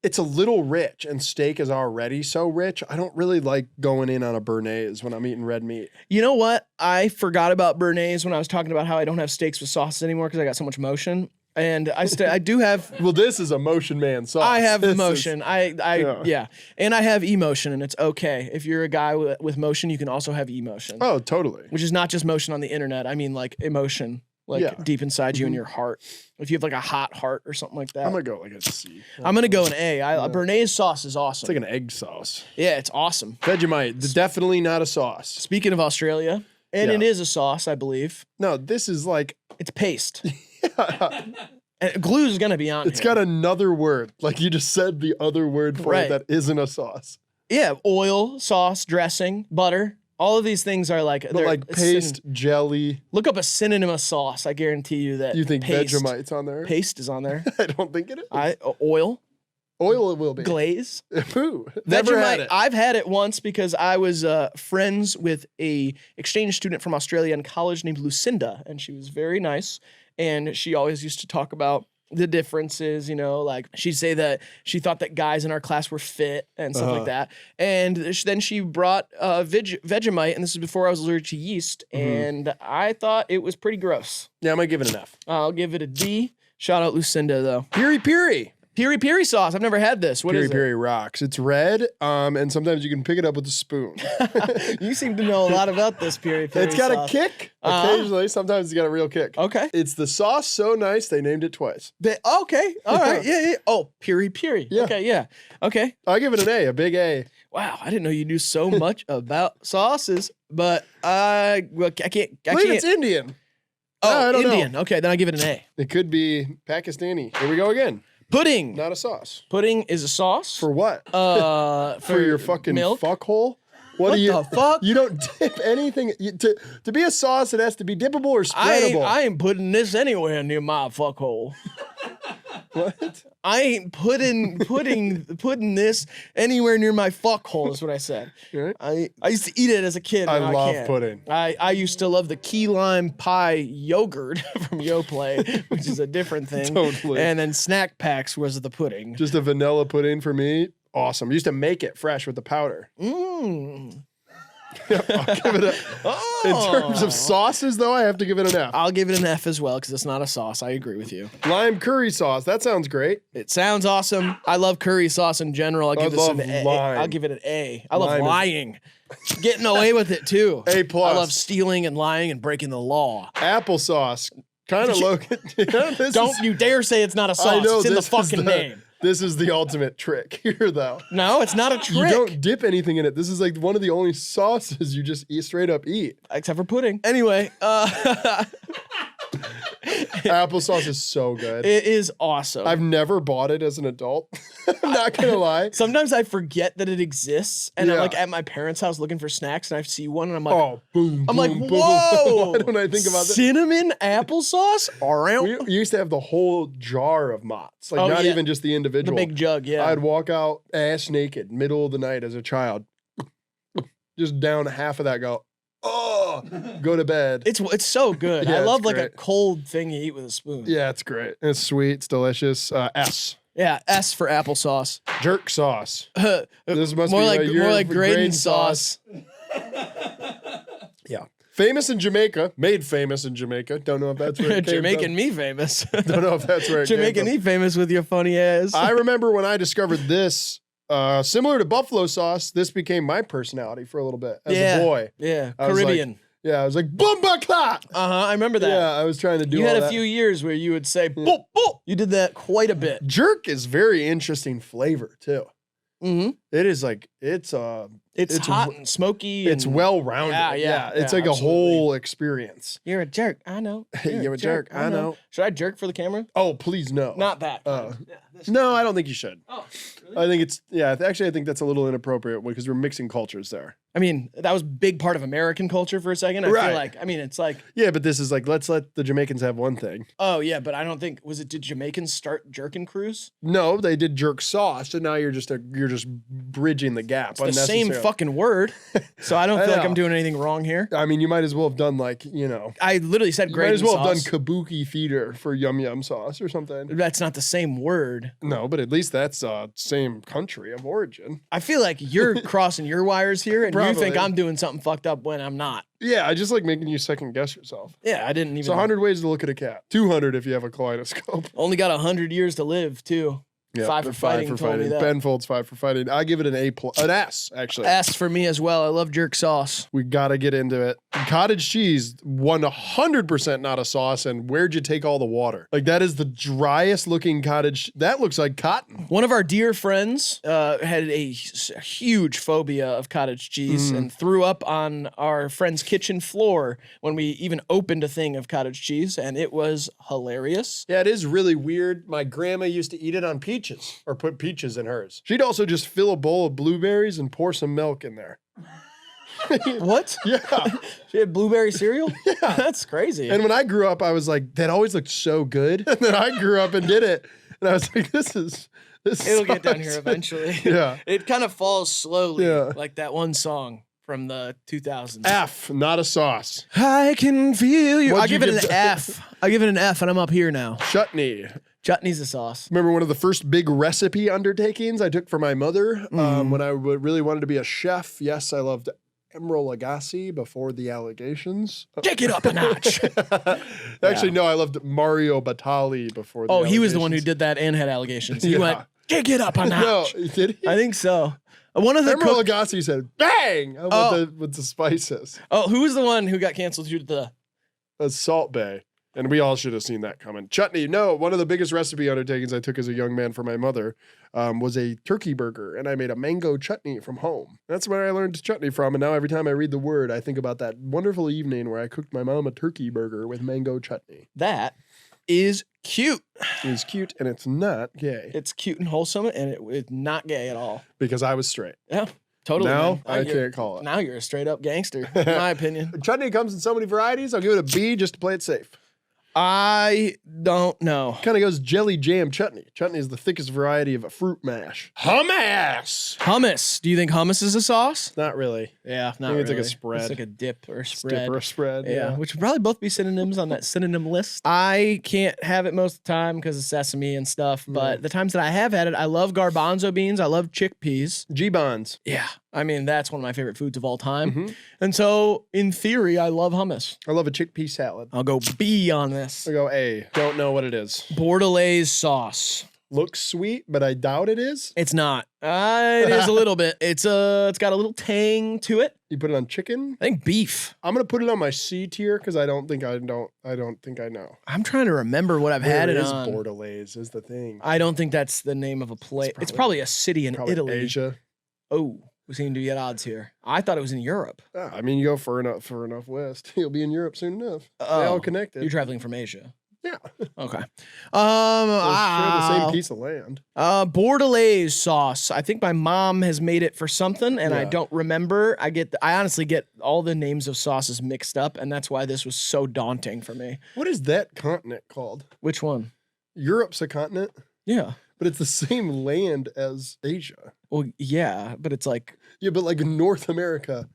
It's a little rich, and steak is already so rich. I don't really like going in on a béarnaise when I'm eating red meat. You know what? I forgot about béarnaise when I was talking about how I don't have steaks with sauces anymore because I got so much motion. And I do have. Well, this is a motion man sauce. I have This motion. Yeah, and I have emotion, and it's okay. If you're a guy with motion, you can also have emotion. Oh, totally. Which is not just motion on the internet. I mean, like emotion, like deep inside you in your heart. If you have like a hot heart or something like that, I'm gonna go like a C. I'm gonna go an A. Béarnaise sauce is awesome. It's like an egg sauce. Yeah, it's awesome. Vegemite, definitely not a sauce. Speaking of Australia, and it is a sauce, I believe. No, this is like It's paste. And glue is gonna be on. it's here. got another word. Like you just said the other word for Right. it that isn't a sauce. Yeah, oil, sauce, dressing, butter. All of these things are like But they're like paste, jelly. Look up a synonym of sauce. I guarantee you that. You think paste, Vegemite's on there? Paste is on there. I don't think it is. Oil, Oil it will be. glaze. Ooh, never had Vegemite. it. I've had it once because I was friends with a exchange student from Australia in college named Lucinda, and she was very nice. And she always used to talk about the differences, you know, like she'd say that she thought that guys in our class were fit and stuff like that. And then she brought Vegemite, and this is before I was allergic to yeast, and I thought it was pretty gross. Yeah, I'm gonna give it an F. I'll give it a D. Shout out Lucinda, though. Piri piri. Piri piri sauce. I've never had this. What is Piri piri rocks. It's red, and sometimes you can pick it up with a spoon. it? You seem to know a lot about this piri piri It's got sauce. a kick occasionally. Sometimes it's got a real kick. Okay. It's the sauce so nice they named it twice. Okay. All right. Yeah. Oh, piri piri. Yeah. Okay. Yeah. Okay. I give it an A, a big A. Wow. I didn't know you knew so much about sauces, but I can't. I believe it's Indian. I Oh, don't know. Indian. Okay. Then I give it an A. It could be Pakistani. Here we go again. Pudding. Not a sauce. Pudding is a sauce. For what? For your fucking milk. fuckhole? What do you, the fuck? You don't dip anything. To be a sauce, it has to be dippable or I spreadable. ain't putting this anywhere near my fuckhole. What? I ain't putting this anywhere near my fuckhole is what I said. Right? I used to eat it as a kid. I now love can't. pudding. I used to love the key lime pie yogurt from Yoplait, which is a different thing. Totally. And then snack packs was the pudding. Just a vanilla pudding for me. Awesome. I used to make it fresh with the powder. Mmm. I'll give it a. In terms of sauces, though, I have to give it an F. I'll give it an F as well because it's not a sauce. I agree with you. Lime curry sauce. That sounds great. It sounds awesome. I love curry sauce in general. I'll give this love an A. lime. I'll give it an A. I love Lime is- lying. Getting away with it too. A plus. I love stealing and lying and breaking the law. Applesauce. Kind of low. Don't you dare say it's not a sauce. I know It's in the this is fucking name. This is the ultimate trick here, though. No, it's not a trick. You don't dip anything in it. This is like one of the only sauces you just eat straight up eat. Except for pudding. Anyway, Applesauce is so good. it is awesome. I've never bought it as an adult. I'm not gonna lie. Sometimes I forget that it exists, and I'm Yeah. like at my parents' house looking for snacks, and I see one, and I'm like, Oh, boom! I'm like, boom, boom, whoa! boom. Why don't I think about that? Cinnamon applesauce? We used to have the whole jar of Mott's, like Oh, not yeah. even just the individual. The big jug, yeah. I'd walk out ass naked, middle of the night as a child, just down half of that. Go to bed. It's so good. Yeah, I it's love like a great. cold thing you eat with a spoon. Yeah, it's great. It's sweet. It's delicious. S. Yeah, S for applesauce. Jerk sauce. This This must more be like a year more like of grating grain sauce. Yeah. Famous in Jamaica. Made famous in Jamaica. Don't know if that's where it came You're making from. me famous. Don't know if that's where it You're came making from. me famous with your funny ass. I remember when I discovered this, similar to buffalo sauce, this became my personality for a little bit as a boy. Yeah, I was like, Caribbean. Yeah, I was like, Bumba Clot! I remember that. Yeah, I was trying to do You all had a that. few years where you would say, boop, boop. You did that quite a bit. Jerk is very interesting flavor, too. Mm-hmm. It is like, it's hot and smoky. It's and well-rounded. Yeah, It's like absolutely. a whole experience. You're a jerk. I know. You're a jerk. I know. Should I jerk for the camera? Oh, please no. Not that. No, I don't think you should. Oh, really? I think it's, actually, I think that's a little inappropriate because we're mixing cultures there. I mean, that was a big part of American culture for a second. I Right. feel like, I mean, it's like, Yeah, but this is like, let's let the Jamaicans have one thing. oh yeah, but I don't think, did Jamaicans start jerkin cruise? No, they did jerk sauce, and now you're just bridging the gap. It's the same unnecessarily. fucking word. So I don't I feel like know. I'm doing anything wrong here. I mean, you might as well have done like, I literally said you grated might as well have sauce. done kabuki theater for yum yum sauce or something. That's not the same word. No, but at least that's same country of origin. I feel like you're crossing your wires here, and you think Probably. I'm doing something fucked up when I'm not. Yeah, I just like making you second guess yourself. Yeah, I didn't It's even. 100 ways to look at a cat. 200 if you have a kaleidoscope. Only got 100 years to live too. Yeah, 5 for fighting. Told me that. Ben Folds 5 for fighting. I give it an an S, actually. S for me as well. I love jerk sauce. We gotta get into it. Cottage cheese, 100% not a sauce. And where'd you take all the water? Like that is the driest looking cottage. That looks like cotton. One of our dear friends had a huge phobia of cottage cheese and threw up on our friend's kitchen floor when we even opened a thing of cottage cheese, and it was hilarious. Yeah, it is really weird. My grandma used to eat it on peaches or put peaches in hers. She'd also just fill a bowl of blueberries and pour some milk in there. What? Yeah. She had blueberry cereal? Yeah. That's crazy. And when I grew up, I was like, that always looked so good. And then I grew up and did it. And I was like, this It'll get down sucks. here eventually. Yeah. It kind of falls slowly, Yeah. like that one song from the 2000s. F, not a sauce. I can feel you. What'd I you give it give an the- F. I give it an F, and I'm up here now. Chutney. Chutney's a sauce. Remember one of the first big recipe undertakings I took for my mother when I really wanted to be a chef? Yes, I loved Emeril Lagasse before the allegations. Take it up a notch. Actually, no, I loved Mario Batali before the Oh, he was the one who allegations. did that and had allegations. He Yeah. went, take it up a No, notch. did he? I think so. One of the Emeril Lagasse said, bang! With the spices. who was the one who got canceled due to the... Salt Bay. And we all should have seen that coming. Chutney, no, one of the biggest recipe undertakings I took as a young man for my mother was a turkey burger, and I made a mango chutney from home. That's where I learned chutney from, and now every time I read the word, I think about that wonderful evening where I cooked my mom a turkey burger with mango chutney. That is cute. It's cute, and it's not gay, It's cute and wholesome, and it's not gay at all. because I was straight. Yeah, totally. Now, man. I You're- can't call it. Now you're a straight up gangster, in my opinion. Chutney comes in so many varieties, I'll give it a B just to play it safe. I don't know. Kind of goes jelly jam chutney. Chutney is the thickest variety of a fruit mash. Hummus! Hummus. Do you think hummus is a sauce? Not really. Yeah, not think it's like a really. spread. It's like a dip or spread. Dip or a spread. Yeah, which would probably both be synonyms on that synonym list. I can't have it most of the time because of sesame and stuff, but the times that I have had it, I love garbanzo beans. I love chickpeas. G-Bonds. Yeah, I mean, that's one of my favorite foods of all time. And so, in theory, I love hummus. I love a chickpea salad. I'll go B on this. I go A. Don't know what it is. Bordelaise sauce. Looks sweet, but I doubt it is. It's not. It is a little bit. It's got a little tang to it. You put it on chicken. I think beef. I'm gonna put it on my C tier because I don't think I know. I'm trying to remember what I've had Where it is on. Bordelaise is the thing. I don't think that's the name of a place. It's probably- probably a city in Probably Italy. Asia. Oh, we seem to be at odds here. I thought it was in Europe. I mean, you go far enough west, you'll be in Europe soon enough. They all connected. You're traveling from Asia. Yeah. Okay. Share the same piece of land. Bordelaise sauce. I think my mom has made it for something, and I Yeah. don't remember. I honestly get all the names of sauces mixed up, and that's why this was so daunting for me. What is that continent called? Which one? Europe's a continent, Yeah. but it's the same land as Asia. Well, yeah, but it's like Yeah, but like in North America,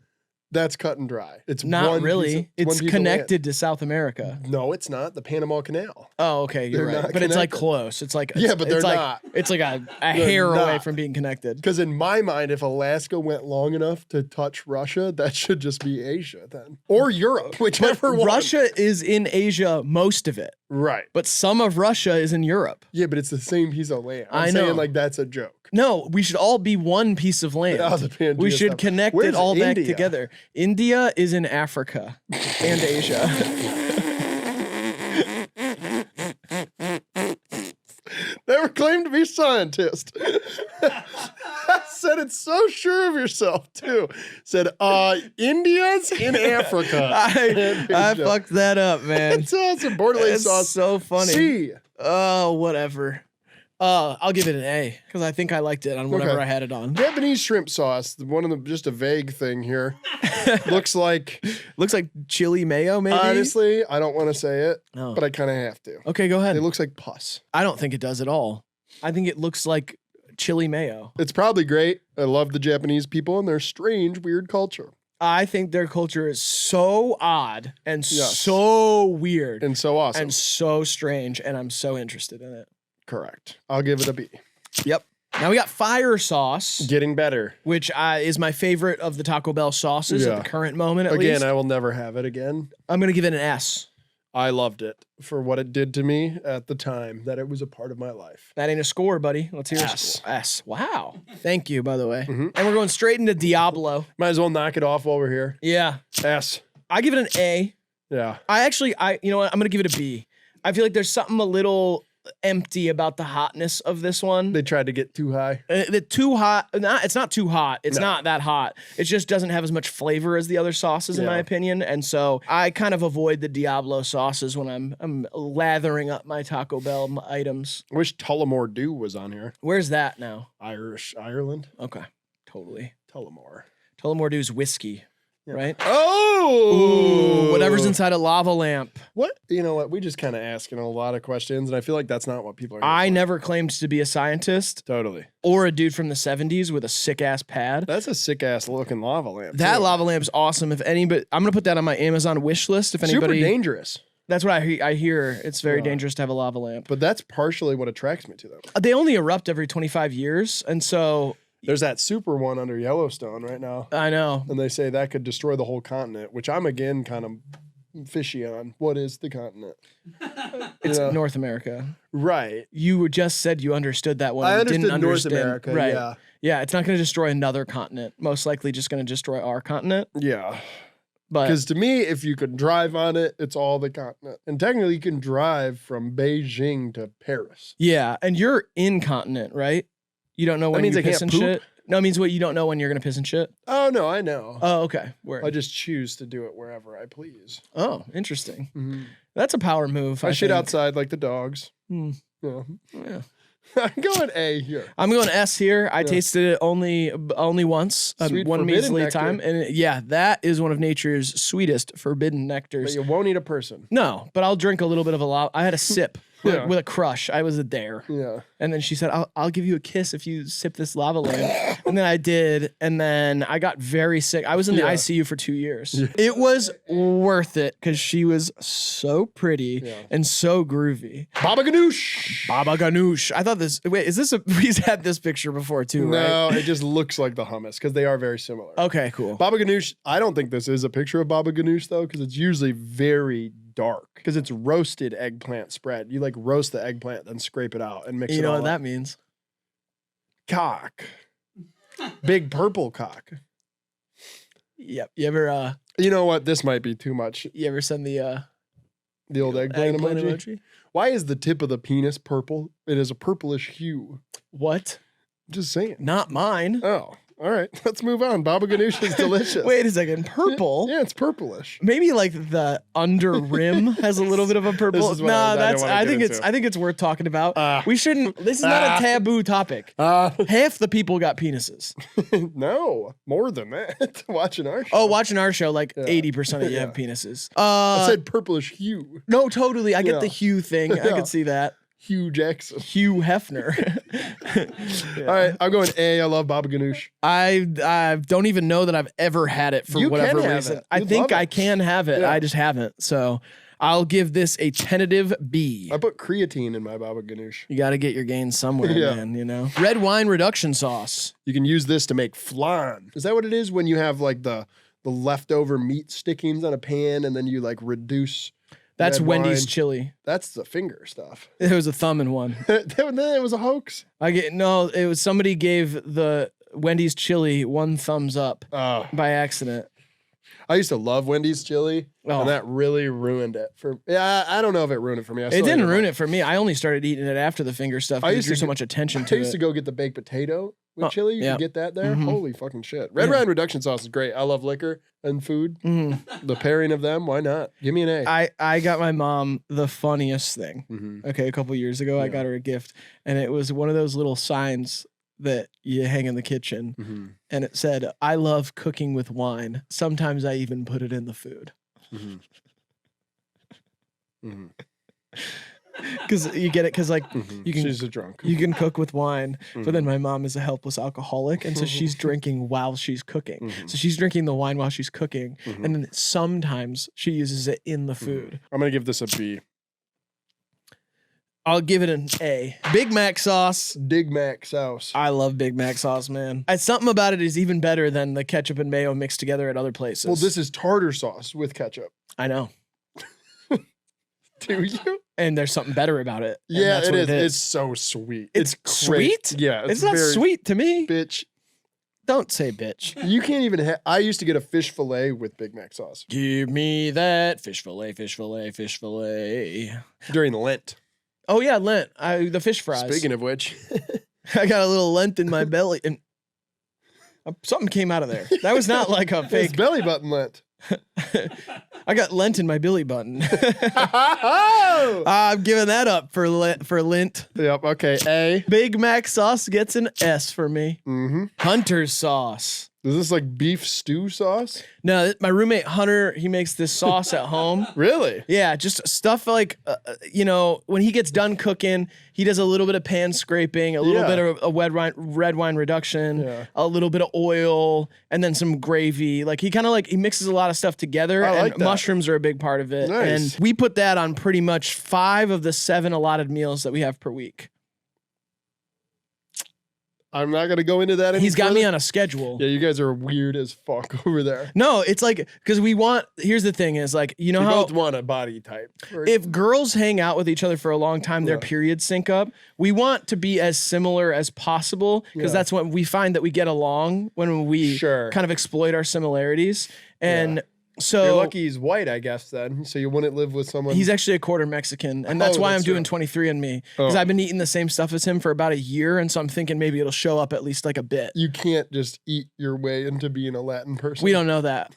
that's cut and dry. It's not one really. piece of- one It's piece of land. connected to South America. No, it's not. The Panama Canal. Oh, okay, you're They're right. not But it's like connected. close. It's like Yeah, but it's they're like, not. It's like a hair away not. from being connected. Because in my mind, if Alaska went long enough to touch Russia, that should just be Asia then. Or Europe, whichever one. Russia is in Asia, most of it, Right. but some of Russia is in Europe. Yeah, but it's the same piece of land. I'm I know. saying like that's a joke. No, we should all be one piece of land. Oh, the Pangea We should stuff. connect Where's it all back India? together. India is in Africa and Asia. Never claimed to be scientist. Said it so sure of yourself too. Said, India's in Africa. I fucked that up, man. It's awesome. Bordelaise It's sauce. so funny. C. Oh, whatever. I'll give it an A because I think I liked it on whatever Okay. I had it on. Japanese shrimp sauce. One of the just a vague thing here. Looks like chili mayo, maybe. honestly, I don't want to say it, Oh. but I kind of have to. Okay, go ahead. It looks like pus. I don't think it does at all. I think it looks like chili mayo. It's probably great. I love the Japanese people and their strange, weird culture. I think their culture is so odd and Yes. so weird And so awesome. and so strange, and I'm so interested in it. Correct. I'll give it a B. Yep. Now we got fire sauce, Getting better. which is my favorite of the Taco Bell sauces Yeah. at the current moment, at Again, least. I will never have it again. I'm going to give it an S. I loved it for what it did to me at the time that it was a part of my life. That ain't a score, buddy. Let's hear a S. score. S. Wow. Thank you, by the way. Mhm. And we're going straight into Diablo. Might as well knock it off while we're here. Yeah. S. I give it an A. Yeah. You know what? I'm going to give it a B. I feel like there's something a little empty about the hotness of this one. They tried to get too high. The too hot, it's not too hot. It's No. not that hot. It just doesn't have as much flavor as the other sauces, in my Yeah. opinion. And so I kind of avoid the Diablo sauces when I'm lathering up my Taco Bell items. I wish Tullamore Dew was on here. Where's that now? Irish, Ireland. Okay, totally. Tullamore. Tullamore Dew's whiskey, right? Oh! Ooh, whatever's inside a lava lamp. What? You know what? We just kind of asking a lot of questions, and I feel like that's not what people are. here I for. never claimed to be a scientist Totally. or a dude from the 70s with a sick ass pad. That's a sick ass looking lava lamp. That too. lava lamp's awesome. If anybody, I'm gonna put that on my Amazon wish list. If Super anybody, dangerous. that's what I hear. It's very Yeah. dangerous to have a lava lamp. But that's partially what attracts me to them. They only erupt every 25 years, and so There's that super one under Yellowstone right now, I know. and they say that could destroy the whole continent, which I'm again kind of fishy on. What is the continent? It's Yeah. North America. Right. You just said you understood that one. I and understood didn't North understand. America. Right. Yeah. Yeah, it's not going to destroy another continent. Most likely just going to destroy our continent. Yeah. But Because to me, if you could drive on it, it's all the continent. And technically, you can drive from Beijing to Paris. yeah, and you're incontinent, right? You don't know when means you I can't piss and poop? shit? No, it means what? You don't know when you're going to piss and shit? Oh, no, I know. Oh, okay. Word. I just choose to do it wherever I please. Oh, interesting. Mhm. That's a power move. I shit think. outside like the dogs. Hmm. Yeah. Yeah. I'm going A here. I'm going S here. I Yeah. tasted it only once, Sweet one forbidden measly nectar. time, and yeah, that is one of nature's sweetest forbidden But nectars. you won't eat a person. No, but I'll drink a little bit of a lot. I had a sip Yeah. with a crush. I was a dare, Yeah. and then she said, "I'll give you a kiss if you sip this lava lamp." And then I did, and then I got very sick. I was in the Yeah. ICU for 2 years. Yeah. It was worth it because she was so pretty Yeah. and so groovy. Baba ganoush. Baba ganoush. I thought this. Wait, is this a? We've had this picture before too, right? No, it just looks like the hummus because they are very similar. Okay, cool. Baba ganoush, I don't think this is a picture of Baba ganoush though, because it's usually very dark because it's roasted eggplant spread. You like roast the eggplant, then scrape it out and mix You it know all what that up. means? Cock. Big purple cock. Yep. You ever You know what? This might be too much. send the The old eggplant, eggplant emoji. emoji? Why is the tip of the penis purple? It is a purplish hue. What? Just saying. Not mine. Oh, all right. Let's move on. Baba ganoush is delicious. Wait a second. Purple? Yeah, it's purplish. Maybe like the under rim has a little bit of a purple. This is what Nah, I don't that's. wanna I get think it's. into. I think it's worth talking about. Ah. We shouldn't. This is not Ah. a taboo topic. Half the people got penises. No, more than that. Watching our show. Oh, watching our show, like Yeah. 80% of you Yeah. have penises. I said purplish hue. No, totally. I get Yeah. the Hugh thing. I Yeah. could see that. Hugh Jackson. Hugh Hefner. All right, I'm going A. I love Baba ganoush. I don't even know that I've ever had it for You whatever can have reason. it. I You'd think love I it. can have it. Yeah. I just haven't. So I'll give this a tentative B. I put creatine in my Baba ganoush. You got to get your gains somewhere, Yeah. man, you know? Red wine reduction sauce. You can use this to make flan. Is that what it is when you have like the leftover meat stickings on a pan and then you like reduce That's red Wendy's wine. chili. That's the finger stuff. There was a thumb in one. Then it was a hoax. It was somebody gave the Wendy's chili one thumbs up Oh, by accident. I used to love Wendy's chili, Oh. and that really ruined it for. Yeah, I don't know if it ruined it for me. It didn't ruin it for me. I only started eating it after the finger stuff I because used it drew to so get- much attention I to used to it. go get the baked potato with Oh, chili. You yeah. can get that there. Mhm. Holy fucking shit! Red Yeah. wine reduction sauce is great. I love liquor and food. Mhm. The pairing of them, why not? Give me an A. I got my mom the funniest thing. Mhm. Okay, a couple years ago, I Yeah. got her a gift, and it was one of those little signs that you hang in the kitchen, Mhm. and it said, "I love cooking with wine. Sometimes I even put it in the food." Mhm. Mhm. Because you get it, because like Mhm. you can She's a drunk. you can cook with wine, but then Mhm. my mom is a helpless alcoholic, and so she's drinking while she's cooking. Mhm. So she's drinking the wine while she's cooking, Mhm. and then sometimes she uses it in the food. I'm gonna give this a B. I'll give it an A. Big Mac sauce. Dig Mac sauce. I love Big Mac sauce, man. Something about it is even better than the ketchup and mayo mixed together at other places. Well, this is tartar sauce with ketchup. I know, Do you? and there's something better about it. and Yeah, that's it what is. It's so sweet. It's great. sweet? Yeah, It's not very- sweet to me. Bitch, Don't say bitch. you can't even have. I used to get a fish fillet with Big Mac sauce Give me that fish fillet, fish fillet, fish fillet. during Lent. Oh yeah, Lent. The fish fries. Speaking of which, I got a little Lent in my belly, and something came out of there. That was not like a it's fake. belly button Lent. I got Lent in my billy button. Oh! I'm giving that up for Lent. Yep. Okay. A. Big Mac sauce gets an S for me. Mm-hmm. Hunter's sauce. Is this like beef stew sauce? No, my roommate Hunter, he makes this sauce at home. Really? Yeah, just stuff like, when he gets done cooking, he does a little bit of pan scraping, a little Yeah. bit of a red wine reduction, Yeah. a little bit of oil, and then some gravy. Like he kind of he mixes a lot of stuff together, I and like that. mushrooms are a big part of it. Nice. And we put that on pretty much 5 of the 7 allotted meals that we have per week. I'm not gonna go into that. Any He's got me further. on a schedule. Yeah, you guys are weird as fuck over there. No, it's like, because here's the thing is like, you know We how both want a body type. if girls hang out with each other for a long time, their Yeah. periods sync up. We want to be as similar as possible because Yeah. that's when we find that we get along when we Sure. kind of exploit our similarities. And You're so lucky he's white, I guess. Then, so you wouldn't live with someone. he's actually a quarter Mexican, and that's Oh, why I'm that's doing right. 23andMe because Oh. I've been eating the same stuff as him for about a year, and so I'm thinking maybe it'll show up at least like a bit. You can't just eat your way into being a Latin person. We don't know that.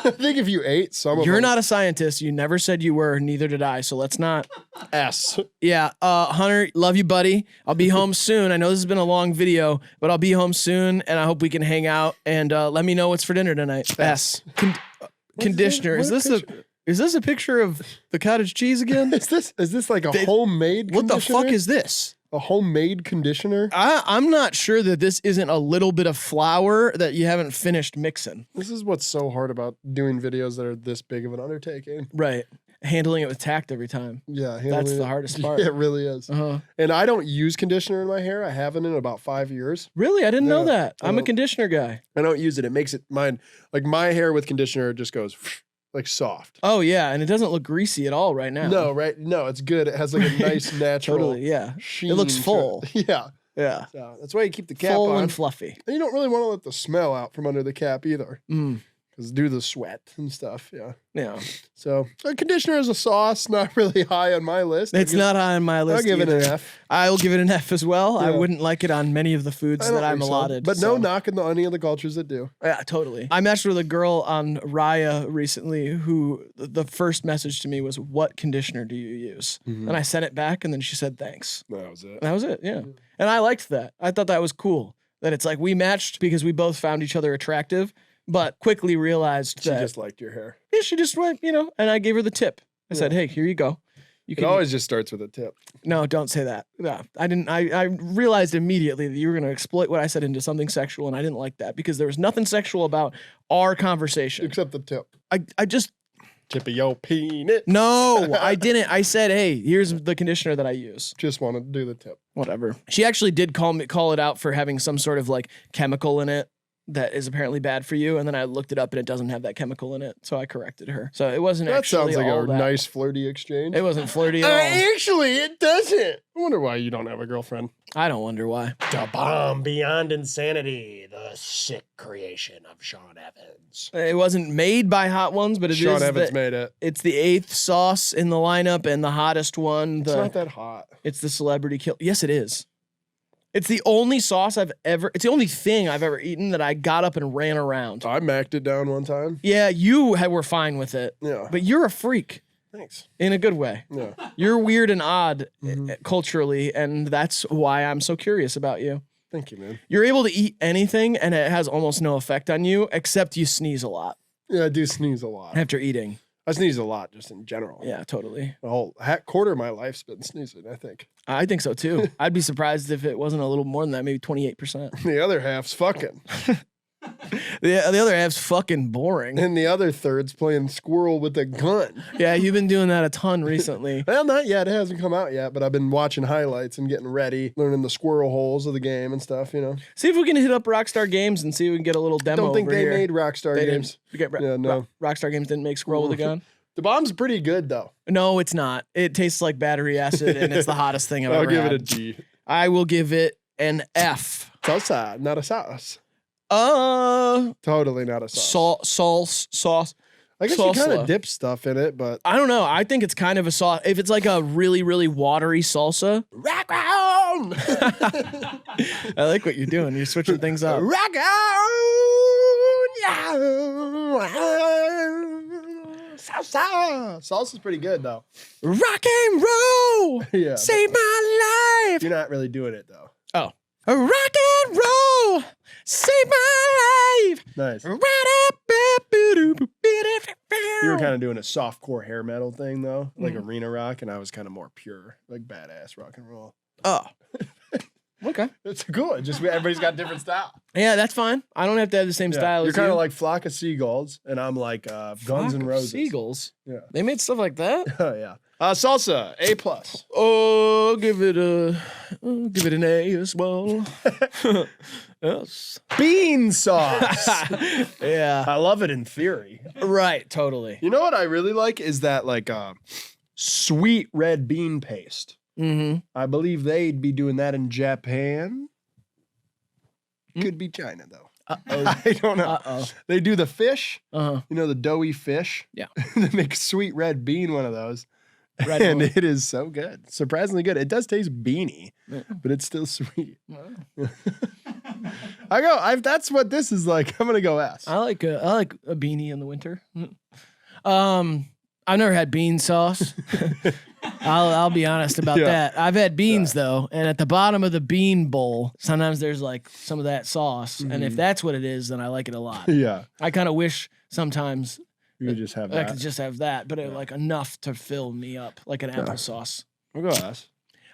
I think if you ate some of You're them. not a scientist. You never said you were, neither did I. So let's not. S. Yeah, Hunter, love you, buddy. I'll be home soon. I know this has been a long video, but I'll be home soon, and I hope we can hang out. And let me know what's for dinner tonight. S. Conditioner. What Is this a picture of the cottage cheese again? Is this like a They- homemade? What the conditioner? fuck is this? a homemade conditioner? I'm not sure that this isn't a little bit of flour that you haven't finished mixing. This is what's so hard about doing videos that are this big of an undertaking. Right. Handling it with tact every time. Yeah, That's handling the it- hardest part. Yeah, it really is. Uh-huh. And I don't use conditioner in my hair. I haven't in about 5 years. Really? I didn't know Yeah. that. I'm a conditioner guy. I don't use it. It makes it mine. Like my hair with conditioner just goes like soft. Oh, yeah. And it doesn't look greasy at all right now. No, right? No, it's good. It has like a nice natural Totally, yeah. sheen. It looks to full. Yeah. Yeah. So that's why you keep the cap Full on. and fluffy. And you don't really want to let the smell out from under the cap either. Mm. Because do the sweat and stuff. Yeah. Yeah. So conditioner is a sauce, not really high on my list. It's not high on my list. I'll give it an either. F. I'll give it an F as well. I Yeah. wouldn't like it on many of the foods I don't that I'm think so. allotted. But so. no knocking on any of the cultures that do. Yeah, totally. I matched with a girl on Raya recently who the first message to me was, "What conditioner do you use?" Mhm. And I sent it back, and then she said, "Thanks." That was it. And that was it. Yeah. And I liked that. I thought that was cool. That it's like we matched because we both found each other attractive, but quickly realized She that just liked your hair. yeah, she just went, and I gave her the tip. I said, "Hey, here you go. You It always just starts with a tip. No, don't say that. No, I didn't. I realized immediately that you were going to exploit what I said into something sexual, and I didn't like that because there was nothing sexual about our conversation. Except the tip. I just Tip of your peanut. no, I didn't. I said, hey, here's the conditioner that I use. Just wanted to do the tip. Whatever. She actually did call it out for having some sort of like chemical in it. that is apparently bad for you. And then I looked it up and it doesn't have that chemical in it. So I corrected her. So it wasn't That actually sounds like all a that. nice flirty exchange. It wasn't flirty at all. Actually, it doesn't. I wonder why you don't have a girlfriend. I don't wonder why. The bomb beyond insanity, the sick creation of Sean Evans. It wasn't made by Hot Ones, but Sean Evans made it. it's the 8th sauce in the lineup and the hottest one. It's not that hot. It's the celebrity kill. Yes, it is. It's the only sauce it's the only thing I've ever eaten that I got up and ran around. I macked it down one time. Yeah, you were fine with it. Yeah. But you're a freak Thanks. in a good way. Yeah. You're weird and odd culturally, and that's why I'm so curious about you. Thank you, man. You're able to eat anything, and it has almost no effect on you, except you sneeze a lot Yeah, I do sneeze a lot. after eating. I sneeze a lot just in general. Yeah, totally. The whole quarter of my life's been sneezing, I think. I think so too. I'd be surprised if it wasn't a little more than that, maybe 28%. The other half's fucking. The other half's fucking boring. And the other third's playing squirrel with a gun. Yeah, you've been doing that a ton recently. Well, not yet. It hasn't come out yet, but I've been watching highlights and getting ready, learning the squirrel holes of the game and stuff, you know. See if we can hit up Rockstar Games and see if we can get a little demo. Don't think over they here. made Rockstar They games. didn't. Yeah, no. Rockstar Games didn't make Scroll with a gun. The bomb's pretty good, though. No, it's not. It tastes like battery acid, and it's the hottest thing I've I'll ever give had. it a G. I will give it an F. Salsa, not a sauce. Totally not a sauce. Sauce. I guess you kind salsa. of dip stuff in it, but I don't know. I think it's kind of a sauce. If it's like a really, really watery salsa, rock on, I like what you're doing. You're switching things up. rock on, yeah. Salsa. Salsa's pretty good though. Rock and roll, Yeah, save my life. you're not really doing it though. Oh, rock and roll, save my life. Nice. You You were kind of doing a softcore hair metal thing though, like arena rock, and I was kind of more pure, like badass rock and roll. Oh, okay. It's cool. Just everybody's got different style. Yeah, that's fine. I don't have to have the same style You're as kind you. of like Flock of Seagulls, and I'm like Guns Flock N' of Roses. Seagulls. Yeah. They made stuff like that. Oh yeah. Salsa A+. Oh, give it an A as well. Yes. Bean sauce. Yeah. I love it in theory. Right. Totally. You know what I really like is that like sweet red bean paste. Mm-hmm. I believe they'd be doing that in Japan. Could be China though. Uh-oh. I don't know. Uh-oh. They do the fish, Uh-huh. you know, the doughy fish. Yeah. They make sweet red bean one of those. Red and one. it is so good. Surprisingly good. It does taste beany, Yeah. but it's still sweet. That's what this is like. I'm gonna go S. I like a beanie in the winter. I've never had bean sauce. I'll be honest about that. I've had beans though, and at the bottom of the bean bowl, sometimes there's like some of that sauce, and if that's what it is, then I like it a lot. Yeah. I kind of wish sometimes You would just have I that. could just have that, but it, like enough to fill me up, like an applesauce. We'll go S.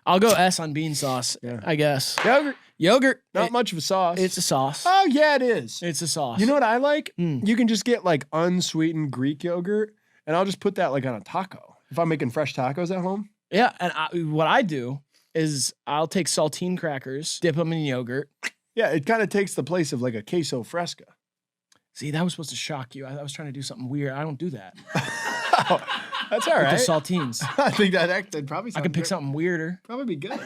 I'll go S on bean sauce, Yeah. I guess. Yogurt. Yogurt, Not much of a sauce. it's a sauce. Oh yeah, it is. It's a sauce. You know what I like? Mm. You can just get like unsweetened Greek yogurt, and I'll just put that like on a taco. If I'm making fresh tacos at home. Yeah, and what I do is I'll take saltine crackers, dip them in yogurt. Yeah, it kind of takes the place of like a queso fresca. See, that was supposed to shock you. I was trying to do something weird. I don't do that. That's all With right. the saltines. I think that'd probably I could pick something something weirder. probably be good.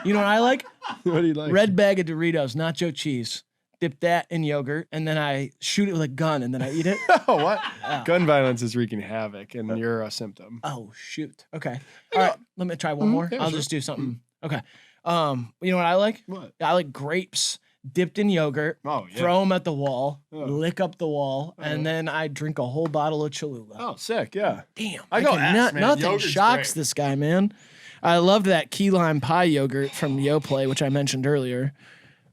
You know what I like? What do you like? Red bag of Doritos, nacho cheese. Dip that in yogurt, and then I shoot it with a gun, and then I eat it. Oh, what? Oh. Gun violence is wreaking havoc, and you're a symptom. Oh, shoot. Okay. All right. Let me try one more. yeah, I'll sure. just do something. Okay. You know what I like? What? I like grapes dipped in yogurt. Oh, yeah. Throw them at the wall, Oh. lick up the wall, and then I drink a whole bottle of Cholula. Oh, sick. Yeah. Damn. I go S, man. Nothing Yogurt's shocks great. this guy, man. I loved that key lime pie yogurt from Yoplait, which I mentioned earlier.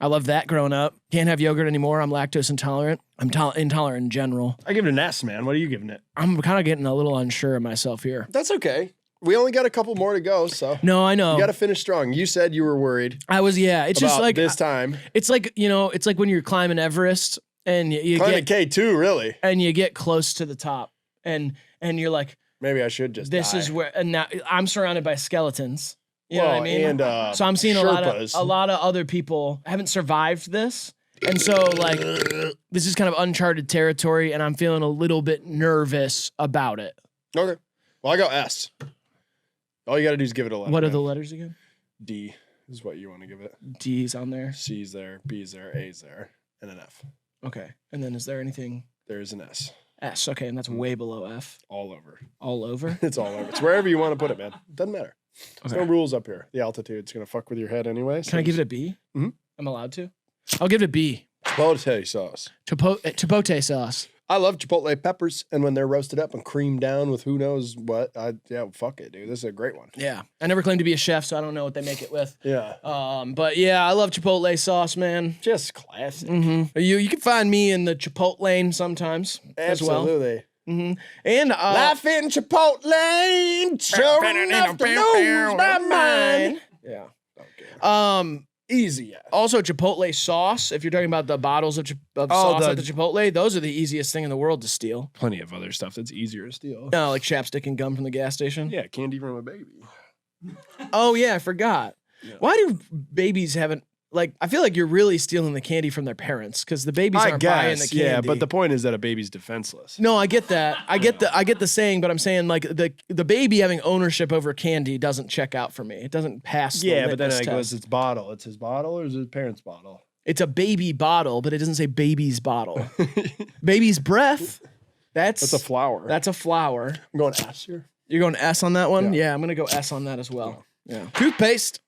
I love that growing up. Can't have yogurt anymore. I'm lactose intolerant. I'm intolerant in general. I give it an S, man. What are you giving it? I'm kind of getting a little unsure of myself here. That's okay. We only got a couple more to go, so No, I know. you got to finish strong. You said you were worried I was, yeah. It's just about like this time. It's like, you know, it's like when you're climbing Everest and you Climbing get K2, really. and you get close to the top and you're like, Maybe I should just this die. is where, and now I'm surrounded by skeletons. You know what I Well, mean? And So I'm seeing Sherpas. a lot of other people haven't survived this, And so, like, this is kind of uncharted territory, and I'm feeling a little bit nervous about it. Okay. Well, I go S. All you got to do is give it a letter. What are the letters again? D is what you want to give it. D's on there. C's there, B's there, A's there, and an F. Okay. And then is there anything? There is an S. S. Okay, and that's way below F. All over. All over? It's all over. It's wherever you want to put it, man. Doesn't matter. There's no Okay. rules up here. The altitude's going to fuck with your head anyway. Can I give it a B? Mhm. I'm allowed to? I'll give it a B. Chipotle sauce. Chipotle sauce. I love chipotle peppers, and when they're roasted up and creamed down with who knows what, fuck it, dude. This is a great one. Yeah. I never claimed to be a chef, so I don't know what they make it with. Yeah. But yeah, I love Chipotle sauce, man. Just classic. Mm-hmm. You can find me in the Chipotle sometimes as well. Absolutely. Mm-hmm. And Life in Chipotle, sure enough to lose my mind. Yeah. Okay. Easy. Yeah. Also, Chipotle sauce. If you're talking about the bottles of sauce at the Chipotle, those are the easiest thing in the world to steal. Plenty of other stuff that's easier to steal. No, like chapstick and gum from the gas station. Yeah, candy from a baby. Oh yeah, I forgot. Yeah. Why do babies haven't like? I feel like you're really stealing the candy from their parents because the babies aren't buying the candy. yeah, but the point is that a baby's defenseless. No, I get that. I get the saying, but I'm saying like the baby having ownership over candy doesn't check out for me. It doesn't pass. Yeah, the but then litmus it goes, test. it's bottle. It's his bottle or is it his parents' bottle? It's a baby bottle, but it doesn't say baby's bottle. Baby's breath. That's a flower. That's a flower. I'm going S here. You're going S on that one? Yeah. Yeah, I'm gonna go S on that as well. Yeah. Toothpaste.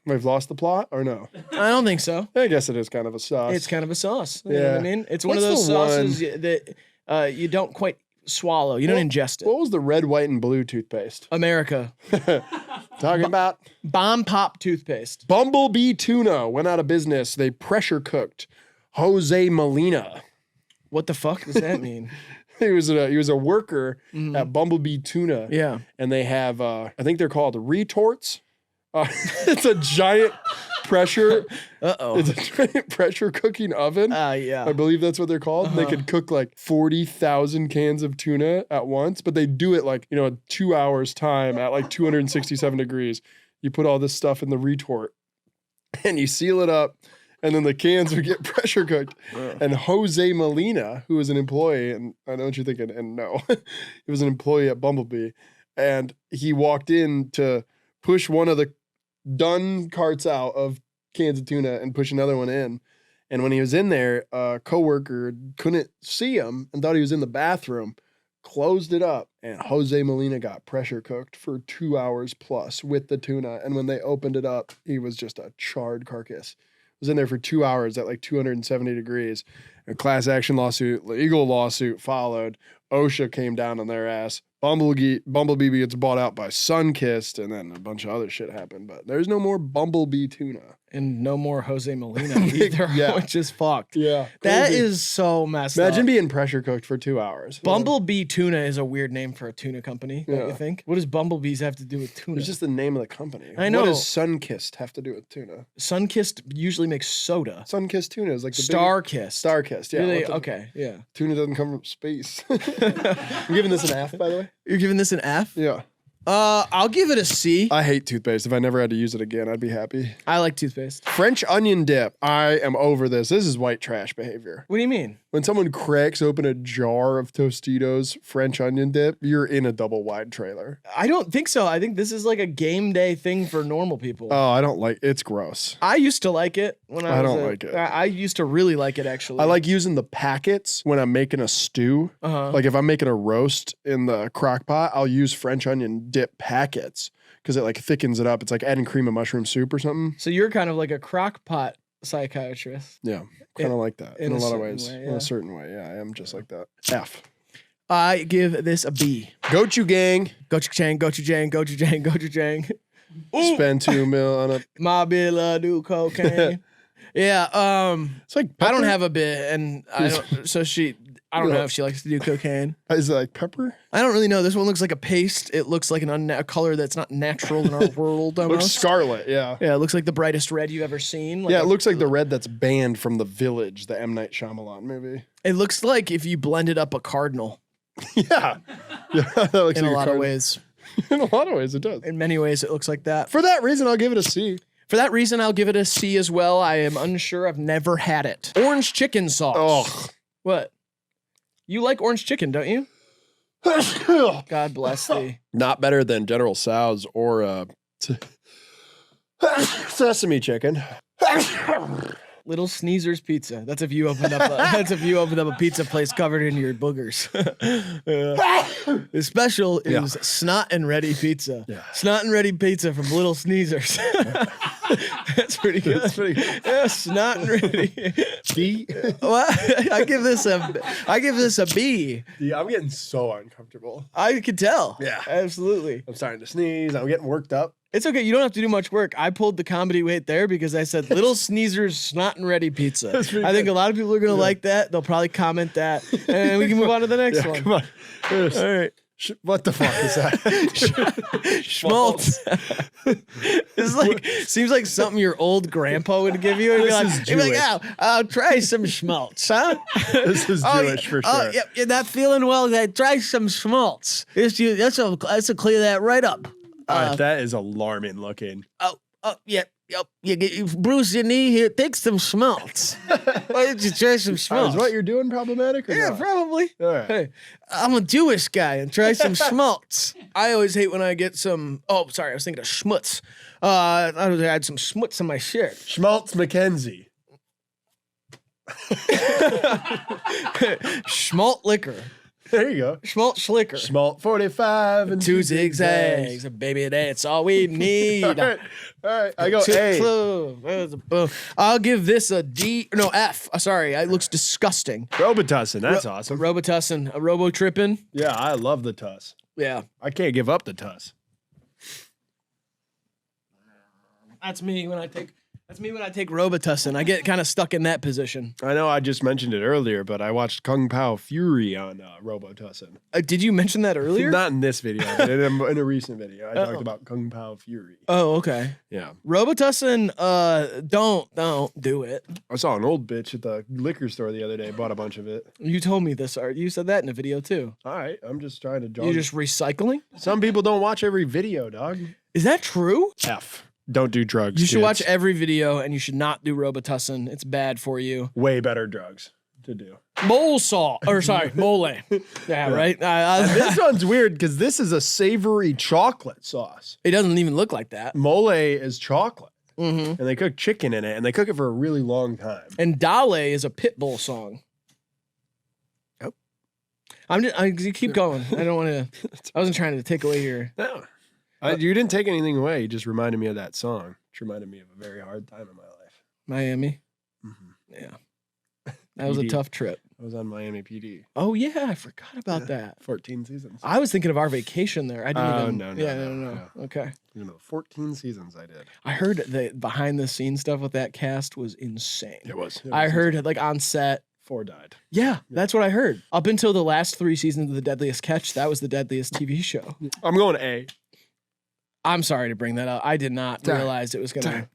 We've lost the plot or no? I don't think so. I guess it is kind of a sauce. It's kind of a sauce. You know what Yeah. I mean? It's one of What's those the one- sauces that you don't quite swallow. You don't ingest it. What was the red, white, and blue toothpaste? America. Talking about Bomb Pop toothpaste. Bumblebee Tuna went out of business. They pressure cooked Jose Molina. What the fuck does that mean? He was a worker at Bumblebee Tuna. Yeah. And they have I think they're called retorts. It's a giant pressure. Uh-oh. It's a giant pressure cooking oven. Yeah. I believe that's what they're called. They could cook like 40,000 cans of tuna at once, but they do it like, 2 hours time at like 267 degrees. You put all this stuff in the retort and you seal it up, and then the cans would get pressure cooked. And Jose Molina, who was an employee, and I know what you're thinking, and no, he was an employee at Bumblebee, and he walked in to push one of the done carts out of cans of tuna and push another one in. And when he was in there, a coworker couldn't see him and thought he was in the bathroom, closed it up, and Jose Molina got pressure cooked for 2 hours plus with the tuna. And when they opened it up, he was just a charred carcass. Was in there for 2 hours at like 270 degrees. A class action lawsuit, legal lawsuit followed. OSHA came down on their ass. Bumblebee gets bought out by Sunkist, and then a bunch of other shit happened. But there's no more Bumblebee tuna. And no more Jose Molina either, Yeah. which is fucked. Yeah. That crazy. is so messed up. Imagine being pressure cooked for 2 hours. Bumblebee Tuna is a weird name for a tuna company, don't you Yeah. think? What does bumblebees have to do with tuna? It's just the name of the company. I know. What does Sunkist have to do with tuna? Sunkist usually makes soda. Sunkist tuna is like the Starkist. Starkist, yeah. Really? What the- Okay, yeah. Tuna doesn't come from space. I'm giving this an F, by the way. You're giving this an F? Yeah. I'll give it a C. I hate toothpaste. If I never had to use it again, I'd be happy. I like toothpaste. French onion dip. I am over this. This is white trash behavior. What do you mean? When someone cracks open a jar of Tostitos French onion dip, you're in a double wide trailer. I don't think so. I think this is like a game day thing for normal people. Oh, I don't like it's gross. I used to like it when I was don't like it. I used to really like it actually. I like using the packets when I'm making a stew. Like if I'm making a roast in the crock pot, I'll use French onion dip packets because it like thickens it up. It's like adding cream of mushroom soup or something. So you're kind of like a crock pot psychiatrist. Yeah, kind of like that in a lot of certain ways. way, In yeah. a certain way, yeah, I am just like that. F. I give this a B. Gochu gang. Gochujang, gochujang, gochujang, gochujang. Spend $2 million on a. My Billa do cocaine. Yeah, It's like I don't pepper? have a bit, and I don't know if she likes to do cocaine. Is it like pepper? I don't really know. This one looks like a paste. It looks like a color that's not natural in our world. Looks Almost. scarlet. Yeah. Yeah, it looks like the brightest red you've ever seen. Yeah, it looks like the red that's banned from The Village, the M. Night Shyamalan movie. It looks like if you blended up a cardinal Yeah. Yeah, that looks in like a lot of card- ways. In a lot of ways, it does. In many ways, it looks like that. For that reason, I'll give it a C. For that reason, I'll give it a C as well. I am unsure. I've never had it. Orange chicken sauce. Oh. What? You like orange chicken, don't you? God bless thee. Not better than General Tso's or sesame chicken. Little Sneezer's Pizza. That's if you opened up. A pizza place covered in your boogers. The special is Snot and Ready Pizza. Yeah. Snot and Ready Pizza from Little Sneezers. That's pretty good. That's pretty good. Yeah, Snot and Ready. B. Well, I give this a B. Yeah, I'm getting so uncomfortable. I could tell. Yeah. Absolutely. I'm starting to sneeze. I'm getting worked up. It's okay. You don't have to do much work. I pulled the comedy weight there because I said Little Sneezer's Snot and Ready Pizza. I think a lot of people are going to like that. They'll probably comment that. And we can move on to the next one. Come on. All right. What the fuck is that? Schmaltz. It's like, seems like something your old grandpa would give you. He'd be like, oh, I'll try some schmaltz, huh? This is Jewish for sure. Oh, yep, you're not feeling well. Try some schmaltz. Let's clear that right up. That is alarming looking. Yep. You bruise your knee here. Take some schmaltz. Why don't you try some schmaltz? Is what you're doing problematic or Yeah, not? probably. All right. Hey, I'm a Jewish guy and try some schmaltz. I always hate when I get some. Oh, sorry, I was thinking of schmutz. I had some schmutz on my shirt. Schmaltz McKenzie. Schmalt liquor. There you go. Schmalt schlicker. Schmalt 45 and 2 zigzags. Baby, that's all we need. All right. I go A. I'll give this a D. No, F. Sorry, it looks disgusting. Robotussin. That's awesome. Robotussin. A robo-trippin'. Yeah, I love the tuss. Yeah. I can't give up the tuss. That's me when I take Robotussin. I get kind of stuck in that position. I know I just mentioned it earlier, but I watched Kung Pao Fury on Robotussin. Did you mention that earlier? Not in this video, but in a recent video. I talked about Kung Pao Fury. Oh, okay. Yeah. Robotussin, don't do it. I saw an old bitch at the liquor store the other day, bought a bunch of it. You told me this, Art. You said that in a video too. All right, I'm just trying to jog. You're just recycling? Some people don't watch every video, dog. Is that true? F. Don't do drugs. You should kids. watch every video and you should not do Robotussin. It's bad for you. Way better drugs to do. Mole. Yeah, right? This one's weird because this is a savory chocolate sauce. It doesn't even look like that. Mole is chocolate. Mm-hmm. And they cook chicken in it, and they cook it for a really long time. And Dale is a Pitbull song. Yep. You keep going. I don't want to. I wasn't trying to take away your. No. You didn't take anything away. You just reminded me of that song, which reminded me of a very hard time in my life. Miami. Mm-hmm. Yeah. That was a tough trip. I was on Miami PD. Oh, yeah. I forgot about that. 14 seasons. I was thinking of our vacation there. I didn't even. No. Yeah, no. Okay. 14 seasons I did. I heard the behind the scenes stuff with that cast was insane. It was. I heard like on set. 4 died. Yeah, that's what I heard. Up until the last 3 seasons of The Deadliest Catch, that was the deadliest TV show. I'm going A. I'm sorry to bring that up. I did not realize it was gonna.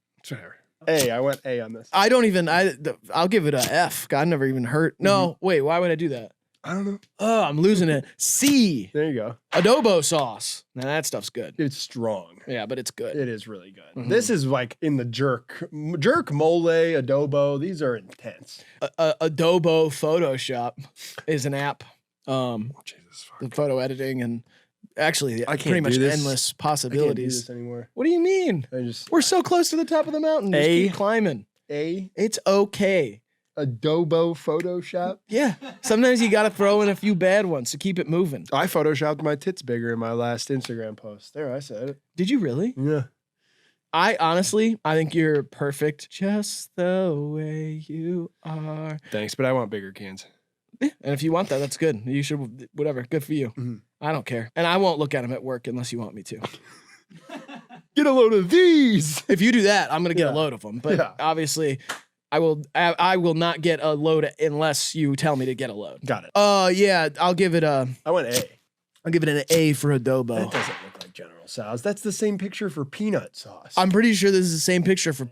A. I went A on this. I don't even. I'll give it a F. God, never even heard. No, wait. Why would I do that? I don't know. Oh, I'm losing it. C. There you go. Adobo sauce. Now that stuff's good. It's strong. Yeah, but it's good. It is really good. This is like in the jerk, mole, adobo. These are intense. Adobo Photoshop is an app. Jesus fuck. The photo editing and. Actually, I can't pretty much do this. endless I can't do possibilities. this anymore. What do you mean? We're so close to the top of the mountain. Just keep climbing. A. It's okay. Adobo Photoshop. Yeah. Sometimes you got to throw in a few bad ones to keep it moving. I photoshopped my tits bigger in my last Instagram post. There, I said it. Did you really? Yeah. I think you're perfect just the way you are. Thanks, but I want bigger cans. Yeah. And if you want that, that's good. You should, whatever. Good for you. Mm-hmm. I don't care. And I won't look at them at work unless you want me to. Get a load of these. If you do that, I'm going to get a load of them. But obviously, I will not get a load unless you tell me to get a load. Got it. Yeah, I'll give it a. I went A. I'll give it an A for adobo. That doesn't look like General Tso's. That's the same picture for peanut sauce. I'm pretty sure this is the same picture for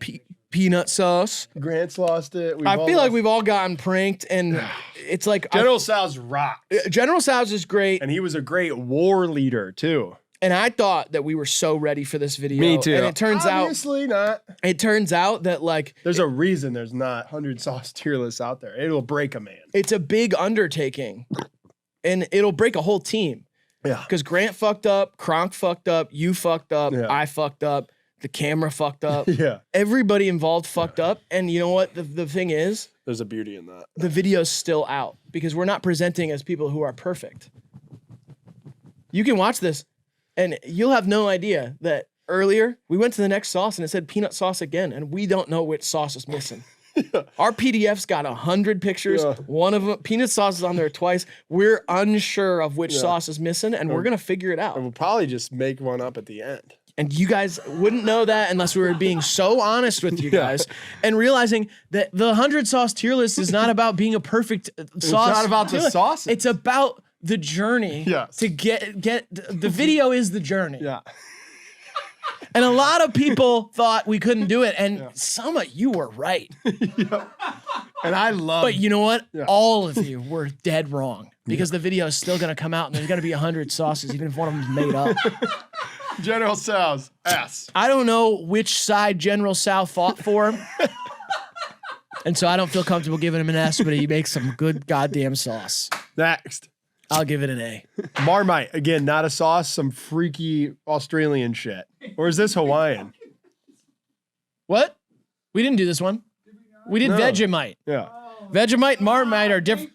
peanut sauce. Grant's lost it. I feel like we've all gotten pranked, and it's like General Tso's rock. General Tso's is great, And he was a great war leader too. And I thought that we were so ready for this video. Me too. And it turns Obviously not. that like There's a reason there's not 100 sauce tier lists out there. It'll break a man. it's a big undertaking. And it'll break a whole team. Yeah. Because Grant fucked up, Kronk fucked up, you fucked up, Yeah. I fucked up, the camera fucked up. Yeah. Everybody involved fucked up. And you know what? The thing is, There's a beauty in that. the video's still out because we're not presenting as people who are perfect. You can watch this and you'll have no idea that earlier we went to the next sauce and it said peanut sauce again, and we don't know which sauce is missing. Our PDF's got 100 pictures. Yeah. One of them, peanut sauce is on there twice. We're unsure of which sauce is missing, and we're gonna figure it out. And we'll probably just make one up at the end. And you guys wouldn't know that unless we were being so honest with you guys and realizing that the 100 sauce tier list is not about being a perfect sauce. It's not about the tier list. sauces. It's about the journey Yes. to get the video is the journey. Yeah. And a lot of people thought we couldn't do it, and some of you were right. And I love But you know what? All of you were dead wrong because the video is still going to come out, and there's going to be 100 sauces, even if one of them's made up. General Sal's S. I don't know which side General Sal fought for him. And so I don't feel comfortable giving him an S, but he makes some good goddamn sauce. Next. I'll give it an A. Marmite. Again, not a sauce, some freaky Australian shit. Or is this Hawaiian? What? We didn't do this one. We did No. Vegemite. Yeah. Vegemite and Marmite are different.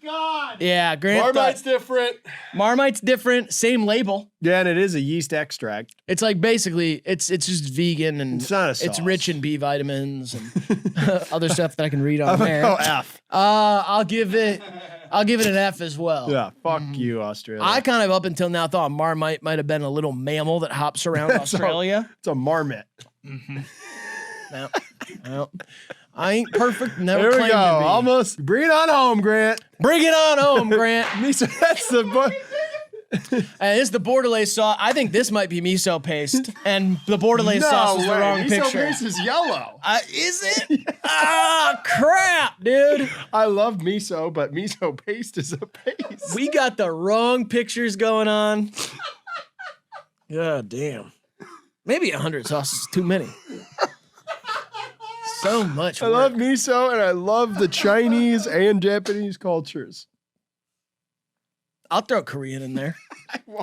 Yeah, Grant. Marmite's different. Marmite's different. Same label. Yeah, and it is a yeast extract. It's like basically it's just vegan and It's not a it's sauce. rich in B vitamins and other stuff that I can read on there. Oh, F. I'll give it an F as well. Yeah, fuck you, Australia. I kind of up until now thought Marmite might have been a little mammal that hops around Australia. It's a marmot. No, I ain't perfect. Never There we claimed go. to be. Almost. Bring it on home, Grant. Bring it on home, Grant. Miso, that's the And this is the Bordelais sauce. I think this might be miso paste, and the Bordelais sauce is the wrong Miso picture. paste is yellow. Is it? Ah, crap, dude. I love miso, but miso paste is a paste. We got the wrong pictures going on. God damn. Maybe 100 sauces is too many. So much I work. love miso, and I love the Chinese and Japanese cultures. I'll throw Korean in there.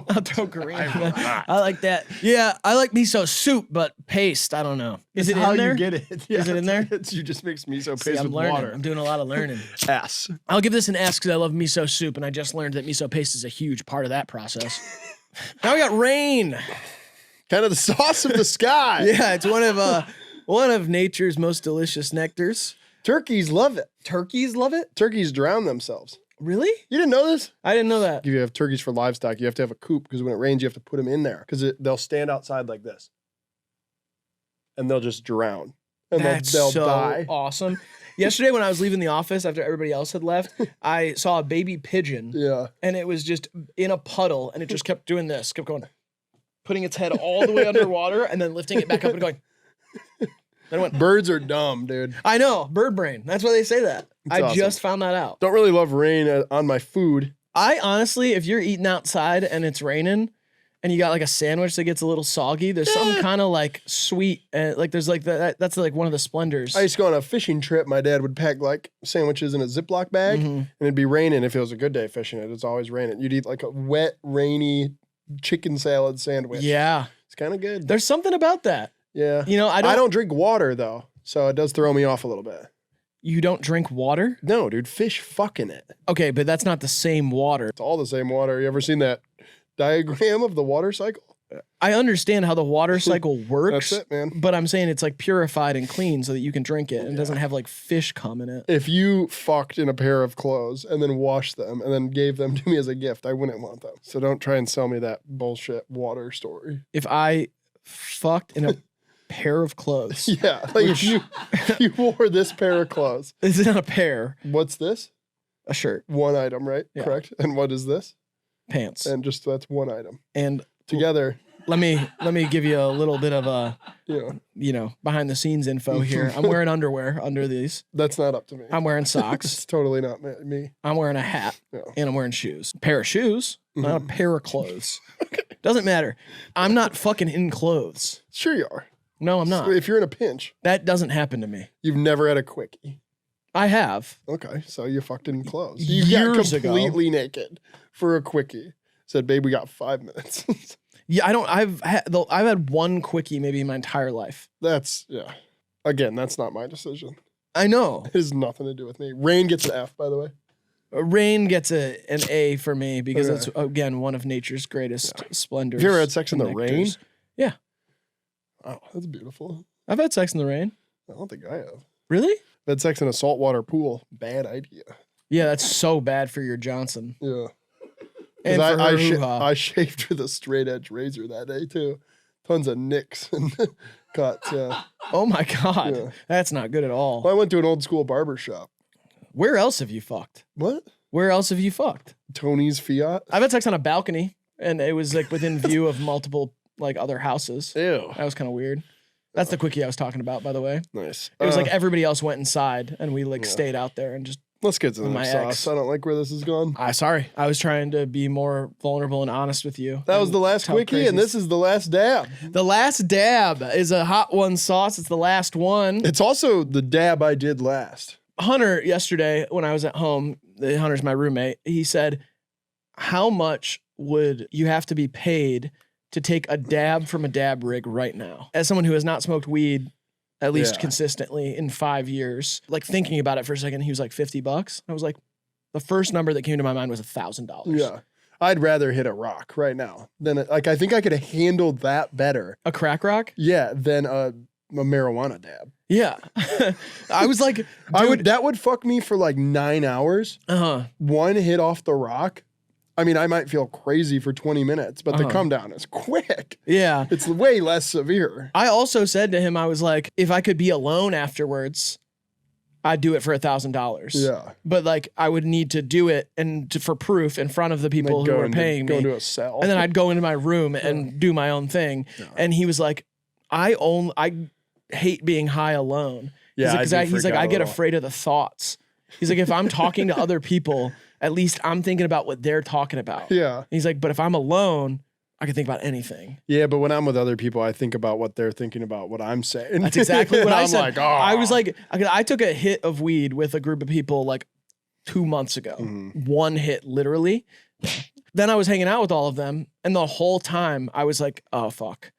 I'll throw Korean in there. I like that. Yeah, I like miso soup, but paste, I don't know. Is it how in there? you get it? Yeah, Is it in there? You just mix miso paste See, I'm with learning. water. I'm doing a lot of learning. S. I'll give this an S because I love miso soup, and I just learned that miso paste is a huge part of that process. Now we got rain. Kind of the sauce of the sky. Yeah, it's one of nature's most delicious nectars. Turkeys love it. Turkeys love it. Turkeys drown themselves. Really? You didn't know this? I didn't know that. If you have turkeys for livestock, you have to have a coop because when it rains, you have to put them in there because they'll stand outside like this, and they'll just drown, and That's they'll so die. awesome. Yesterday, when I was leaving the office after everybody else had left, I saw a baby pigeon, Yeah. and it was just in a puddle, and it just kept doing this, kept going, putting its head all the way underwater, and then lifting it back up and going. Then it went. Birds are dumb, dude. I know, bird brain. That's why they say that. I awesome. just found that out. Don't really love rain on my food. I honestly, if you're eating outside and it's raining, and you got like a sandwich that gets a little soggy, there's some kind of like sweet, like there's like that's like one of the splendors. I used to go on a fishing trip. My dad would pack like sandwiches in a Ziploc bag, and it'd be raining. If it was a good day fishing, it's always raining. You'd eat like a wet, rainy chicken salad sandwich. Yeah, It's kind of good. there's something about that. Yeah. You know, I I don't. don't drink water though, so it does throw me off a little bit. You don't drink water? No, dude, fish fucking it. Okay, but that's not the same water. It's all the same water. You ever seen that diagram of the water cycle? I understand how the water cycle works. That's it, man. But I'm saying it's like purified and clean so that you can drink it and it doesn't have like fish cum in it. If you fucked in a pair of clothes and then washed them and then gave them to me as a gift, I wouldn't want them. So don't try and sell me that bullshit water story. If I fucked in a pair of clothes, Yeah, like if you wore this pair of clothes, this is not a pair, what's this? a shirt, One item, right? Yeah. Correct. And what is this? pants, And just that's one item. and Together, let me give you a little bit of a behind the scenes info here. I'm wearing underwear under these. that's not up to me. I'm wearing socks. It's totally not me. I'm wearing a hat, Yeah. and I'm wearing shoes. Pair of shoes, not a pair of clothes. Doesn't matter. I'm not fucking in clothes. Sure you are. No, I'm So not. if you're in a pinch, That doesn't happen to me. you've never had a quickie. I have. Okay, so you fucked in clothes. You Years got ago. completely naked for a quickie. Said, babe, we got 5 minutes. Yeah, I don't. I've had one quickie maybe in my entire life. Yeah. Again, that's not my decision. I know. It has nothing to do with me. Rain gets an F, by the way. Rain gets an A for me because Okay. it's again one of nature's greatest splendors. Have you ever had sex in the and rain? nectars. Yeah, Oh, that's beautiful. I've had sex in the rain. I don't think I have. Really? I've had sex in a saltwater pool. Bad idea. Yeah, that's so bad for your Johnson. Yeah. And for I, her sh- hoo-ha. I shaved with a straight edge razor that day too. Tons of nicks and cuts. Yeah. Oh my God. Yeah. That's not good at all. Well, I went to an old school barber shop. Where else have you fucked? What? Where else have you fucked? Tony's Fiat. I've had sex on a balcony and it was like within view of multiple like other houses. Ew. That was kind of weird. That's the quickie I was talking about, by the way. Nice. It was like everybody else went inside and we like stayed out there and just Let's get to the my sauce. ex. I don't like where this is going. sorry. I was trying to be more vulnerable and honest with you. That was and the last tell quickie, crazy and this is the last dab. The last dab is a hot one sauce. It's the last one. It's also the dab I did last. Hunter, yesterday, when I was at home, Hunter's my roommate, he said, how much would you have to be paid to take a dab from a dab rig right now? As someone who has not smoked weed, at least Yeah. consistently in 5 years, like thinking about it for a second, he was like $50. I was like, the first number that came to my mind was $1,000. Yeah. I'd rather hit a rock right now than I think I could have handled that better. A crack rock? Yeah, than a marijuana dab. Yeah. I was like, That would fuck me for like 9 hours. One hit off the rock. I mean, I might feel crazy for 20 minutes, but the come down is quick. Yeah. It's way less severe. I also said to him, I was like, if I could be alone afterwards, I'd do it for $1,000. Yeah. But like, I would need to do it for proof in front of the people who are paying Go me. into a cell. And then I'd go into my room and do my own thing. Yeah. And he was like, I hate being high alone. Yeah, he's like, I get afraid of the thoughts. He's like, if I'm talking to other people, at least I'm thinking about what they're talking about. Yeah. He's like, but if I'm alone, I can think about anything. Yeah, but when I'm with other people, I think about what they're thinking about what I'm saying. That's exactly what I I'm said. like, oh. I was like, I took a hit of weed with a group of people like 2 months ago. One hit, literally. Then I was hanging out with all of them, and the whole time I was like, oh, fuck.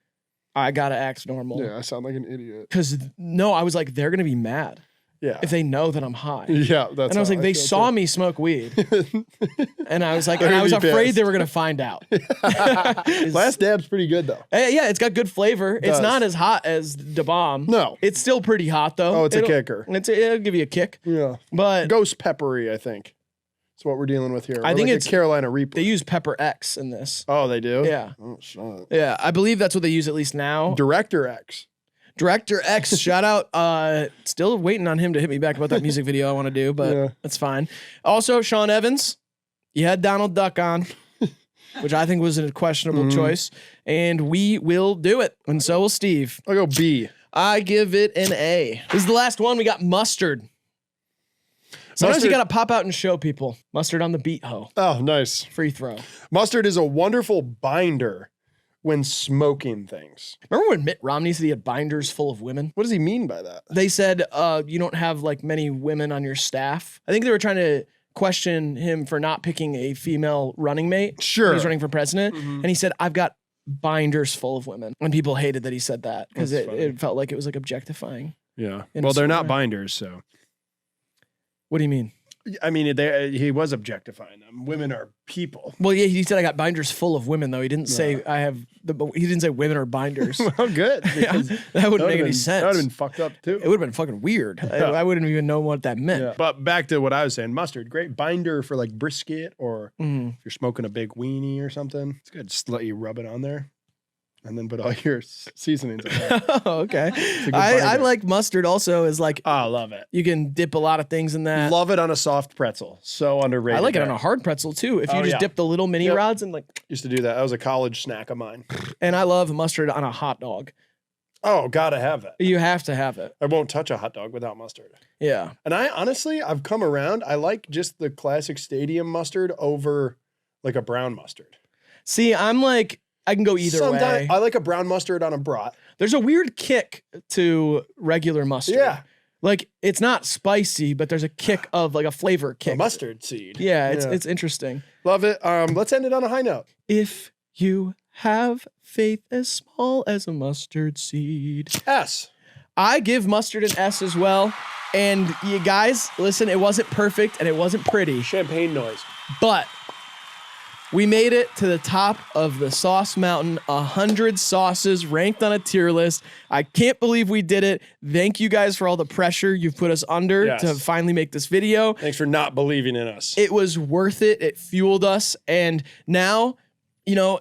I gotta act normal. Yeah, I sound like an idiot. Because, no, I was like, they're gonna be mad Yeah. if they know that I'm high. Yeah, that's And I was how like, they feel, saw too. me smoke weed. And I was like, They're and I gonna was be afraid pissed. they were gonna find out. Last dab's pretty good though. Yeah, it's got good flavor. It's does. not as hot as the bomb. No. It's still pretty hot though. Oh, it's a kicker. It'll give you a kick. Yeah. But Ghost peppery, I think. That's what we're dealing with here. I Or think like it's- a Carolina Reaper. they use Pepper X in this. Oh, they do? Yeah. Oh, shit. Yeah, I believe that's what they use at least now. Director X. Director X, shout out. Still waiting on him to hit me back about that music video I want to do, but Yeah. that's fine. Also, Sean Evans, you had Donald Duck on, which I think was a questionable choice, and we will do it, and so will Steve. I'll go B. I give it an A. This is the last one. We got mustard. Sometimes you Mustard- gotta pop out and show people. Mustard on the beat hoe. Oh, nice. Free throw. Mustard is a wonderful binder when smoking things. Remember when Mitt Romney said he had binders full of women? What does he mean by that? They said you don't have like many women on your staff. I think they were trying to question him for not picking a female running mate. Sure. When he was running for president. And he said, I've got binders full of women. And people hated that he said that because That's funny. it felt like it was like objectifying. Yeah. In Well, a they're sort not of- binders, so. What do you mean? I mean, he was objectifying them. Women are people. Well, yeah, he said I got binders full of women though. He didn't say I have he didn't say women are binders. Well, good. Yeah, because that wouldn't would've make any been- sense. That would have been fucked up, too. It would have been fucking weird. I wouldn't even know what that meant. Yeah. But back to what I was saying, mustard, great binder for like brisket or Mhm. if you're smoking a big weenie or something. It's good. Just let you rub it on there and then put all your seasonings in there. Oh, okay. good I binder. like mustard also as like I love it. you can dip a lot of things in that. Love it on a soft pretzel. So underrated. I like it there. on a hard pretzel too. If you Oh, just yeah. dip the little mini Yep. rods and like, Used to do that. That was a college snack of mine. and I love mustard on a hot dog. Oh, gotta have it. You have to have it. I won't touch a hot dog without mustard. Yeah. And I honestly, I've come around. I like just the classic stadium mustard over like a brown mustard. See, I'm like, I can go either way. I like a brown mustard on a brat. There's a weird kick to regular mustard. Yeah. Like it's not spicy, but there's a kick of like a flavor kick. A mustard seed. Yeah, it's interesting. Love it. Let's end it on a high note. If you have faith as small as a mustard seed. S. I give mustard an S as well. And you guys, listen, it wasn't perfect and it wasn't pretty, Champagne noise. but we made it to the top of the sauce mountain, 100 sauces ranked on a tier list. I can't believe we did it. Thank you guys for all the pressure you've put us under Yes. to finally make this video. Thanks for not believing in us. It was worth it. It fueled us. And now, you know,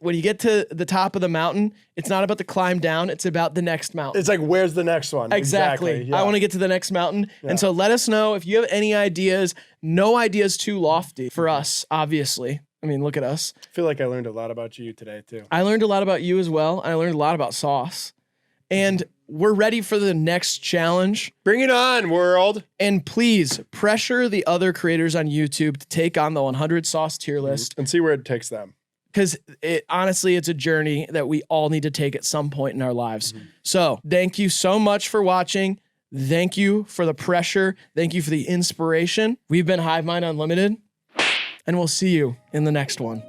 when you get to the top of the mountain, it's not about the climb down. It's about the next mountain. It's like, where's the next one? Exactly. Yeah. I want to get to the next mountain. Yeah. And so let us know if you have any ideas. No ideas too lofty for us, obviously. I mean, look at us. I feel like I learned a lot about you today, too. I learned a lot about you as well. I learned a lot about sauce. And we're ready for the next challenge. Bring it on, world. And please pressure the other creators on YouTube to take on the 100 sauce tier list. And see where it takes them. Because honestly, it's a journey that we all need to take at some point in our lives. So thank you so much for watching. Thank you for the pressure. Thank you for the inspiration. We've been HIVEMIND Unlimited, and we'll see you in the next one.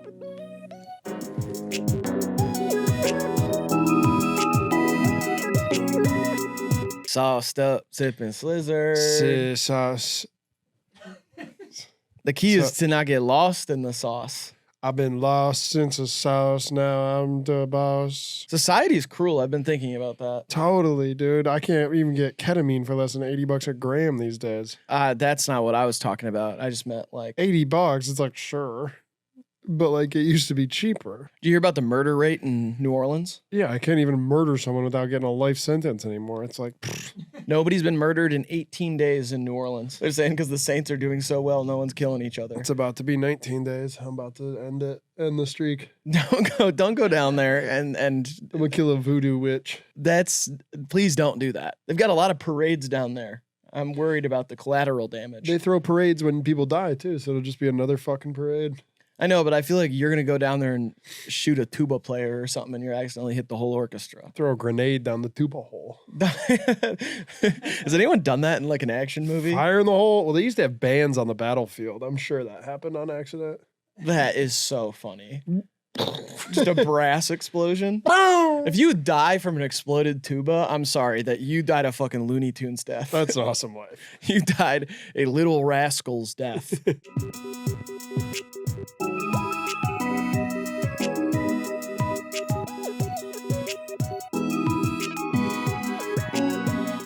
Sauced up, sipping slizzard. Sauce. The key is to not get lost in the sauce. I've been lost since the sauce. Now I'm the boss. Society's cruel. I've been thinking about that. Totally, dude. I can't even get ketamine for less than $80 a gram these days. That's not what I was talking about. I just meant like, $80. It's like, sure. But like it used to be cheaper. do you hear about the murder rate in New Orleans? Yeah, I can't even murder someone without getting a life sentence anymore. It's like, Nobody's been murdered in 18 days in New Orleans. They're saying because the Saints are doing so well, no one's killing each other. it's about to be 19 days. I'm about to end the streak. Don't go down there and I'm gonna kill a voodoo witch. please don't do that. They've got a lot of parades down there. I'm worried about the collateral damage. They throw parades when people die too, so it'll just be another fucking parade. I know, but I feel like you're gonna go down there and shoot a tuba player or something, and you're accidentally hit the whole orchestra. Throw a grenade down the tuba hole. Has anyone done that in like an action movie? Fire in the hole. Well, they used to have bands on the battlefield. I'm sure that happened on accident. That is so funny. Just a brass explosion. If you die from an exploded tuba, I'm sorry that you died a fucking Looney Tunes death. That's an awesome life. You died a Little Rascal's death.